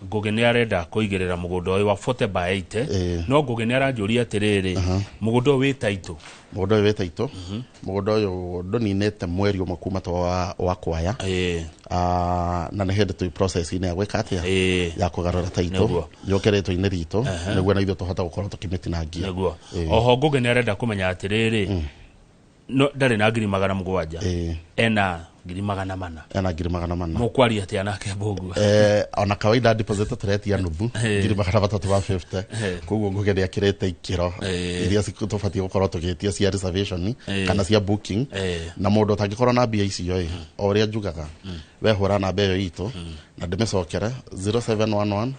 Ngũgĩ nĩ arenda kũigĩrĩra mũgũnda ũyũ wa 40 by 80 no Ngũgĩ nĩ aranjũria atĩrĩrĩ mũgũnda ũyũ wĩ taitũ mũgũnda ũyũ wĩ taitũ mũgũnda ũyũ ndũninĩte mweri ũmwe kuma wa kwaya na nĩ hĩndĩ twĩ process-inĩ ya gwĩka atĩa ya kũgarũra taitũ yoke rĩtwa-inĩ ritũ nĩguo na ithuĩ tũhota gũkorwo tũkĩmĩtinangia oho Ngũgĩ nĩ arenda kũmenya atĩrĩrĩ ndarĩ na 700,000 ena 400,000 mukwaria atia nake Mbugua ona kawaida deposit tũretia nuthu 350 koguo Ngũgĩ nĩ akĩrĩte ikĩro iria tũbatiĩ gũkorwo tũgĩtia cia reservation kana cia booking na mũndũ ũtangĩkorwo na mbia icio o ũrĩa njugaga wehũra namba ĩyo itũ na ndĩmĩcokere 0711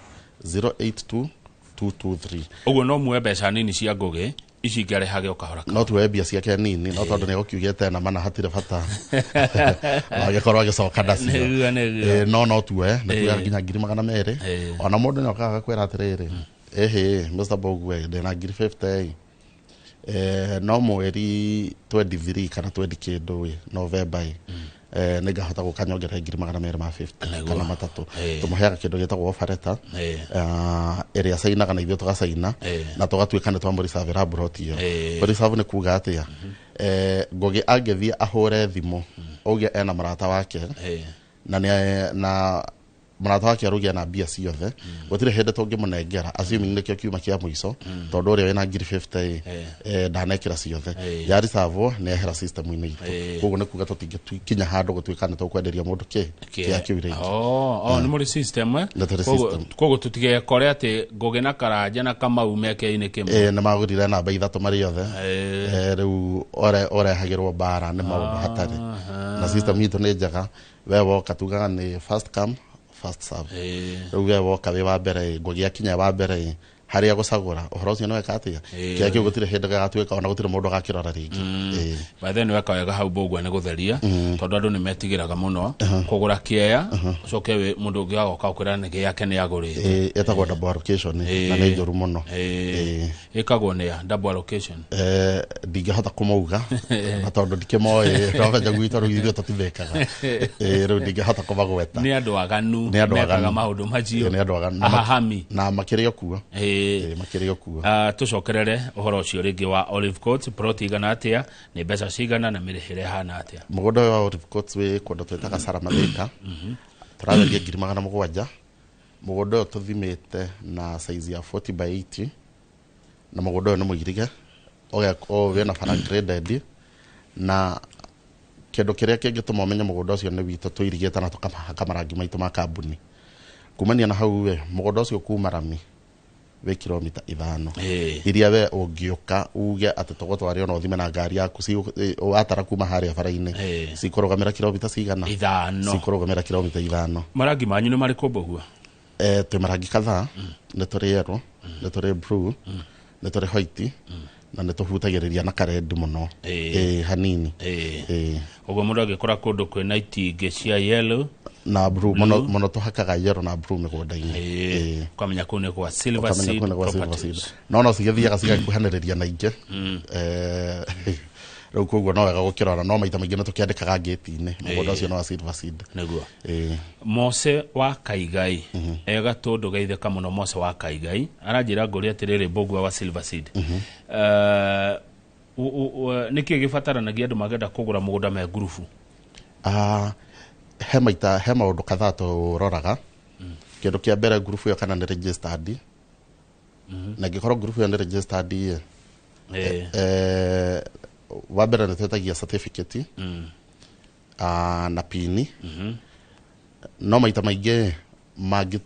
082 223 ũguo no muoe mbeca nini cia Ngũgĩ ici ngare hage ukahora no tuwe mbia ciake nini no tondu ni gukiugite na mana hatire bata agikorwo agicoka ndacio no tuwe na tuwe nginya 200 ona mundu ni okaga kwira atiriri Mr. Bogwe ndina 50 no mweri 23 kana 20 kindu November nigahota gukanyongera 250 kana matatu tumuheaga kindu gitagwo ofereta area saina kana ithio tugasaina na tugatuikana twamuriserve abroad iyo reserve ni kuga atia Ngugi angethie ahure thimu auge ena marata wake na marata wake arugia na mbia ciothe gutire hende tungimunengera assuming nikio kiuma kia muico tondu uria wina 50 ndanekira ciothe ya reserve ne ehera system ini itu koguo ni kuga tutingikinya handu gutuikana tukwenderia mundu kia kiure ni muri system koguo tutige kore ati Ngugi na Karanja na Kamau meke ini kimwe na magurire namba ithatu mari othe riu ore hagirwo bara ni maundu hatari na system itu ni njega we woka tugaga ni first come first serve ruga woka we wa mbere Ngugi akinya wa mbere haria gucagura uhoro ucio no wekatia kia kiu gutire hinde gatuika ona gutire mundu gakirora ringi by then weka wega hau Mbogwa ni gutheria tondu andu ni metigiraga muno kugura kiea ucoke we mundu ungi agoka ukwira ni yake ni agurite etagwo double allocation na ni njuru muno ikagwo ni double allocation ndingihota kumauga na tondu ndikimoe ndovenya gwita ruithio tutithekaga riu ndingihota kumagweta ni andu aganu mekaga maundu macio ni andu aganu na makirio kuo makirio kuo tucokerere uhoro ucio ringi wa Olive Court proti igana atia ni mbeca cigana na mirihire hana atia mugunda wa Olive Court we kundu twetaga Saramathika turageria 700 mugunda uyu tuthimite na size ya 40 by 80 na mugunda uyu ni muirige we na fana graded na kindu kiria kingituma umenye mugunda ucio ni witu tuirigite na tukahaka marangi maitu ma kambuni kumania na hau we mugunda ucio kuma Rami we kilomita 5 iria we ungiuka uge ati tugotwari ona uthime na ngari yaku si watara kuma haria bara-ini cikurugamira kilomita cigana 5 cikurugamira kilomita 5 marangi manyu ni mari kubogua twi marangi kadhaa ni turi yellow ni turi blue ni turi white na ni tuhutagiriria na karendi muno hanini ugo mundu agikora kundu kwina itingi cia yellow na blue mono tuhakaga yellow na blue migunda-ini kwamenya kune kwa silver seed no cigithiaga cigakuhaniriria na ingi riu koguo no wega gukirora no maita maingi tukiandikaga gate-ini mugunda ucio no wa silver seed niguo Mose wa Kaigai ega tondu geitheka muno Mose wa Kaigai aranjira Nguri atiriri Mbogwa wa silver seed niki gibataranagia andu magenda kugura mugunda me ngurubu he maundu kadhaa turoraga kindu kia mbere ngurubu yo kana ni registered na gikorwo ngurubu yo ni registered wa mbere ni twetagia certificate na pini no maita maingi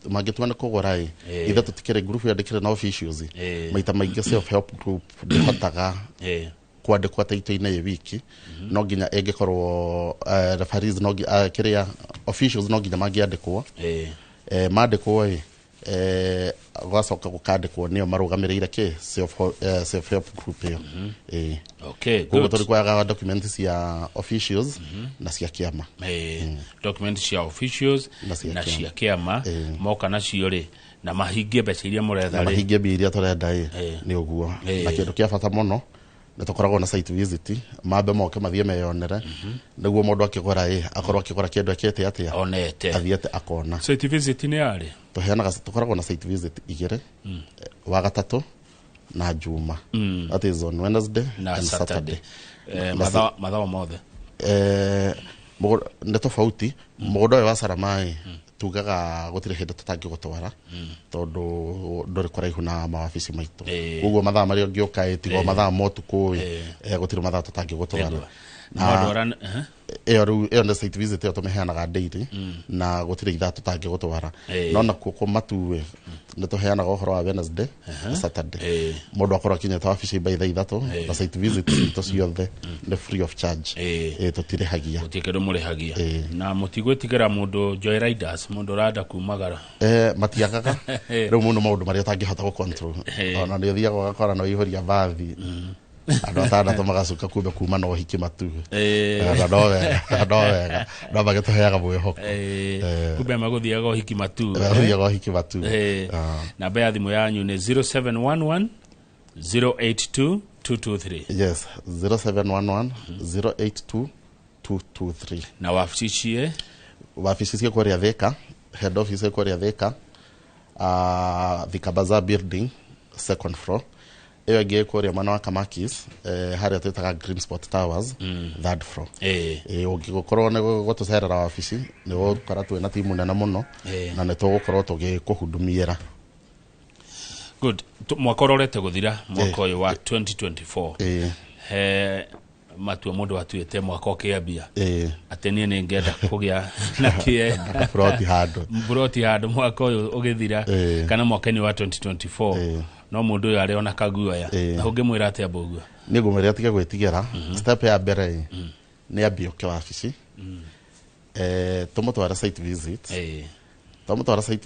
magituma ni kugura ithe tutikire ngurubu yandikire na officials maita maingi self help group ndihotaga kwandikwa taito-ini ya wiki no nginya engikorwo referees no kiria officials no nginya mangiandikwo mandikwo gwacoka gukandikwo nio marugamirire ki self help group iyo okay good tuli kwa documents cia officials na cia kiama documents cia officials na cia kiama moka na cio ri na mahingie mbeca iria muretha ri mahingie mbia iria turenda ni uguo na kindu kia bata muno nitukoragwo na site visit mambe moke mathie meyonere niguo mundu akigura akorwo akigura kindu akete atia onete athiete akona site visit ni ari tuheanaga tukoragwo na site visit igire wa gatatu na juma that is on Wednesday and Saturday madhawa mothe nde tofauti mugunda wa Saramai tugaga gutire hindi tutangi gutwara tondu ndori kuraihu na mawabici maitu uguo mathaa mari ngiuka etigo mathaa motuku gutire mathaa tutangi gutwara ĩyo nĩ site visit ĩyo tũmĩheanaga daily na gũtirĩ ithaa tũtangĩgũtwara no nakuo kũmatuĩ nĩ tũheanaga ũhoro wa Wednesday na Saturday mũndũ akorwo akinyĩte wabici by 3 na site visit citũ ciothe nĩ free of charge tũtirĩhagia gũtikĩndũ mũrĩhagia na mũtigwĩtigĩra mũndũ joyriders mũndũ ũranda kumagara matiagaga rĩu mũno maũndũ marĩa ũtangĩhota gũcontrol ona nĩ ũthiaga ũgakora no ihũria bathi andũ atandatũ magacuka kumbe kuma no hiki matu no wega no magĩtũheaga mwĩhoko kumbe magũthiaga hiki matu namba ya thimũ yanyu nĩ 0711 082 223 yes 0711 082 223 na wabici cie kũrĩa Thika head office kũrĩa Thika Thika Bazaar building second floor ĩyo ĩngĩ kũrĩa mwena wa Kamakis harĩa twĩtaga Green Spot Towers third floor ũngĩgũkorwo nĩ gũtũcerera wabici nĩ gũkora twĩna timu nene mũno na nĩ tũgũkorwo tũgĩkũhudumiĩra good mwaka ũrorete gũthira mwaka ũyũ wa 2024 he matua mũndũ atuĩte mwaka ũkĩambia atĩ niĩ nĩ ngenda kũgĩa na buroti handũ mwaka ũyũ ũgĩthira kana mwaka-inĩ wa 2024 no mũndũ ũyũ arĩona kaguoya na ũngĩmwĩra atĩa Mbũgua nĩ ngũmwĩra atige gwĩtigĩra step ya mbere nĩ ambie ũke wabici tũmũtware site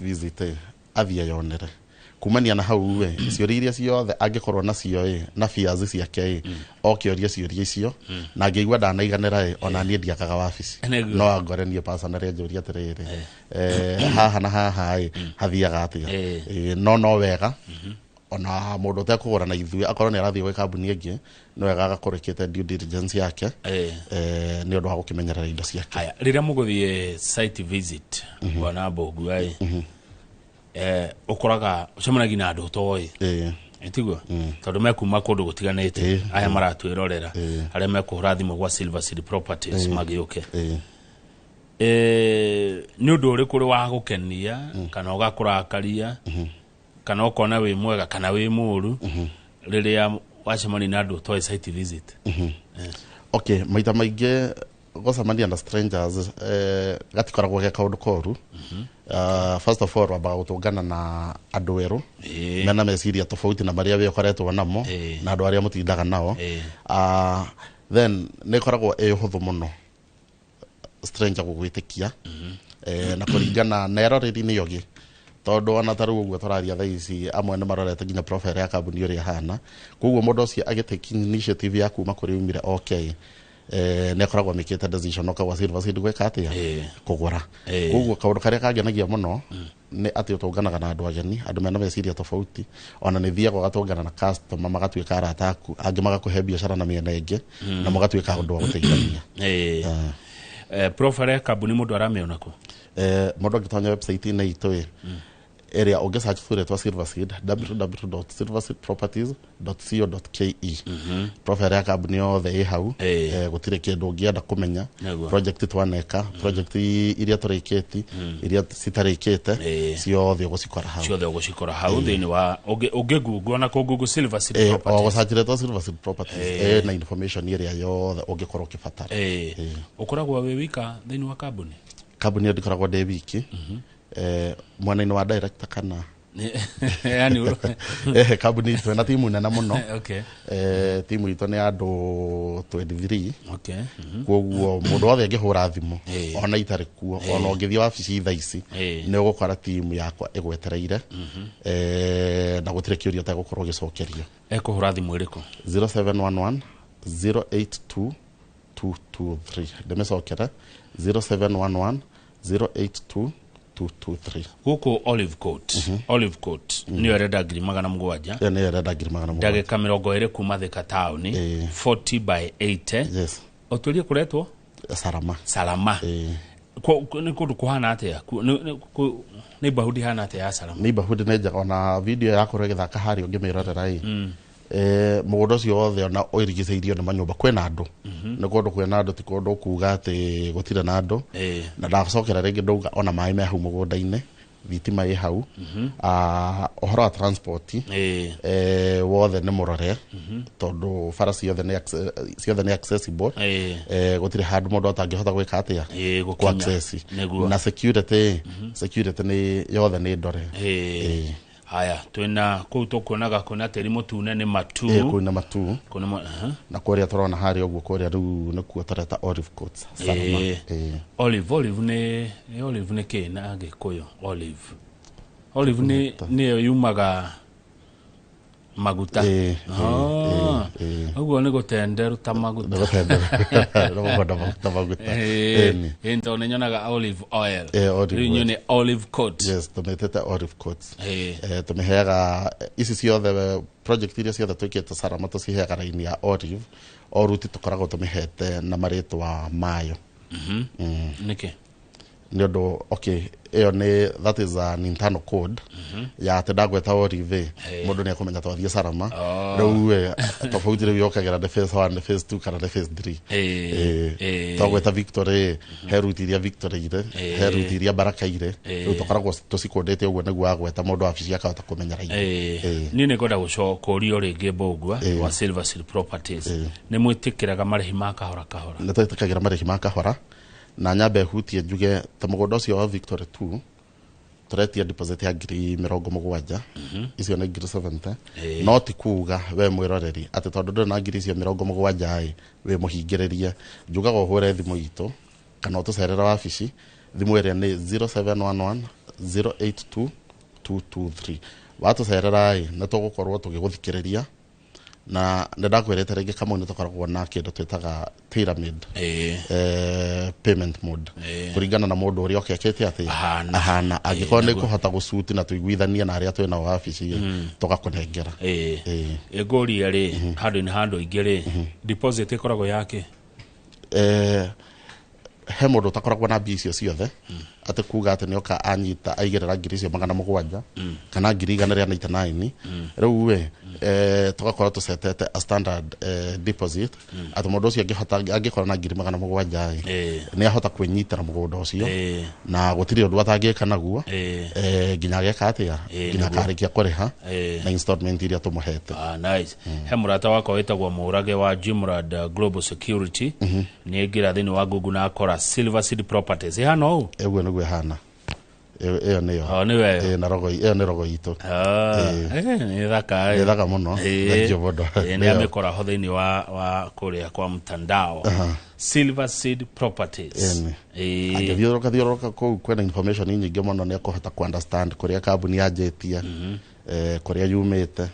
visit athiĩ yonere kumania na hau ciũria iria ciothe angĩkorwo nacio na fears ciake okĩoria ciũria icio na angĩigua ndanaiganĩra ona niĩ ndiakaga wabici no angore niĩ personally njũria atĩrĩrĩ haha na haha hathiaga atĩa no wega ona mũndũ ũtekũgũra na ithuĩ akorwo nĩ arathiĩ gwĩ kambuni ĩngĩ no wega agakũrĩkĩte due diligence yake nĩ ũndũ wa gũkĩmenyerera indo ciake rĩrĩa mũgũthiĩ site visit bwana Mbũgua ũkoraga ũcemanagia na andũ ũtoĩ tiguo tondũ mekuma kũndũ gũtiganĩte aya maratwĩrorera arĩa mekũhũra thimũ gwa Silver Seed Properties magĩũke nĩ ũndũ ũrĩkũ ũrĩ wa gũkenia kana ũgakũrakaria kana ũkona wĩ mwega kana wĩ mũũru rĩrĩa wacemania na andũ ũtoĩ site visit okay maita maingĩ gũcemania na strangers gatikoragwo ge kaũndũ koru first of all wambaga gũtũngana na andũ erũ mena meciria tofauti na marĩa we ũkoretwo namo na andũ arĩa mũtindaga nao then nĩ koragwo ũhũthũ mũno stranger gũgwĩtĩkia na kũringana na eroreri-inĩ yogi tondũ ona tarũ ũguo tũraria thaa ici amwe nĩ marorete nginya profile ya kambuni ũrĩa hana koguo mũndũ ũcio agĩtake initiative ya kuma kũrĩ umire okay nĩ akoragwo mĩkĩte decision okagwa Silver Seed gwĩka atĩa kũgũra koguo kaũndũ karĩa kangenagia mũno nĩ atĩ ũtũnganaga na andũ ageni andũ mena meciria tofauti ona nĩ thiaga ũgatũngana na customer magatuĩka arata aku angĩ magakũhe biacara na mĩena ĩngĩ na mũgatuĩka ũndũ wa gũteithania profile ya kambuni mũndũ aramĩona kũ mũndũ angĩtonya website-inĩ itũ area ũngĩ search for it wa Silver Seed www.silverseedproperties.co.ke profile ya kambuni yothe ĩ hau gũtirĩ kĩndũ ũngĩenda kũmenya project twaneka project iria tũrĩkĩti iria citarĩkĩte ciothe ũgũcikora hau thĩinĩ wa ũngĩ Google na kũ Google Silver Seed Properties gũcachĩrĩtwo Silver Seed Properties na information ĩrĩa yothe ũngĩkorwo ũkĩbatara ũkoragwo wĩ wika thĩinĩ wa kambuni ndĩkoragwo ndĩ wiki mwena-inĩ wa director kana yani kambuni twĩna timu nene mũno timu itũ nĩ andũ 23 koguo mũndũ wothe angĩhũra thimũ ona itarĩ kuo ona ũngĩthiĩ wabici thaa ici nĩ ũgũkora timu yakwa ĩgwetereire na gũtirĩ kĩũria ũtegũkorwo ũgĩcokerio ekũhũra thimũ ĩrĩkũ 0711 082 223 ndĩmĩcokere 0711 082 223 gũkũ Olive Court nĩyo ĩrenda 700 ndagĩka 20 kuma Thika town 40 by 80 ũtũrie kũretwo Salama nĩ kũndũ kũhana atĩa neighborhood hana atĩa ya Salama neighborhood nĩ njega ona video yakorwo ĩgĩthaka harĩa ũngĩmĩrorera mũgũnda ũcio wothe ona ũirigicĩirio nĩ manyũmba kwĩna andũ nĩ kũndũ kwĩna andũ ti kũndũ kuuga atĩ gũtirĩ na andũ na ndacokera rĩngĩ ndauga ona maĩ me hau mũgũnda-inĩ thitima ĩ hau ũhoro wa transport wothe nĩ mũrore tondũ bara ciothe nĩ accessible gũtirĩ handũ mũndũ atangĩhota gwĩka atĩa ku access na security nĩ yothe nĩ ndore haya twina kuu tukuonaga kuna tĩri mũtune nĩ matu kuna matu na kũrĩa tũrona harĩa ũguo kũrĩa rĩu nĩkuo tũreta Olive Court olive nĩ kĩ na Gĩkũyũ olive nĩyo yumaga maguta ũguo nĩ gũtenderu ta maguta ĩntũ nĩ nyonaga olive oil rĩu nyũ nĩ Olive Court tũmĩtĩte Olive Court tũmĩheaga ici ciothe project iria ciothe twĩkĩte Sarama tũciheaga raini ya Olive o ruti tũkoragwo tũmĩhete na marĩtwa mayo nĩkĩ nĩ ũndũ ĩyo nĩ that is an internal code ya atĩ ndagweta Olive mũndũ nĩ akũmenya twathiĩ Sarama rĩu tofauti rĩu yokagĩra the phase 1 the phase 2 kana the phase 3 twagweta Victory he ruti iria Victory ire he ruti iria Baraka ire rĩu tũkoragwo tũcikũndĩte ũguo nĩguo agweta mũndũ wabici akahota kũmenya raini niĩ nĩ ngwenda gũcokorio rĩngĩ Mbũgua wa Silver Seed Properties nĩ mwĩtĩkĩraga marĩhi ma kahora kahora nĩ twĩtĩkagĩra marĩhi ma kahora na nyambe hutie njuge ta mũgũnda ũcio wa Victory 2 tũretia deposit ya 70,000 icio nĩ 70 no ti kuga we mwĩroreri atĩ tondũ ndũrĩ na 70,000 we mũhingĩrĩrie njugaga ũhũre thimũ itũ kana ũtũcerera wabici thimũ ĩrĩa nĩ 0711 082 223 watũcerera nĩ tũgũkorwo tũgĩgũthikĩrĩria na ndakwĩrĩte rĩngĩ kamwe nĩ tũkoragwo na kĩndũ twĩtaga pyramid payment mode kũringana na mũndũ ũrĩa okĩkĩte atĩ ahana angĩkorwo nĩ kũhota gũcuti na tũiguithanie na arĩa twĩna wabici tũgakũnengera ngũria rĩ handũ ingĩ rĩ deposit ĩkoragwo yake he mũndũ utakoragwo na mbia icio ciothe atĩ kuga atĩ nĩ oka anyita aigĩrĩra ngiri icio 700 kana ngiri 199 rĩu we tugakorwo tũcetete a standard deposit atĩ mũndũ ũcio angĩkorwo na ngiri 700 nĩ ahota kwĩnyitĩra mũgũnda ũcio na gũtirĩ ũndũ atangĩka naguo nginya ageka atĩa nginya akarĩkia kũrĩha na installment iria tũmũhete he mũrata wakwa wĩtagwo Mũrage wa Jimrad Global Security nĩ ngĩra thĩinĩ wa Google na akora Silver Seed Properties ihana ũũ eguo nĩguo ihana ĩyo nĩyo na rogo ĩyo nĩ rogo itũ nĩ thaka mũno nĩ amĩkora ho thĩinĩ wa kũrĩa kwa mtandao Silver Seed Properties angĩthiũrũka kũu kwena information nyingĩ mũno nĩ akũhota ku understand kũrĩa kambuni yanjĩtie kũrĩa yumĩte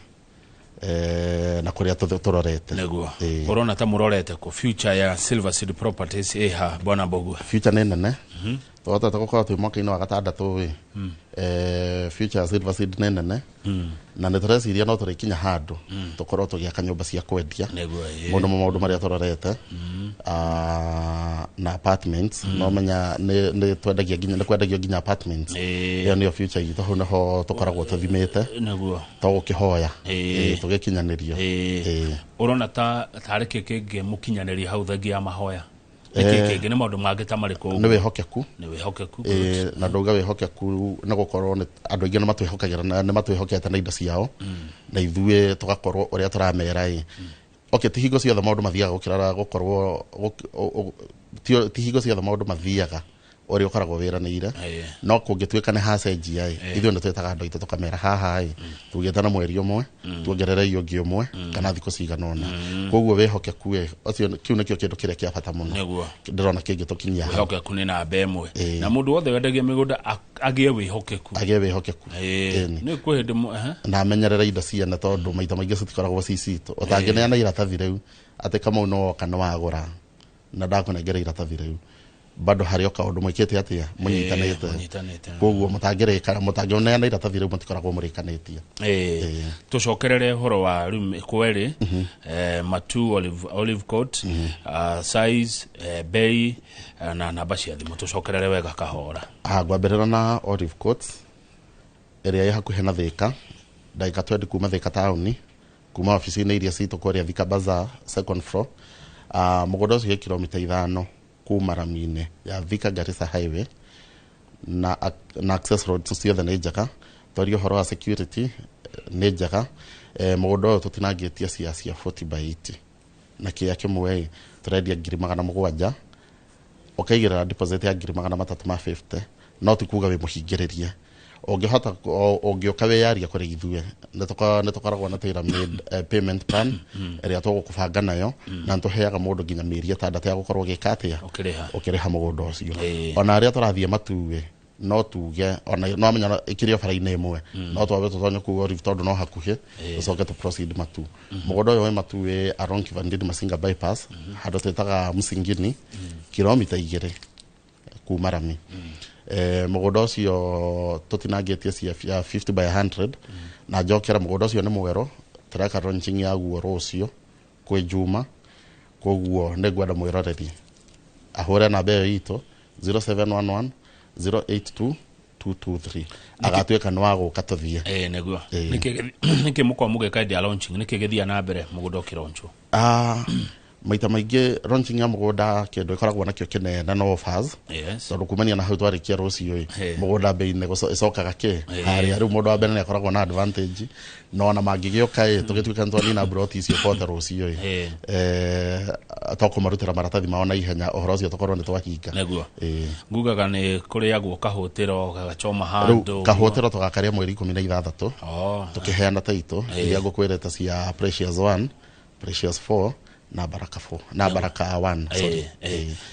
na kũrĩa tũrorete nĩguo ũrona ta mũrorete ku future ya Silver Seed Properties ha bwana Mbũgua future nĩ nene twahota gũkorwo twĩ mwaka-inĩ wa gatandatũ future ya Silver Seed nĩ nene na nĩ tũreciria no tũrĩkinya handũ tũkorwo tũgĩaka nyũmba cia kwendia mũndũ maũndũ marĩa tũrorete na apartments no menya nĩ kwendagio nginya apartments ĩyo nĩyo future itũ hau nĩho tũkoragwo tũthimĩte tũgũkĩhoya tũgĩkinyanĩrio ũrona tarĩ kĩngĩ mũkinyanĩria hau thengia ya mahoya kĩngĩ nĩ maũndũ mangĩ ta marĩkũ nĩ wĩhokeku na ndauga wĩhokeku nĩ gũkorwo andũ aingĩ nĩ matwĩhokete na indo ciao na ithuĩ tũgakorwo ũrĩa tũramera ti hingo ciothe maũndũ mathiaga gũkorwo ti hingo ciothe maũndũ mathiaga ũrĩa ũkoragwo wĩranĩire no kũngĩtuĩka nĩ hacenjia ithuĩ nĩ twĩtaga andũ aitũ tũkamera haha tugĩte na mweri ũmwe tuongerere iyo ũngĩ ũmwe kana thikũ cigana ũna koguo wĩhokeku kĩu nĩkĩo kĩndũ kĩrĩa kĩa bata mũno ndĩrona kĩngĩtũkinyia hau wĩhokeku nĩ namba ĩmwe na mũndũ wothe wendagia mĩgũnda agĩe wĩhokeku nĩ kwĩ hĩndĩ na amenyerere indo ciene tondũ maita maingĩ citikoragwo citũ ũtangĩneana iratathi rĩu atĩ Kamau no woka nĩ wagũra na ndakũnengera iratathi rĩu bado harĩ kaũndũ mwĩkĩte atĩa mũnyitanĩte koguo mũtangĩoneana iratathi rĩu mũtikoragwo mũrĩkanĩtie tũcokerere ũhoro wa kweri matu Olive Court size bei na namba cia thimũ tũcokerere wega kahora ngwambĩrĩra na Olive Court ĩrĩa ĩ hakuhĩ na Thĩka ndagĩka 20 kuma Thĩka taũni kuma ofici-inĩ iria citũ kũrĩa Thika Bazaar second floor mũgũnda ũcio kilomita 5 kuma rami-inĩ ya Thika Garissa Highway na access roads ciothe nĩ njega. Twaria ũhoro wa security nĩ njega. Mũgũnda ũyũ tũtinangĩtie cia 40/80 na kĩya kĩmwe tũrendia 700,000 ũkaigĩrĩra deposit ya 350 no ti kuga wĩ mũhingĩrĩrie. Ũngĩhota ũngĩoka wĩyaria kũrĩ ithuĩ nĩ tũkoragwo na tailor-made payment plan ĩrĩa tũgũkũbanga nayo na tũheaga mũndũ nginya mĩeri 6 ya gũkorwo gĩka atĩa ũkĩrĩha mũgũnda ũcio. Ona arĩa tũrathiĩ Matuĩ no tuge ona no amenya ĩkĩrĩ bara-inĩ ĩmwe no twabe tũtonye kuo Rift tondũ no hakuhĩ tũcoke tũ proceed Matu. Mũgũnda ũyũ wĩ Matuĩ around Kivandini Masinga bypass handũ twĩtaga Msingini kilomita 2 kuma Rami. Mũgũnda ũcio tũtinangĩtie cia 50/100 na njokera mũgũnda ũcio nĩ mwero tũreka launching ya guo rũcio kwĩ Juma. Koguo nĩ ngwenda mwĩroreri ahũre namba ĩyo itũ 0711 082 agatuĩka nĩ wa gũka tũthiĩ. Nĩguo nĩkĩ mũkwa mũgeka dia launching nĩkĩ gĩthia na mbere mũgũnda ũkĩroncho? Maita maingĩ launching ya mũgũnda kĩndũ ĩkoragwo nakĩo kĩnene no offers. Tondũ kumania na hau twarĩkia rũciũ mũgũnda bei-inĩ ĩcokaga harĩa rĩu mũndũ wa mbere nĩ akoragwo na advantage no na mangĩgĩoka tũgĩtuĩka nĩ twanina broti icio kote rũciũ tũkũmarutĩra maratathi mao na ihenya ũhoro ũcio tũkorwo nĩ twahinga. Nĩguo ngugaga nĩ kũrĩagwo kahũtĩro gagachoma handũ kahũtĩro tũgakaria mweri 16 tũkĩheana taito iria ngũkwĩrĩte cia Precious 1, Precious 4 na Baraka 4 na Baraka 1 sorry.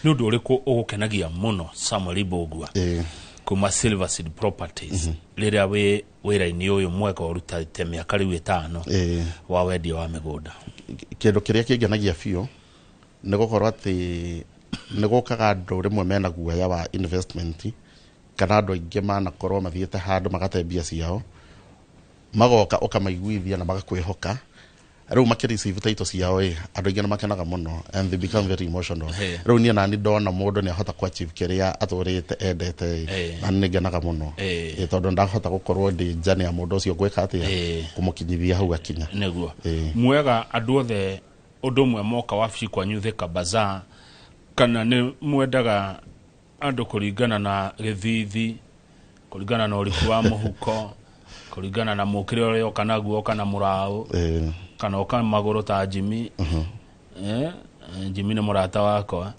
Nĩ ũndũ ũrĩkũ ũgũkenagia mũno Samuel Mbũgua kuma Silver Seed Properties rĩrĩa wĩ wĩra-inĩ ũyũ mweka ũrutĩte mĩaka rĩu 5 wa wendia wa mĩgũnda? Kĩndũ kĩrĩa kĩngenagia biũ nĩ gũkorwo atĩ nĩ gũkaga andũ rĩmwe mena guoya wa investment kana andũ aingĩ manakorwo mathiĩte handũ magate mbia ciao magoka ũkamaiguithia na magakwĩhoka rĩu makĩreceive taito ciao andũ aingĩ nĩ makenaga mũno and they become very emotional. Rĩu niĩ nani ndona mũndũ nĩ ahota ku achieve kĩrĩa atũrĩte endete na nĩ ngenaga mũno tondũ ndahota gũkorwo ndĩ njane ya mũndũ ũcio gwĩka atĩa kũmũkinyithia hau akinya. Nĩguo mwega andũ othe ũndũ ũmwe moka wabici kwanyu Thika Bazaar kana nĩ mwendaga andũ kũringana na gĩthithi kũringana na ũriku wa mũhuko kũringana na mũkĩre ũrĩa oka naguo kana mũraũ kana oka magũrũ ta Jimmy Jimmy nĩ mũrata wakwa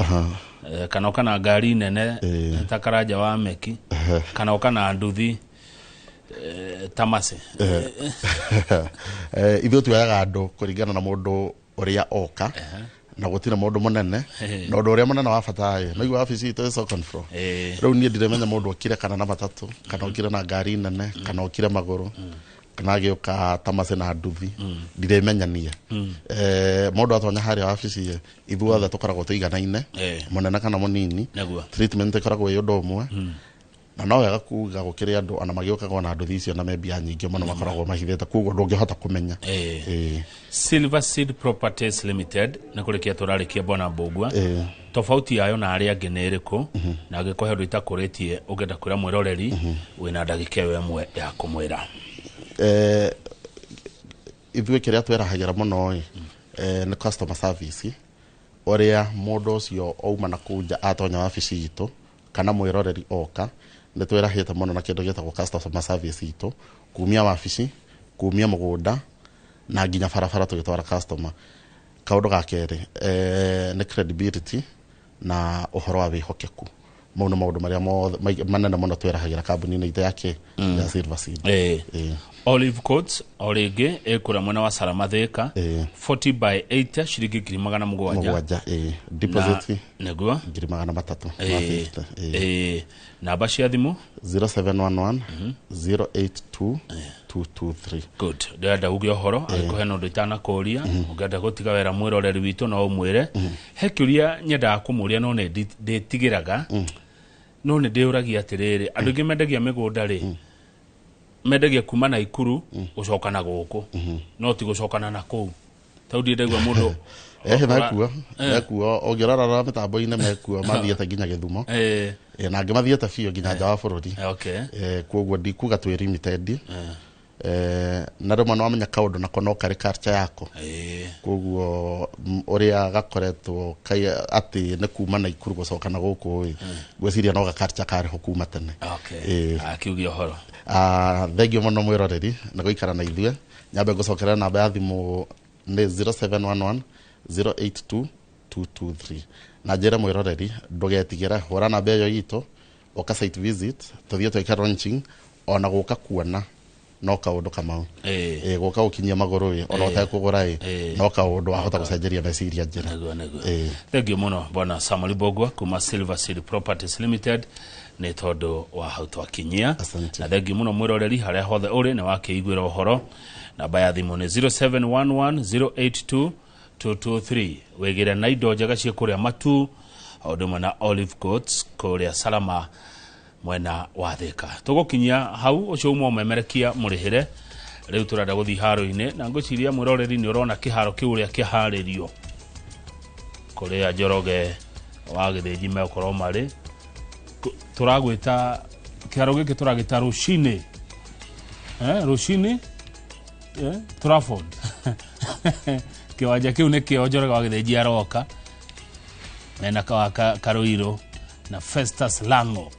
kana oka na ngari nene ta Karanja wa Meki kana oka na nduthi Tamase ithuĩ tuoyaga andũ kũringana na mũndũ ũrĩa oka na gũtire mũndũ mũnene na ũndũ ũrĩa mũnene wa bata naigua wabici itũ second floor. Rĩu niĩ ndiremenya mũndũ okire kana na matatũ kana okire na ngari nene kana okire magũrũ kana agĩũka Tamase na nduthi ndiremenya niĩ. Mũndũ atonya harĩa wabici ithuothe tũkoragwo tũiganaine mũnene kana mũnini treatment ĩkoragwo ĩ ũndũ ũmwe na no wega kuga gũkĩrĩ andũ ana magĩũkaga na nduthi icio na membia nyingĩ mũno makoragwo mahithĩte koguo ndũngĩhota kũmenya. Silver Seed Properties Limited nĩ kũrĩkia tũrarĩkia Bwana Mbũgua tofauti yayo na arĩa angĩ nĩ ĩrĩkũ na angĩkorwo handũ itakũrĩtie ũngĩenda kwĩra mwĩroreri wĩna ndagĩka ĩmwe ya kũmwĩra? Ithuĩ kĩrĩa twĩrahagĩra mũno nĩ customer service ũrĩa mũndũ ũcio ouma na kũu nja atonya wabici itũ kana mwĩroreri oka nĩ twĩrahĩte mũno na kĩndũ gĩtagwo customer service itũ kumia wabici kumia mũgũnda na nginya barabara tũgĩtwara customer. Kaũndũ ga kerĩ nĩ credibility na ũhoro wa wĩhokeku. Mau nĩ maũndũ marĩa manene mũno twĩrahagĩra kambuni-inĩ itũ yake ya Silver Seed. Olive Coats o rĩngĩ ĩkũra mwena wa Salama Thika 40/80 ciringi 700 deposit nĩguo 300. Namba cia thimũ 0711 082 223. Good. Ndĩrenda uge ũhoro angĩkũhe na ũndũ itanakũria ũngĩenda gũtiga wĩra mwĩroreri witũ no ũmwĩre he kĩũria nyendaga kũmũria no nĩ ndĩtigĩraga no nĩ ndĩũragia atĩrĩrĩ andũ aingĩ mendagia mĩgũnda rĩ mendagia kuma na Ikuru ũcokana gũkũ no ti gũcokana na kũu tau ndĩndaigua mũndũ mekuo ũngĩrora mĩtambo-inĩ mekuo mathiĩte nginya Gĩthumo na angĩ mathiĩte biũ nginya nja wa bũrũri koguo ndikuga twĩ limited na rĩmwe no amenya kaũndũ nako no karĩ culture yako koguo uria gakoretwo kai ati ne kuma na ikuru gocoka na guku gwiciria no gakarcha kare hukuma tene akiugia horo thegio muno mwiroreri na guikara na ithue nyambe gucokera namba ya thimu ni 0711 082 223 na njira mwiroreri ndugetigira hura namba yo yito oka site visit tuthie tweka launching ona guka kuona no kaundu kamau guka ukinyia maguru ona utakugura no kaundu ahota gucenjeria meciria njira thank you muno bwana Samuel Bogwa kuma Silver Seed Properties Limited ni tondu wa hau twakinyia na thank you muno mwiroreri haria hothe uri ni wakiiguira uhoro namba ya thimu ni 0711 082 wegera na indo njega cia kuria matu auduma na Olive Coats kuria Salama mwena wa Thika tugukinyia hau ucio umwe memerekia murihire riu turada guthi haro-ine na ngociria mwiroreri ni urona kiharo kiuria kiharirio kuria Njoroge wa Githinji mekoro mari turagwita kiharo giki turagita rushini rushini Trafford kiwanja kiu ni kio Njoroge wa Githinji aroka mena Karoiro na Festus Lango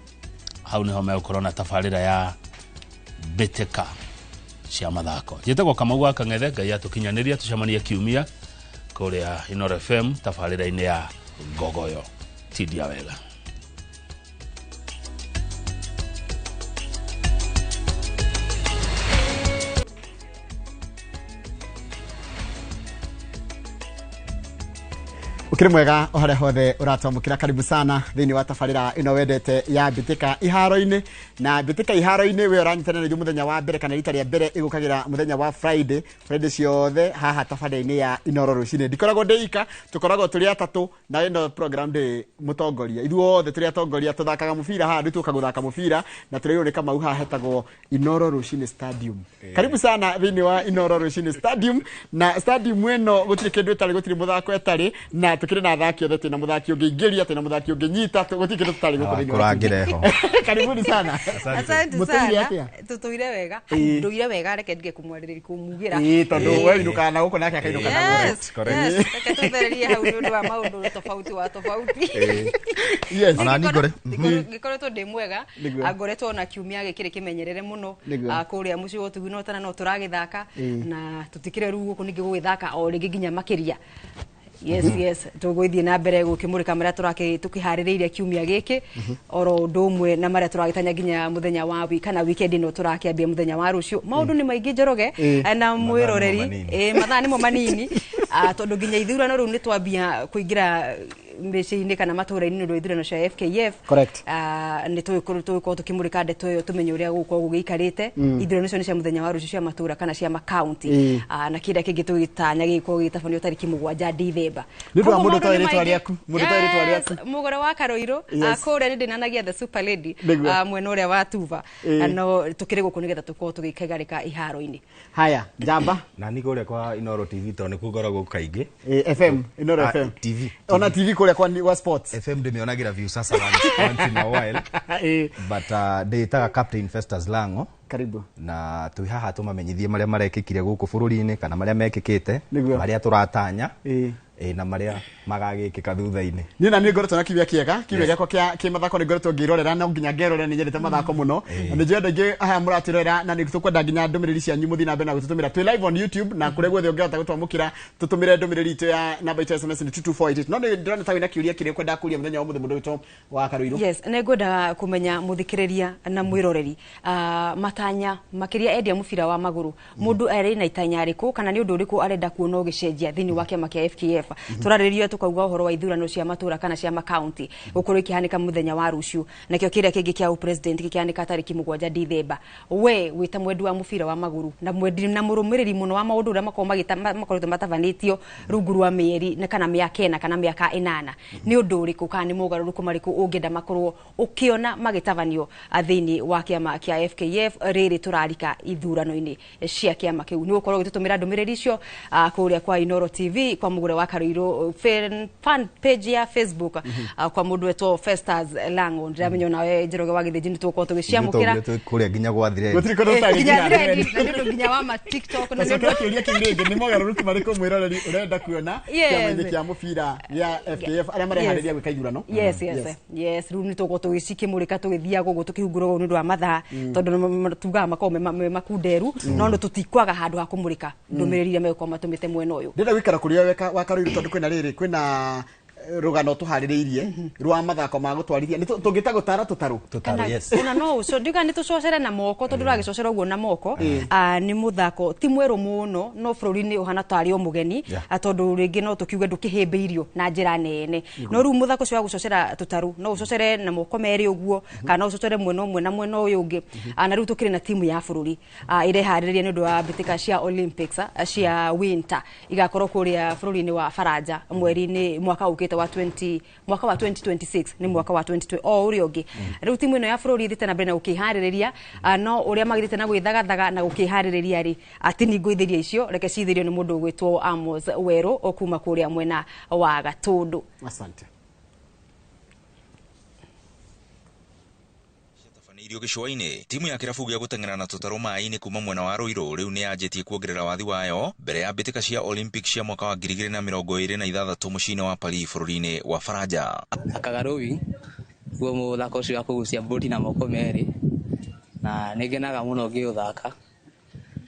hau niho mekorona tafarira ya beteka cia mathako jetagwo Kamau wa Kang'ethe Ngai atukinyaniria tucemania kiumia kuria Inoro FM tafarira-ini ya Gogoyo tidia wega. Ukiri mwega ohare hothe uratwamukira karibu sana thini wa tafarira ino wendete ya bitika iharo-ini na bitika iharo-ini we uranyitana na muthenya wa mbere kana rita ria mbere igukagira muthenya wa Friday ciothe haha tafarira-ini ya Inoro rucini ndikoragwo ndeika tukoragwo turi atatu na ino program de mutongoria ithuothe turi atongoria tuthakaga mubira haha nituka guthaka mubira na turiyo ni Kamau haha hetagwo Inoro Rucini Stadium karibu sana thini wa Inoro Rucini Stadium na stadium eno gutiri kindu etari gutiri muthako etari na tukire na thaki othe tena muthaki ungiingiria tena muthaki unginyita gutike tutari guko thini kurangireho karibuni sana asante sana tutuire wega nduire wega reke ndige kumwaririria kumugira tondu we inuka na guko nake akainuka na correct reke tuthererie hau ndu wa maundu tofauti yes ona ningore ngikoretwo ndi mwega angoretwo na kiumia gikire kimenyerere muno kuria mucio utugino tana no turagithaka na tutikire ru guko ningi gwithaka o ringi ginya makiria yes tugwithie na mbere gukimurika maria turake tukiharireiria kiumia giki oro ndumwe na maria turagitanya ginya muthenya wa kana weekend no turakiambia muthenya wa rucio maundu ni maingi Njoroge na mwiroreri mathaa nimo manini tondu ginya ithurano ru ni twambia kuingira mbeci-ini kana matura-ini ndo ithurano cia FKF correct ni tuko tukimurika ndeto yo tumenye uria guko gugikarite ithurano icio ni cia muthenya wa rucio cia matura kana cia county na kida kingi tugitanya giko gitafanio tariki 7 Dithemba ndu wa mundu twaritwa riaku mugore wa Karoiro kuria ndi nanagia the super lady mwena uria wa Tuva no tukire guko nigetha tuko tugikagarika iharo-ini haya njamba na niko uria kwa Inoro TV to ni kugoragwo kaingi FM Inoro FM TV ona TV kule kwa sports FM ndimeonagira view sasa once in a while but nditaga Captain Festus Lango karibu na twi haha tumamenyithie maria marekikire guku bururi-ini kana maria mekikite maria turatanya na maria magagikika thutha-ini ni na ni ngoretwo na kiwia kiega giakwa kia mathako ni ngoretwo ngirorera na nginya ngerorera ni nyendete mathako muno ni njenda ngi aya muratirorera na ni tukwenda nginya ndumiriri cia nyumu thina mbere na gututumira twi live on YouTube na kure gwethe ungehota gutwamukira tutumire ndumiriri itu ya namba itu SMS ni 2248 no ni ndona tawi na kiuria kire kwenda kuria muthenya wa mundu witu wa Karoiro yes ne ngoda kumenya muthikiriria na mwiroreri matanya makiria endia mubira wa maguru mundu ari na itanya riku kana ni undu riku arenda kuona ugicenjia thini wake makia FKF turaririo tukauga uhoro wa ithurano cia matura kana cia county gukuru ikihanika muthenya wa rucio nakio kiria kingi kia president kikihanika tariki 7 Dithemba we wita mwendi wa mubira wa maguru na mwendi na murumiriri muno wa maundu ria makoretwo matavanitio rungu rwa mieri na kana miaka 4 kana miaka 8 ni undu uriku kana ni mugaruruku mariku ungenda makorwo ukiona magitavanio athini wa kiama kia FKF riri turarika ithurano-ini cia kiama kiu ni ukorwo gitutumira ndumiriri icio kuria kwa Inoro TV kwa mugure wa Karuiro fan page ya Facebook kwa mundu weto Festus Lango ndiramenya nawe Njoroge wagithiji ni tuko tugiciamukira kuria ginya gwathire gutiri kono ginya wa ma TikTok na ndio kiuria kingenge ni mogaruruki mariko mwiroreri urenda kuona kiama kia mubira ya FKF aria marehariria gwika igurano yes riu ni tuko tugicikimurika tugithia gugu tukihungurwo ni ndu wa mathaa tondu tugaga makome makunderu no tutikwaga handu ha kumurika ndumiriri me kwa matumite mwena uyu ndenda gwikara kuria weka wa Karuiro tondu kwina riri kwina rugano tuhaririirie rwa mathako ma gutwarithia tungita gutara tutaru yes una no so ndiga ni tucocere na moko tondu ragicocera uguo na moko ni muthako ti mweru muno no bururi-ini uhana tari o mugeni tondu ringi no tukiuge ndukihimbiirio na njira nene no ru muthako cio wa gucocera tutaru no ucocere na moko meri uguo kana ucocere mwena umwe na mwena uyu ungi na riu tukiri na timu ya bururi irehariria ni ndu wa mbitika cia Olympics cia winter igakorwo kuria bururi-ini wa Faranja mweri-ini mwaka ukite mwaka wa 2026 ni mwaka wa 2020 uri ungi riu timu ino ya bururi ithite na mbere na ukihariria no uria magirite na gwithagathaga na ukihariria ri ati ni ngwithiria icio reke cithirio ni mundu gwitwo Amos Weru okuma kuria mwena wa Gatundu. Asante. Irio gicwaini timu ya kirabu gia guteng'era na tutaru mai-ini kuma mwena wa Ruiru riu ni yanjitie kuongerera wathi wayo mbere ya mbitika cia Olympics cia mwaka wa 2026 mucini wa Paris bururi-ini wa Faranja. Akagaruwi guo muthako ucio wa kugucia boti na moko meri na ningenaga muno ngiuthaka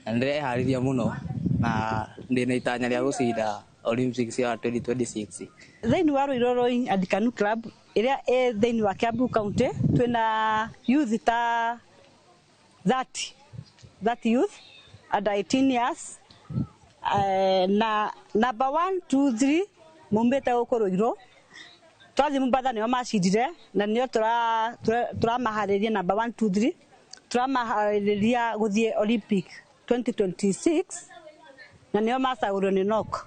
na ndirehariria muno na ndina itanya ria gucinda Olympics ya 2026 Thĩinĩ wa Ruiru Rowing and Canoe Club iria thĩinĩ wa Kiambu County twina youth ta 30 youth under 18 years na number 1 2 3 mumbete guku Ruiru twathi Mombasa nio macindire na nio turamahariria number 1 2 3 turamahariria guthie Olympic 2026 na nio macagurwo ni NOC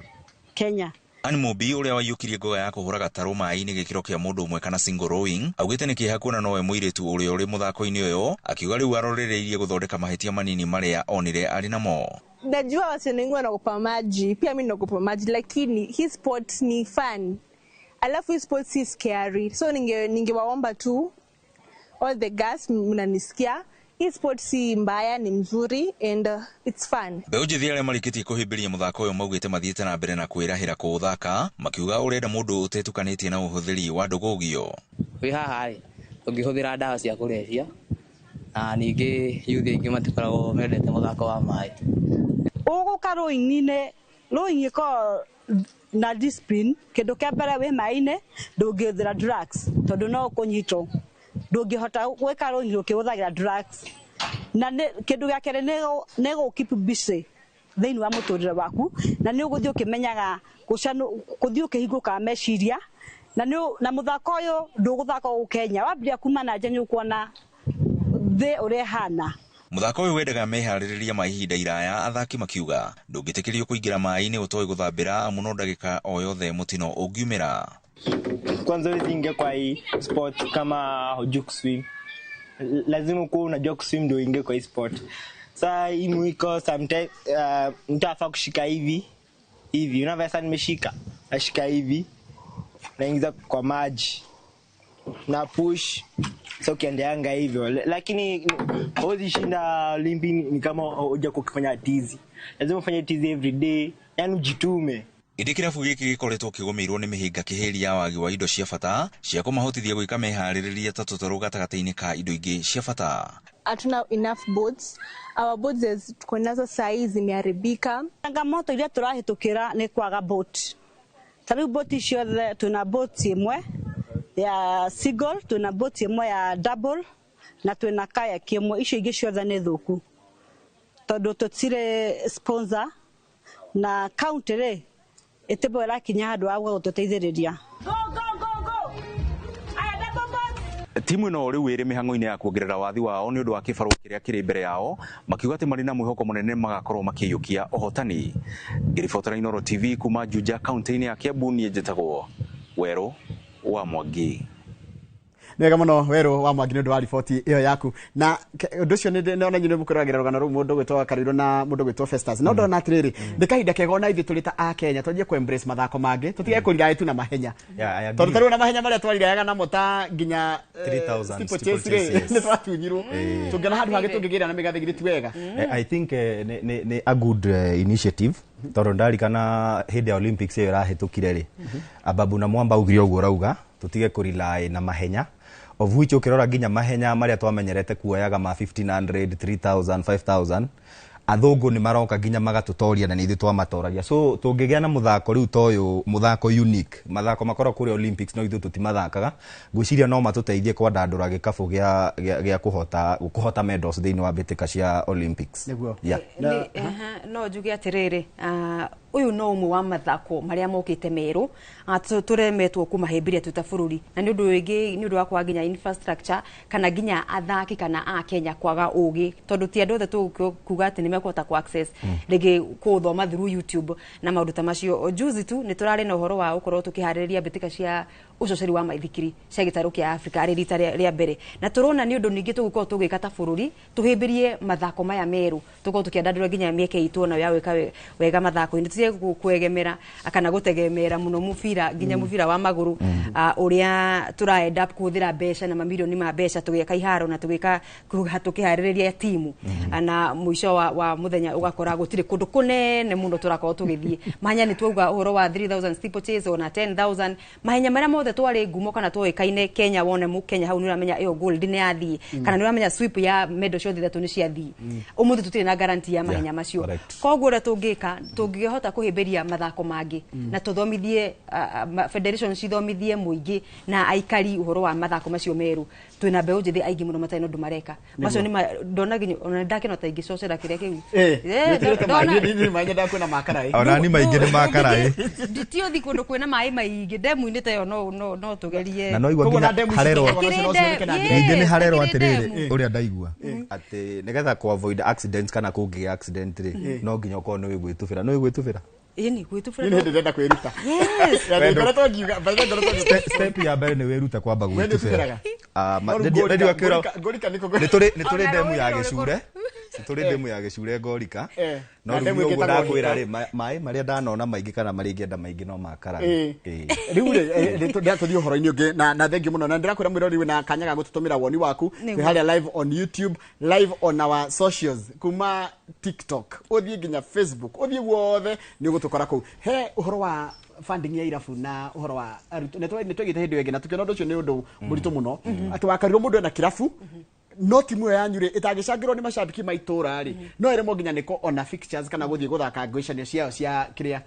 Kenya. Animobi uria wayukirie ngoga ya kuhura gataru mai-ini gikiro kia mundu umwe kana single rowing augite ni kiha kuona nowe muiritu uria uri muthako-ini uyu akiuga riu arorereirie guthondeka mahitia manini maria onire ari namo. Najua wasenengwa na kupa maji pia mimi nakupa maji lakini hii sport ni fun alafu hii sport si scary so ningewaomba tu all the guys mnanisikia hii sport si mbaya ni mzuri and it's fun. Beojithi aria marikitie kuhimbiria muthako uyu maugite mathiete na mbere na kwirahira kuuthaka makiuga urenda mundu utetukanitie na uhuthiri wa ndugugio. Wi haha ri ungihuthira ndawa cia kurecia na ningi yuthi ingi matikoragwo mendete muthako wa mai. Uguka rowing iko na discipline kindu kia mbere wi mai-ini ndungithira drugs tondu no kunyitwo ndungihota gwika rowing ukiuthagira drugs na kindu gia kere nego keep busy thĩinĩ wa muturire waku na ni uguthii ukimenyaga kuthii ukihinguka meciria na muthako uyu nduguthaka u Kenya wambia kuma na nja ni ukuona the urehana. Muthako uyu wendaga mehaririria ma ihinda iraya athaki makiuga ndungitikirio kuingira mai-ini utoi guthambira muno ndagika o yothe mutino ungiumira. Kwanza uzinge kwa hii sport kama hujui swim lazima kuwa unajua kuswim ndio uingie kwa hii sport. Sasa hii mwiko sometimes mtu afaa kushika hivi unavyosa nimeshika nashika hivi naingiza kwa maji na push so ukiendeanga hivyo lakini huwezi shinda Olympi ni kama hoja kukifanya tizi lazima ufanye tizi every day yani ujitume. Indi kirabu giki gikoretwo kigomeirwo ni mihinga kiheri ya wagi wa indo cia bata cia kumahotithia gwika mehaririria ta tutaru gatagata-ini ka indo ingi cia bata. Hatuna enough boats. Our boats tuko nazo sai zimeharibika. Changamoto ile turahitukira ni kwaga boat. Tariu boat ciothe tuna boat imwe ya single tuna boat imwe ya double na tuna kayak imwe icio ingi ciothe ni thuku tondu tutire sponsor na county etebo la kinya handu wa gututeithiriria. Timu ino riu iri mihango-ini ya kuongerera wathi wao ni undu wa kibaru kiria kiri mbere yao makiuga ati mari na mwihoko munene magakorwo makiyukia ohotani. Ngiribotera Inooro TV kuma Juja kaunti-ini ya Kiambu ni njitagwo Weru wa Mwangi. nega muno weru wa Mwangi ndu wa riboti iyo yaku na undu cio ni ona nyine mukoragira rugano ru mundu gwitwa Kariro na mundu gwitwa Festus no ndona atiriri ndi kahinda kega ona ithi turita a Kenya tujie ku embrace mathako mangi tutige kuriga tu na mahenya tondu taru na mahenya maria twarigaga na mota nginya 3000 ni twatunyirwo tungena handu hage tungigira na migathe giri wega. I think ni a good initiative tondu ndarikana hindi ya Olympics iyo irahitukire ri Ababu na Mwamba ugire uguo rauga tutige kurila na mahenya of which ukirora nginya mahenya maria twamenyerete kuoyaga ma 1500 3000 5000 athungu ni maroka nginya magatutoria na nithi twamatoragia so tungigia na muthako riu toyo muthako unique mathako makoro kuri Olympics no ithu tutimathakaga gwiciria no matuteithie kwa ndandura gikabu gia kuhota medals thiini wa bitika cia Olympics no njuge atiriri uyu no umwe wa mathako maria mokite meru turemetwo kumahimbiria tuta bururi na ni undu wingi ni undu wa kwa nginya infrastructure kana nginya athaki kana a Kenya kwaga ugi tondu ti andu othe tukuga ati nimekota ku access rigi kuthoma through YouTube na maundu ta macio juzi tu ni turari na uhoro wa ukorwo tukihariria bitika cia ucoceri wa maithikiri cia gitaru kia Africa ari rita ria mbere na turona ni undu ningi tugukorwo tugika ta bururi tuhimbirie mathako maya meru tukorwo tukiandandura nginya mieke itu na ya weka wega mathako ni tutige kuegemera akana gutegemera muno mubira nginya mubira wa maguru uria turaenda kuthira besha na mamilioni ma besha tugeka iharo na tugeka tukihariria timu na mwisho wa muthenya ugakora gutire kundu kunene muno turakorwo tugithie mahenya ni twauga uhoro wa 3000 steeplechase ona 10000 mahenya maria mothe twari ngumo kana twikaine Kenya wone mu Kenya hau ni uramenya iyo gold ni yathii kana ni uramenya sweep ya medal ciothe thatu ni ciathii umuthi tutire na guarantee ya mahenya macio koguo ura tungika tungihota kuhimberia mathako mangi na tuthomithie federation cithomithie muingi na aikari uhoro wa mathako macio meru twina mbeu njithi aingi muno matano ndu mareka macio ni ndona nginya ona ndakena ta ingicocera kiria kiu ni maingi ndakuna makarai ona ni maingi ni makarai tio thi kundu kwina mai maingi demu ni tayo no tugerie na no igwa nginya harero ningi ni harero atiriri uria ndaigua ati nigetha ku avoid accidents kana kungi accident ri no nginya uko no wigwitubira ni gwitubira ni ndenda kwiruta ngoretwo ngiuga step ya mbere ni wiruta kwamba gwitubira ndio akira gorika ni turi demu ya gicure turi demu ya gicure gorika no ndio ndakwira ri mai maria ndanona maingi kana maria ngenda maingi no makara riu ri tuthio horo-ini ungi na thengi muno na ndirakwira mwirori wina kanya ga gututumira woni waku we haria live on YouTube live on our socials kuma TikTok uthie nginya Facebook uthie wothe ni gutukora ku he uhoro wa funding ya irafu na uhoro wa ni twegite hindu yengi na tukiona undu ucio ni undu muritu muno ati wakarirwo mundu ena kirafu no timu yanyure itagicangirwo ni mashabiki maitura ri no ere mo nginya niko ona fixtures kana guthie guthaka ngwishanio ciao cia kiria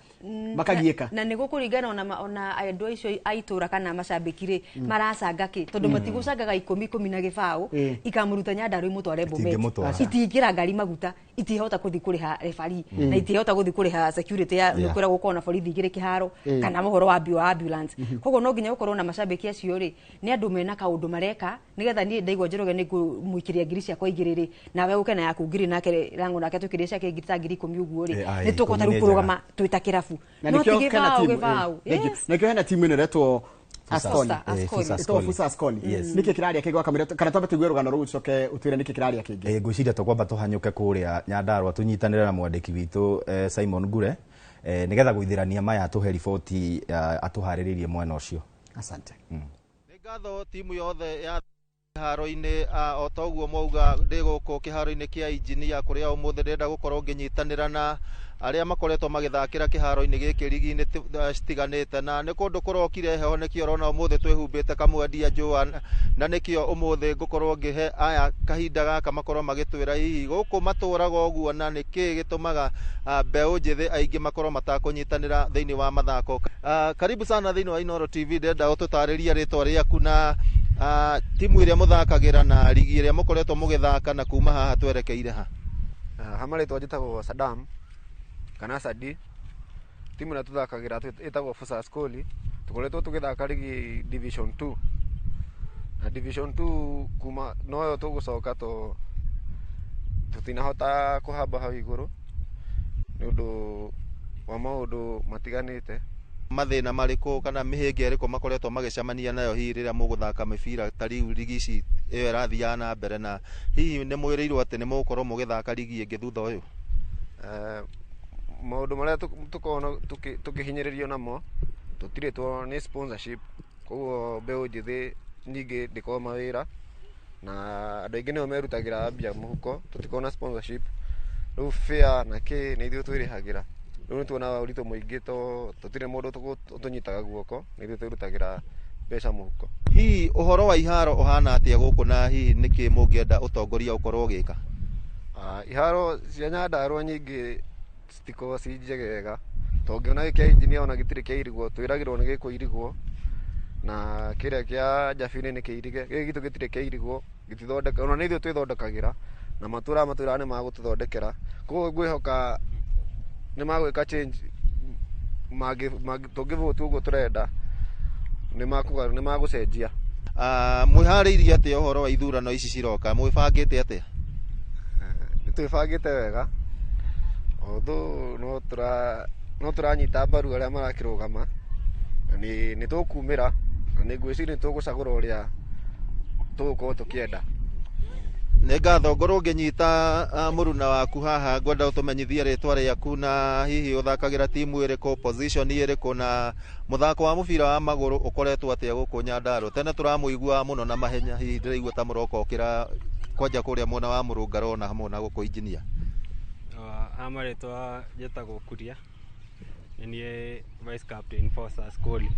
makagieka na niguo kuringana ona andu icio aitura kana mashabiki ri maracanga ki tondu matigucangaga 10 na gibao ikamuruta Nyandarua imutware Bomet itingira ngari maguta itihota kuthi kuriha referee na itihota kuthi kuriha security ya kwira gukona borithi igire kiharo kana mohoro wa ambulance koguo no nginya ukorwo na mashabiki acio ri ni andu mena kaundu mareka nigetha ni ndaigwa njiroge ni muikiria ngiri cia kwa igiriri nawe ukena ya kungiri nake rango nake tukirisha ke ngiri ta ngiri 10 uguo ri ni tukota ru kurugama twita kirafu no tigivao nakio hena timu ineretwo Ascoli niki kiraria kigwa kamera kana twambe tuigwe rugano ru ucoke utwire niki kiraria kingi ngwiciria tukwamba tuhanyuke kuria Nyandarua tunyitanire na mwandiki witu Simon Ngure nigetha guithirania maya atuhe riboti atuhariririe mwena ucio asante ngatho timu yothe ya kiharo-ini o toguo mwauga ndi guku kiharo-ini kia injinia kuria umuthe ndenda gukorwo nginyitanira na aria makoretwo magithakira kiharo-ini giki rigi-ini citiganite na ni kundu kurokire heho nikio rona umuthe twihumbite kamwendia njua na nikio umuthe ngukorwo ngihe aya kahinda gaka makorwo magitwira hihi guku maturaga uguo na niki gitumaga mbeu njithi aingi makorwo matakunyitanira thiini wa mathako karibu sana thiini wa Inooro TV ndenda ututariria ritwa riaku na timu iria muthakagira na ligi iria mukoretwo mugithaka na kuma haha twerekeire ha hamaritwo njitagwo Saddam kana Sadi timu na tuthakagira itagwo Fusa Ascoli tukoretwo tugithaka ligi division 2 na division 2 kuma noyo tugucoka tutinahota kuhamba hau iguru ni undu wa maundu matiganite mathina mariko kana mihenge iriko makoretwo magicamania nayo hihi riria muguthaka mibira ta riu ligi ici iyo irathiaga na mbere, na hihi ni mwiriirwo ati ni mugukorwo mugithaka ligi ingi thutha uyu? Maundu maria tukona tukihinyiririo namo tutiritwo ni sponsorship, koguo mbeu njithi nyingi ndiko mawira na andu aingi nio merutagira mbia muhuko, tutikona sponsorship. Riu fair na ki ni ithuĩ twĩrĩhagĩra. Riu nituona ũritũ mũingĩ tutire mundu tunyitaga guoko, ni ithuĩ twĩrutagĩra mbeca muhuko. Hihi uhoro wa iharo uhana atia guku, na hihi niki mungienda utongoria ukorwo ugika? Iharo cia Nyandarua nyingi citiko cinjegega, tongiona kia engineer ona gitire kiirigwo, twiragirwo ni gikuirigwo na kiria kia Njabini ni kiirige, giki gitu gitire kiirigwo, gitithondeka ona ni ithuĩ twithondekagira na matura ni magututhondekera. Koguo ngwihoka ni magwika change tungivote uguo turenda ni magucenjia. Mwihariirie atia uhoro wa ithurano ici ciroka, mwibangite atia? Twibangite wega, although no turanyita mbaru aria marakirugama, ni tukumira na ni ngwiciria ni tugucagura uria tugukorwo tukienda. Nĩ ngatho ngorwo ngĩnyita mũruna waku haha, ngwenda ũtũmenyithie rĩtwa rĩaku na hihi ũthakagĩra timu ĩrĩkũ, position ĩrĩkũ, na mũthako wa mũbira wa magũrũ ũkoretwo atĩa gũkũ Nyandarua? Tene tũramũigua mũno na mahenya, hihi ndĩraigua ta mũroka ũkĩra kwanja kũrĩa mwena wa Mũrũngarũ na hamwe na gũkũ Injinia. Amarĩtwa njĩtagwo Kuria, nĩ vice captain Forces Koli,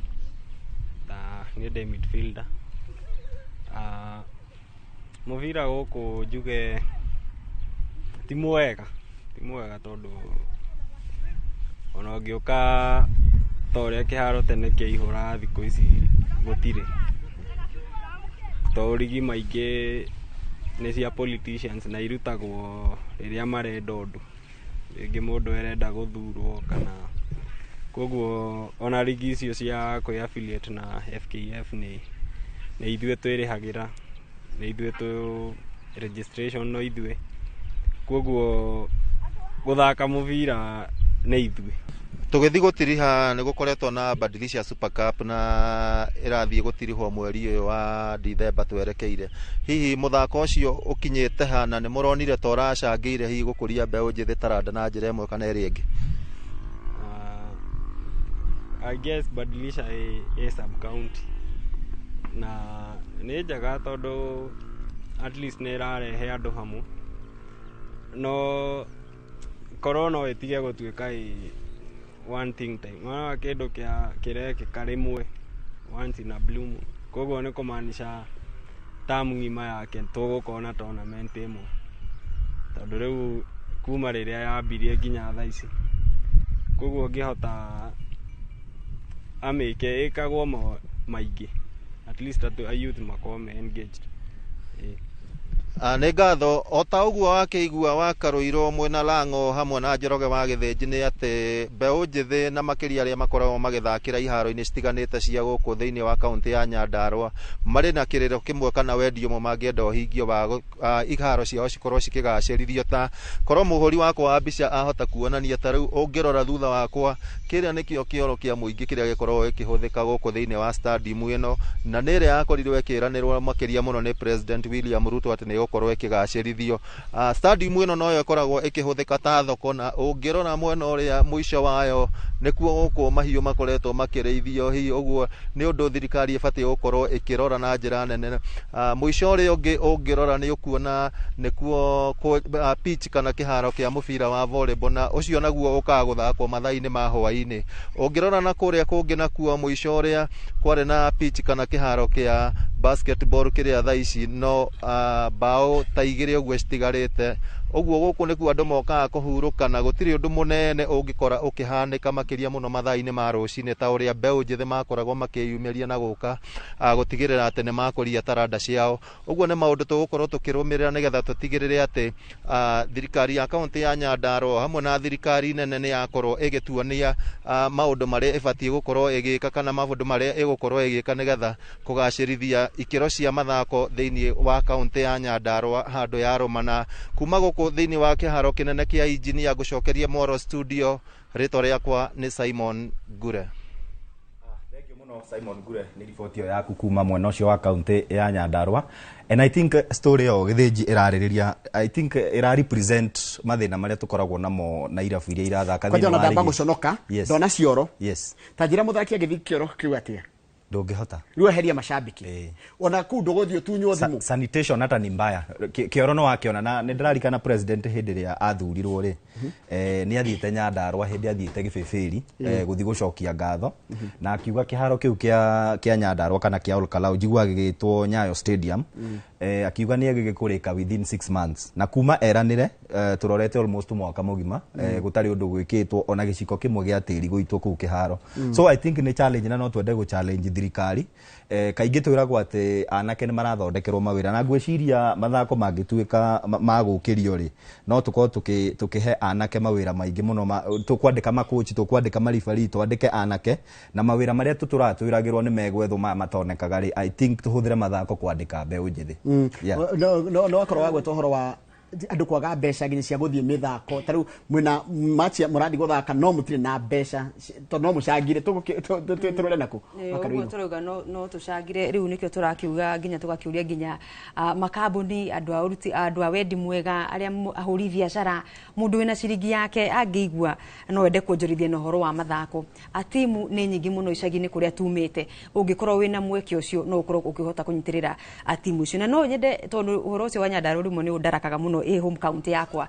na nĩ ndĩ midfielder. Muvira guku njuge ti mwega tondu ona ungiuka ta uria kiharo tene kiihura thiku ici gutire to rigi maingi ni cia politicians na irutagwo riria marenda undu ringi mundu erenda guthurwo kana koguo ona rigi icio cia kwi affiliate na FKF ni ithuĩ twĩrĩhagira, ni ithuĩ tu registration no ithuĩ, koguo guthaka muvira ni ithuĩ. Tugithi gutiriha ni gukoretwo na badilisha Super Cup na irathie gutirihwo mweri uyu wa December twerekeire. Hihi muthako ucio ukinyite hana ni muronire ta uracangire hihi gukuria mbeu njithi taranda na njira imwe kana iri ingi? I guess badilisha a sub county na ni njega tondu at least ni irarehe andu hamu, no korwo no itige gutuika one thing time, wana kindu kirekika rimwe once in a blue moon, koguo ni kumaanisha tamu ng'ima yake tugukona tournament imwe, tondu riu kuma riria yambirie nginya thaa ici, koguo ngihota amike ikagwo maingi, at least a youth makorwo me engaged. Nĩ ngatho o ta ũguo wakĩigua wakarũirwo mwena Lang'o hamwe na Njoroge wa Gĩthĩnji nĩ atĩ mbeũ njĩthĩ na makĩria arĩa makoragwo magĩthakĩra iharo-inĩ citiganĩte cia gũkũ thĩinĩ wa kaũntĩ ya Nyandarua marĩ na kĩrĩro kĩmwe kana wendi ũmwe mangĩenda ũhingio wa iharo ciao cikorwo cikĩgacĩrithio. Ta korwo mũhũri wakwa wa mbica ahota kuonania ta rĩu ũngĩrora thutha wakwa, kĩrĩa nĩkĩo kĩoro kĩa mũingĩ kĩrĩa gĩkoragwo gĩkĩhũthĩka gũkũ thĩinĩ wa stadium ĩno, na nĩ ĩrĩa yakorirwo ĩkĩranĩrwo makĩria mũno nĩ President William Ruto atĩ nĩ gũkorwo ĩkĩgacĩrithio. Stadium ĩno noyo ĩkoragwo ĩkĩhũthĩka ta thoko, na ũngĩrora mwena ũrĩa mũico wayo nĩkuo gũkũ mahiũ makoretwo makĩrĩithio. Hihi ũguo nĩ ũndũ thirikari ĩbatiĩ gũkorwo ĩkĩrora na njĩra nene. Mũico ũrĩa ũngĩ ũngĩrora nĩ ũkuona nĩkuo pitch kana kĩharo kĩa mũbira wa volleyball, na ũcio naguo ũkaga gũthakwo mathaa-inĩ ma hwaĩ-inĩ. Ũngĩrora na kũrĩa kũngĩ nakuo mũico ũrĩa kwarĩ na pitch kana kĩharo kĩa basketball kĩrĩa thaa ici no mbaũ ta igĩrĩ ũguo citigarĩte. Ũguo gũkũ nĩkuo andũ mokaga kũhurũka na gũtirĩ ũndũ mũnene ũngĩkora ũkĩhanĩka makĩria mũno mathaa-inĩ ma rũcinĩ ta ũrĩa mbeũ njĩthĩ makoragwo makĩyumĩria na gũka gũtigĩrĩra atĩ nĩ makũria taranda ciao. Ũguo nĩ maũndũ tũgũkorwo tũkĩrũmĩrĩra nĩgetha tũtigĩrĩre atĩ thirikari ya kaũntĩ ya Nyandarua hamwe na thirikari nene nĩ yakorwo ĩgĩtuonia maũndũ marĩa ĩbatiĩ gũkorwo ĩgĩka kana maũndũ marĩa ĩgũkorwo ĩgĩka nĩgetha kũgacĩrithia ikĩro cia mathako thĩinĩ wa kaũntĩ ya Nyandarua handũ ya rũmana. Kuma gũkũ thĩinĩ wa kĩharo kĩnene kĩa Injinia, ngũcokeria Moro studio, rĩtwa rĩakwa nĩ Simon Ngure. muno Simon Gure ni riboti yaku kuma mwena ucio wa county ya Nyandarua, and I think story yo githiji iraririria, I think ira represent mathina maria tukoragwo namo na irabu iria irathaka thini wa ndamba guconoka ndona cioro tanjira muthaki agithi kioro kiu atia ndungihota riu eheria mashabiki ona ku ndogothio tunywo thimu sanitation hata ni mbaya kioro no wakiona na ndirarikana president hindi ria athurirwo ri ni athiite Nyandarua hindi athiite Gibibiri guthi gucokia ngatho na akiuga kiharo kiu kia Nyandarua kana kia Olkalau jigwa gigitwo Nyayo Stadium akiuga ni agigikurika within 6 months na kuma eranire turorete almost mwaka mugima gutari undu gwikitwo ona giciko kimwe gia tiri guitwo ku kiharo. So I think ni challenge na no twende go challenge thirikari kaingi twiragwo ati anake ni marathondekerwo mawira na ngwiciria mathako mangituika magukirio ri no tuko tukihe anake mawira maingi muno tukwandika makochi tukwandika marifari twandike anake na mawira maria tuturatwiragirwo ni megwetho matonekaga ri I think tuhuthire mathako kwandika mbeu njithi no akorwo wagwetwo horo wa andu kwaga mbeca nginya cia guthie mithako tariu mwina match muradi guthaka no mutire na mbeca to no mucangire turore naku uguo turuga no tucangire riu nikio turakiuga nginya tugakiuria nginya makambuni andu a uruti andu a wendi mwega aria ahuri biashara mundu wina ciringi yake angeigua no wende kuonjorithia no horo wa mathako atimu ni nyingi muno icagi-ini kuria tumite ungikorwo wina mweke ucio no ukorwo ukihota kunyitirira atimu ucio na no nyende tondu horo ucio wa Nyandarua rimwe ni undarakaga muno home county yakwa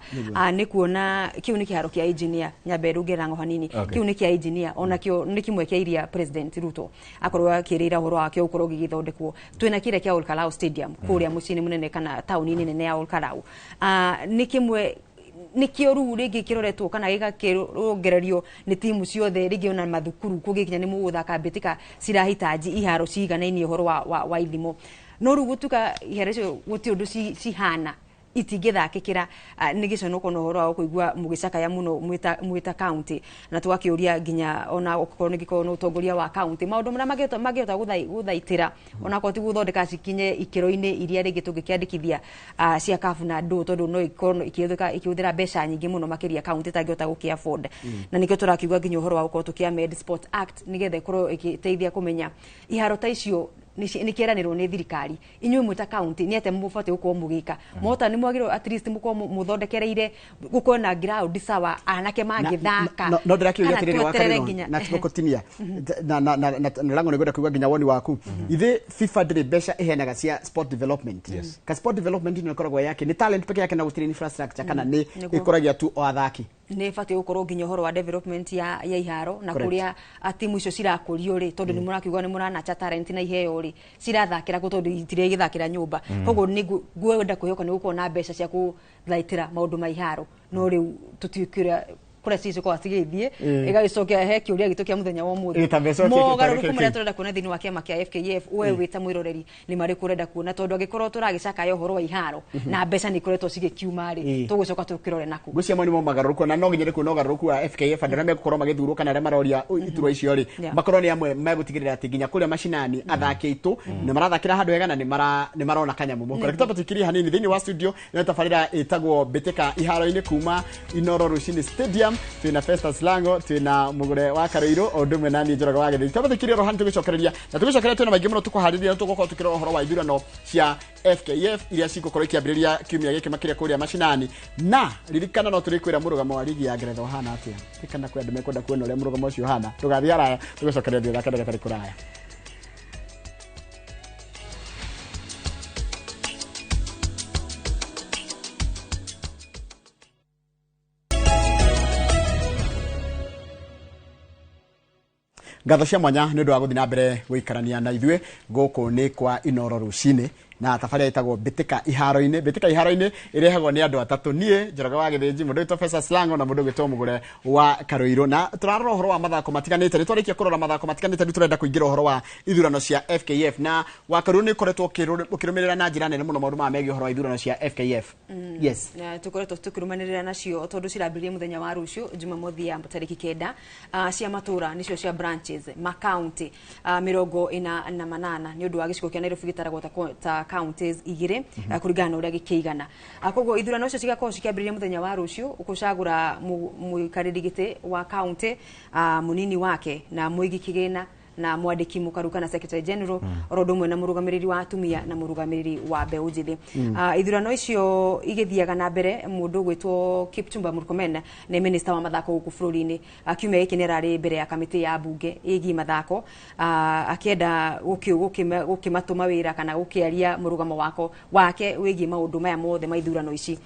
ni kuona kiu ni kiharo kia engineer Nyaberu Ngerango hanini kiu ni kia engineer ona kio ni kimwe kia iria president Ruto akorwa akirira horo wake ukorwo gigithondekwo twina kire kia Olkalau Stadium kuria mucini munene kana tauni nene ya Olkalau ni kimwe nikio ru rigi kiroretwo kana gigakirongererio ni timu ciothe rigi ona mathukuru kugikinya ni muguthaka mbitika cirahitaji iharo ciganaini horo wa ithimo no ru gutuka iharo cio guti undu cihana itingithakikira ni giconoka no horo wa kuigua mugicaka ya muno mwita county na twakiuria nginya ona okorwo ni giko no utongoria wa county maundu maria mageta guthaitira ona ko ti guthondeka cikinye ikiro-ini iria ringi tungikiandikithia cia kafu na ndo tondu no ikorwo ikihũthĩra mbeca nyingi muno makiria county tangihota gukia afford na nikio turakiuga nginya horo wa gukorwo tukia Med Sport Act nigetha ikorwo ikiteithia kumenya iharo ta icio ni kieranirwo ni thirikari inyuĩ mwita county ni ate mubati gukorwo mugika mota ni mwagirwo at least mukorwo muthondekereire gukorwo na ground sawa anake mangithaka no ndirakiuria atiriri wakariro na tikotinia na lango nigoda kuuga nginya woni waku ithe FIFA ndiri mbeca iheanaga cia sport development ka sport development ni ikoragwo yake ni talent peke yake na gutiri infrastructure kana ni ikoragia tu o athaki ni fati gukorwo nginya horo wa development ya iharo na kuria timu icio cirakurio ri tondu ni murakiuga ni muranacha talent na iheo ri cirathakira gutondu itire githakira nyumba koguo ni gwenda kuyoka ni gukorwo na mbeca cia kuthaitira maundu ma iharo no riu tutiukira kura cici kwa tigithie igagicokea he kiuria gitukia muthenya wa muthi mogaruruku maria turenda kuona thini wa kiama kia FKF we wita mwiroreri ni mari kurenda kuona tondu agikorwo turagicaka yo horo wa iharo na mbeca ni kuretwo cigikiuma ri tugucoka tukirore naku gucia moni mo magaruruku na no nginya kuona garuruku wa FKF andira me gukorwo magithurwo kana aria maroria iturwa icio ri makorwo ni amwe megutigirira ati nginya kuria mashinani athaki itu ni marathakira handu hega na ni marona kanyamu mukore kitaba tukiria hanini thini wa studio ni tafarira itagwo bitika iharo-ini kuma Inoro Rushini Stadium twina Festus Lango twina mugure wa Karoiro ondumwe nani Njoroge wa Githii tabathikiria rohan tugicokereria na tugicokereria twina maingi muno tukuhariria tugukorwo tukirora horo wa ithurano cia FKF iria cigukorwo ikiambiriria kiumia giki makiria kuria mashinani na ririkana no turikwira murugamo wa ligi ya Ngeretha hana atia ririkana kwi andu mekwenda kuona uria murugamo ucio hana tugathia raya tugicokereria thaka daga tari kuraya. Ngatho cia mwanya ni ndu wa guthina mbere guikarania na ithue guku ni kwa Inoro Rushini na tafaria itagwo bitika iharo-ini irehagwo ni andu atatu nie Njoroge wa Githii mundu witwa Festus Lango na mundu witwa mugure wa Karoiro na turarora horo wa mathako matiganite ni twarikia kurora mathako matiganite ni turenda kuingira horo wa ithurano cia FKF na wa Karoiro ni koretwo ukirumirira na njira nene muno maundu ma megi horo wa ithurano cia FKF yes na tukoretwo tukirumanirira nacio tondu cirambirie muthenya wa rucio Jumamothi ya tariki 9 cia matura nicio cia branches ma county 48 ni undu wa giciko kia Nairobi gitaragwo ta counties igire kurigana na uria gikiigana koguo ithurano icio cigakorwo cikiambiriria muthenya wa rucio ukucagura muikariri giti wa county munini wake na muigi kigina na mwandiki mukaru kana secretary general orodo mwe na murugamiriri wa atumia na murugamiriri wa mbeũ njithi ithurano icio igithiaga na mbere mundu gwitwo Kipchumba Murkomen ne minister wa mathako guku bururi-ini akiume iki nerari mbere ya kamiti ya bunge igi mathako akienda gukimatuma wira kana gukiaria murugamo wake wigi maundu maya mothe ma ithurano ici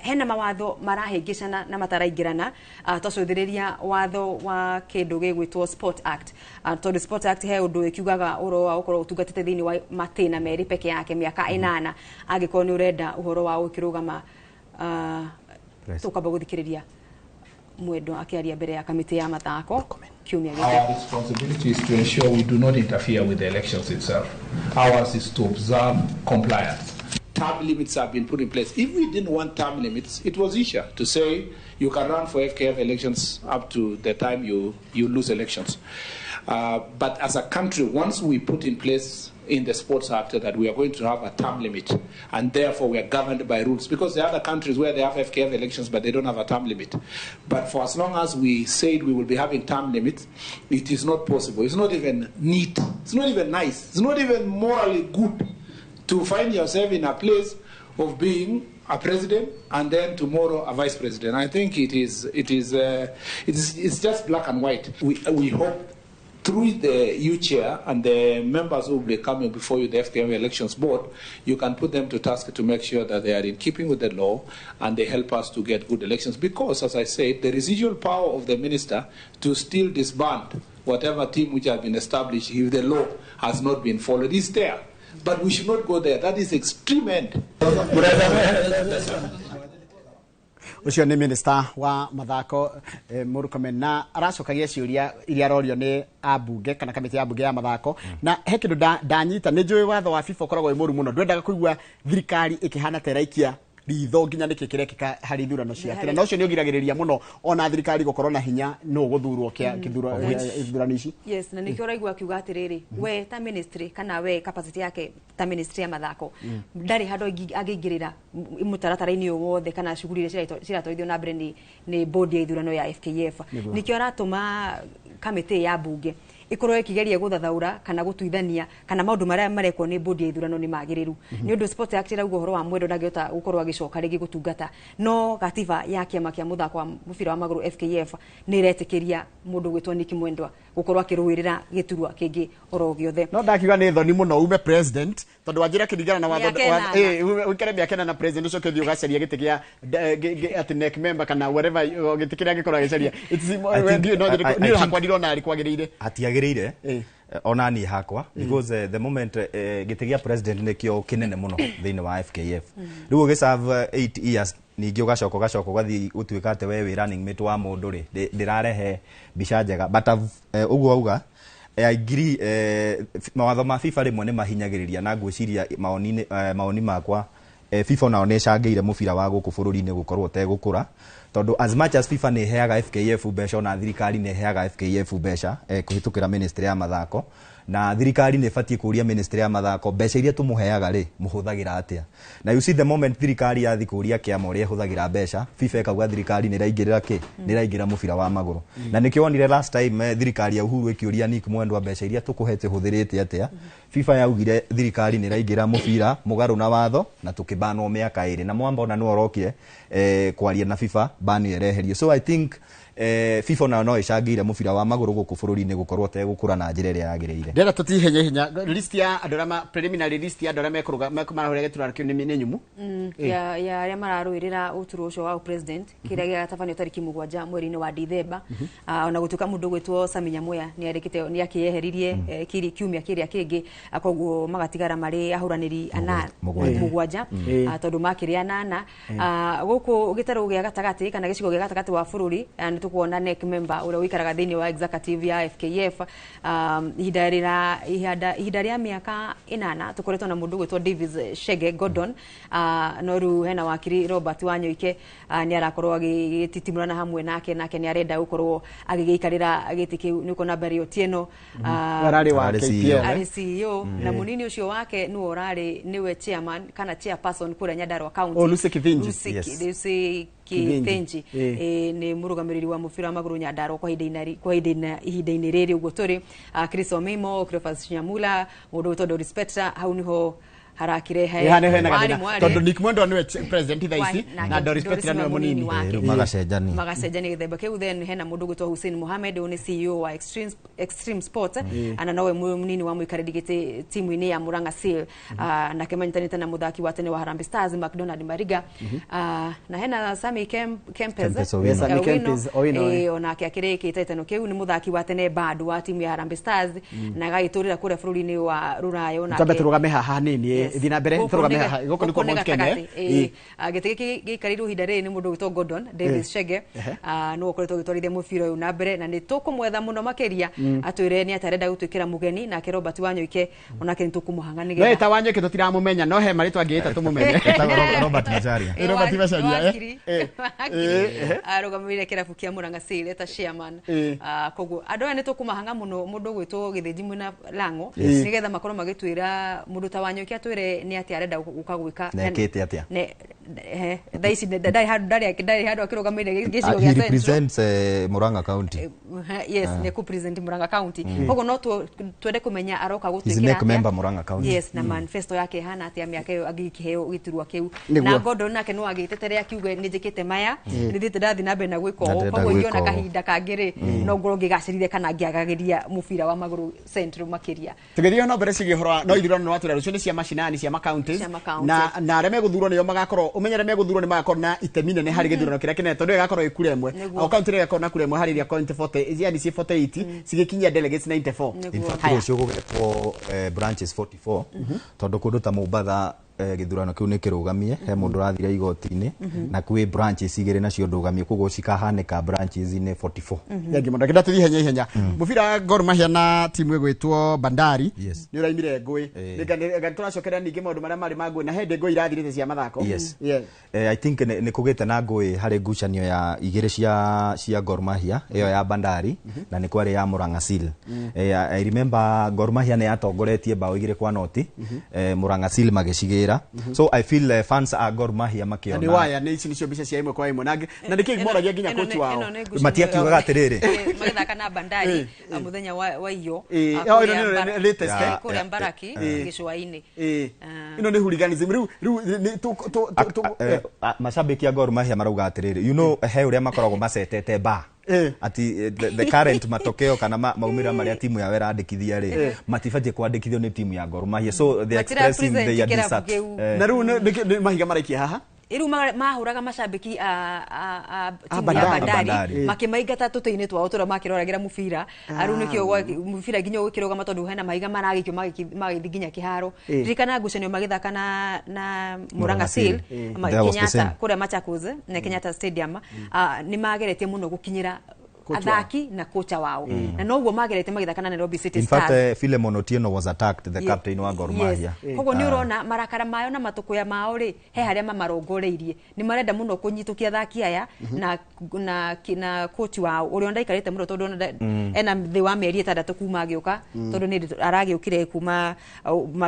hena mawatho marahingicana na mataraingirana twacuthiriria watho wa kindu gigwitwo Sport Act tondu Sport Act he undu ikiugaga uro wa ukorwo utungatite thini wa matina meri peke yake miaka 8 angikorwo ni urenda uhoro wa ukirugama tukaba guthikiriria mwendo akiaria mbere ya kamiti ya mathako kiumia giki. Our responsibility is to ensure we do not interfere with the elections itself. Ours is to observe compliance. Term limits have been put in place. If we didn't want term limits, it was easier to say you can run for FKF elections up to the time you lose elections. But as a country, once we put in place in the Sports Act that we are going to have a term limit, and therefore we are governed by rules, because there are other countries where they have FKF elections but they don't have a term limit. But for as long as we said we will be having term limits, it is not possible. It's not even neat. It's not even nice. It's not even morally good to find yourself in a place of being a president and then tomorrow a vice president. I think it's just black and white. We hope through the U-Chair and the members who will be coming before you, the FKM Elections Board, you can put them to task to make sure that they are in keeping with the law and they help us to get good elections. Because, as I said, the residual power of the minister to still disband whatever team which has been established if the law has not been followed is there. But we should not go there. That is extreme end. Ucio ni minister wa mathako Murkomen na aracokagia ciuria iria arorio ni abunge kana kamiti ya bunge ya mathako na he kindu ndanyita ni njui watho wa FIFA ukoragwo imuru muno ndwendaga kuigua thirikari ikihana teraikia ritho nginya nikirekeka hari ithurano ciakira na ucio ni ugiragiriria muno ona thirikari gukorwo na hinya no guthurwo ithurano ici. Yes, na nikio raigua kiuga atiriri we ta ministry kana we capacity yake ta ministry ya mathako ndari hando agingirira mutaratara-ini wothe kana shughuli ciratwarithio na mbere ni board ya ithurano ya FKF nikio ratuma kamiti ya bunge ikorwo ikigeria guthathaura kana gutuithania kana maundu maria marekwo ni board ya ithurano ni magiriru ni undu Sport Act irauga uhoro wa mwendo ndagiota gukorwo agicoka rigi gutungata no gatiba ya kiama kia muthako wa mubira wa maguru FKF ni iretikiria mundu gwitwo Nick Mwendwa gukorwo akiruirira giturwa kingi oro giothe no ndakiuga ni thoni muno ume president tondu wanjira kiringana na watho wikere miakena na president ucio kithio gacaria giti gia at neck member kana whatever giti kiria gikorwo gicaria ni hakwa ndirona ari kwagirire atiagirire ona ni hakwa because the moment giti gia president nikio kinene muno thiini wa FKF riu giserve 8 years ningi ugacoka gathi utuika ate we running mate wa mundu ri ndirarehe bica njega but uguo auga I agree mawatho ma FIFA rimwe ni mahinyagiriria na ngwiciria maoni makwa FIFA nao necangĩire mũbira wa gũkũ bũrũri-inĩ gũkorwo ũtegũkũra tondu as much as FIFA nĩ heaga FKF mbeca na thirikari nĩ heaga FKF mbeca kũhĩtũkĩra ministry ya mathako na thirikari nĩ batie kũria ministry ya mathako mbeca iria tũmũheaga rĩ mũhũthagĩra atĩa na you see the moment thirikari yathi kũria kĩama ũrĩa ĩhũthagĩra mbeca FIFA ĩkauga thirikari nĩ ĩraingĩrĩra kĩ nĩ ĩraingĩra mũbira wa magũrũ na nĩkĩo wonire last time thirikari ya Uhuru ĩkĩũria Nick Mwendwa mbeca iria tũkũhete hũthĩrĩte atĩa FIFA yaugire thirikari nĩ ĩraingĩra mũbira mũgarũ na watho na tũkĩbanwo mĩaka 2 na mwamba ona nĩ orokire kwaria na FIFA bani ereherio so I think FIFA no icangĩire mũbira wa magũrũ gũkũ bũrũri-inĩ gũkorwo tegũkũra na njĩra ĩrĩa yagĩrĩire ndĩra tũtihenye hinya list ya andũ arĩa preliminary list ya andũ arĩa mekumahũrĩra gĩturwa kĩu nĩ nyumu ya arĩa mararũĩrĩra ũturo ũcio wa president kĩrĩa gĩgatabanio tarĩki 7 mweri-inĩ wa Dithemba ona gũtuĩka mũndũ gwĩtwo Sami Nyamoya nĩarĩkĩte nĩakĩyeheririe kiumia kĩrĩa kĩngĩ koguo magatigara marĩ ahũranĩri 7 tondũ makĩrĩ 8 gũkũ gĩtarũ gĩa gatagatĩ kana gĩcigo gĩa gatagatĩ wa bũrũri tukuona neck member ule wikaraga thini wa executive ya FKF ihinda ria miaka 8 tukoretwo na mundu gwitwo Davis Shege Gordon no ru hena wakiri Robert Wanyoike ni arakorwo agititimurana hamwe nake ni arenda gukorwo agigiikarira giti kiu niko na Barry Otieno warari wa KPL CEO na munini ucio wake niwe chairman kana chairperson kura Nyandarua county Lucy Kivinji Kithenji ni murugamiriri wa mubira wa maguru Nyandarua kwa ihinda-inĩ rĩrĩ uguo turi Chris Omimo, Cleophas Nyamula, mundu witwa Doris Petra, hau niho harakirehe tondu Nick Mwendwa niwe president thaisi na Doris Petra niwe munini magacenjania githemba kiu. Then hena mundu gwitwa Hussein Mohamed ni CEO wa Extreme Sport ana nowe munini wa muikariri giti timu-ini ya Murang'a Seal na kemanyitanite na muthaki wa tene wa Harambee Stars McDonald Mariga na hena Sami Kempes onake akirikite itano kiu ni muthaki wa tene bado wa timu ya Harambee Stars na gaiturira kuria bururi-ini wa Rurayo na turugame haha nini thina mbere turugame goko niko Mount Kenya gitiki gikarirwo hinda riri ni mundu witwa Gordon Davis Chege no ukoretwo gitwarithia mubira uyu na mbere na ni tukumwetha muno makiria atwire ni atarenda gutwikira mugeni nake Robert Wanyoike onake ni tukumuhanga ni getha ta Wanyoike tutiramumenya no he maritwa ngiita tumumenye Robert Macharia arugamire kirabu kia Murang'a Seal ta chairman koguo andu ni tukumahanga muno mundu gwitwo githinji mwina Lang'o ni getha makorwo magitwira mundu ta Wanyoike atwire ni ati arenda gukagwika nekete atia thaisi ndari handu akirugamire gicigo gia represents Murang'a County yes ne ku present Murang'a County koguo no twende kumenya aroka gutwikira atia member Murang'a County yes na manifesto yake hana atia miaka iyo agikiheo giturwa kiu na Gordon nake no agitetere akiuga ni njikite maya ndithite ndathi na mbere na gwiko koguo ngiona kahinda kangiri no ngoro ngigacirire kana ngiagagiria mubira wa maguru Central makiria tugerio no mbere cigihora no ithurano no atwira rucio ni cia mashinani cia counties na areme guthurwo niyo magakorwo umenyere me guthurwo ni magakorwo na itemi nene hari githurano kiria kinene tondu igakorwo ikure imwe au county ria gakorwo na kure imwe hari ria county 40 yani si 48 sigikinyia delegates 94 in fact rucio gugetwo branches 44 tondu kundu ta Mombatha githurano kiu ni kirugamie he mundu rathire igoti-ini na kwi branches igire nacio ndugamie koguo cikahanika branches ni 44 yangi mundu kinda tuthi henya mubira Gor Mahia na timu igwitwo Bandari ni uraimire ngui ni turacokerera ningi maundu maria mari magui na hende ngui irathirite cia mathako I think ni kugite na ngui hari ngucanio ya igire cia Gor Mahia iyo ya Bandari na ni kwari ya Murang'a Seal I remember Gor Mahia ni atongoretie bao igire kwa noti Murang'a Seal magicigira so I feel fans are Gor Mahia makiona ni waya ni ici nicio mbica cia imwe kwa imwe na ndiki moragia nginya coach wao matiakiugaga atiriri magithaka na Bandari muthenya wa iyo latest kule Mbaraki gicua-ini ino ni hooliganism riu mashabiki ya Gor Mahia marauga atiriri you know he uria makoragwo macetete ba ati the current matokeo kana maumira maria timu ya werandikithia ri matibatie kwandikithio ni timu ya Gor Mahia so they expressing their dissatisfaction na riu ni mahiga maraikia haha iru mahuraga mashabiki timu ya Bandari makimaingata tuteini twao tura makiroragira mubira aru nikio mubira nginya gukirwa matondu hena mahiga maragikio magithi nginya kiharo ririkana ngucanio magithaka na Murang'a Seal Kenyatta kuria Machakos na Kenyatta Stadium ni mageretie muno gukinyira athaki na kocha wao na noguo magerete magithaka na Nairobi City Stars. In fact Philemon Otieno was attacked, the captain wa Gor Mahia. Koguo ni urona marakara mayo na matukuya mao ri he haria mamarongoreirie ni marenda muno kunyitukia athaki aya na coach wao uria ndaikarite muno tondu ena thi wa meri 6 kuma agiuka tondu ni aragiukire kuma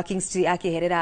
Kingsley akiherera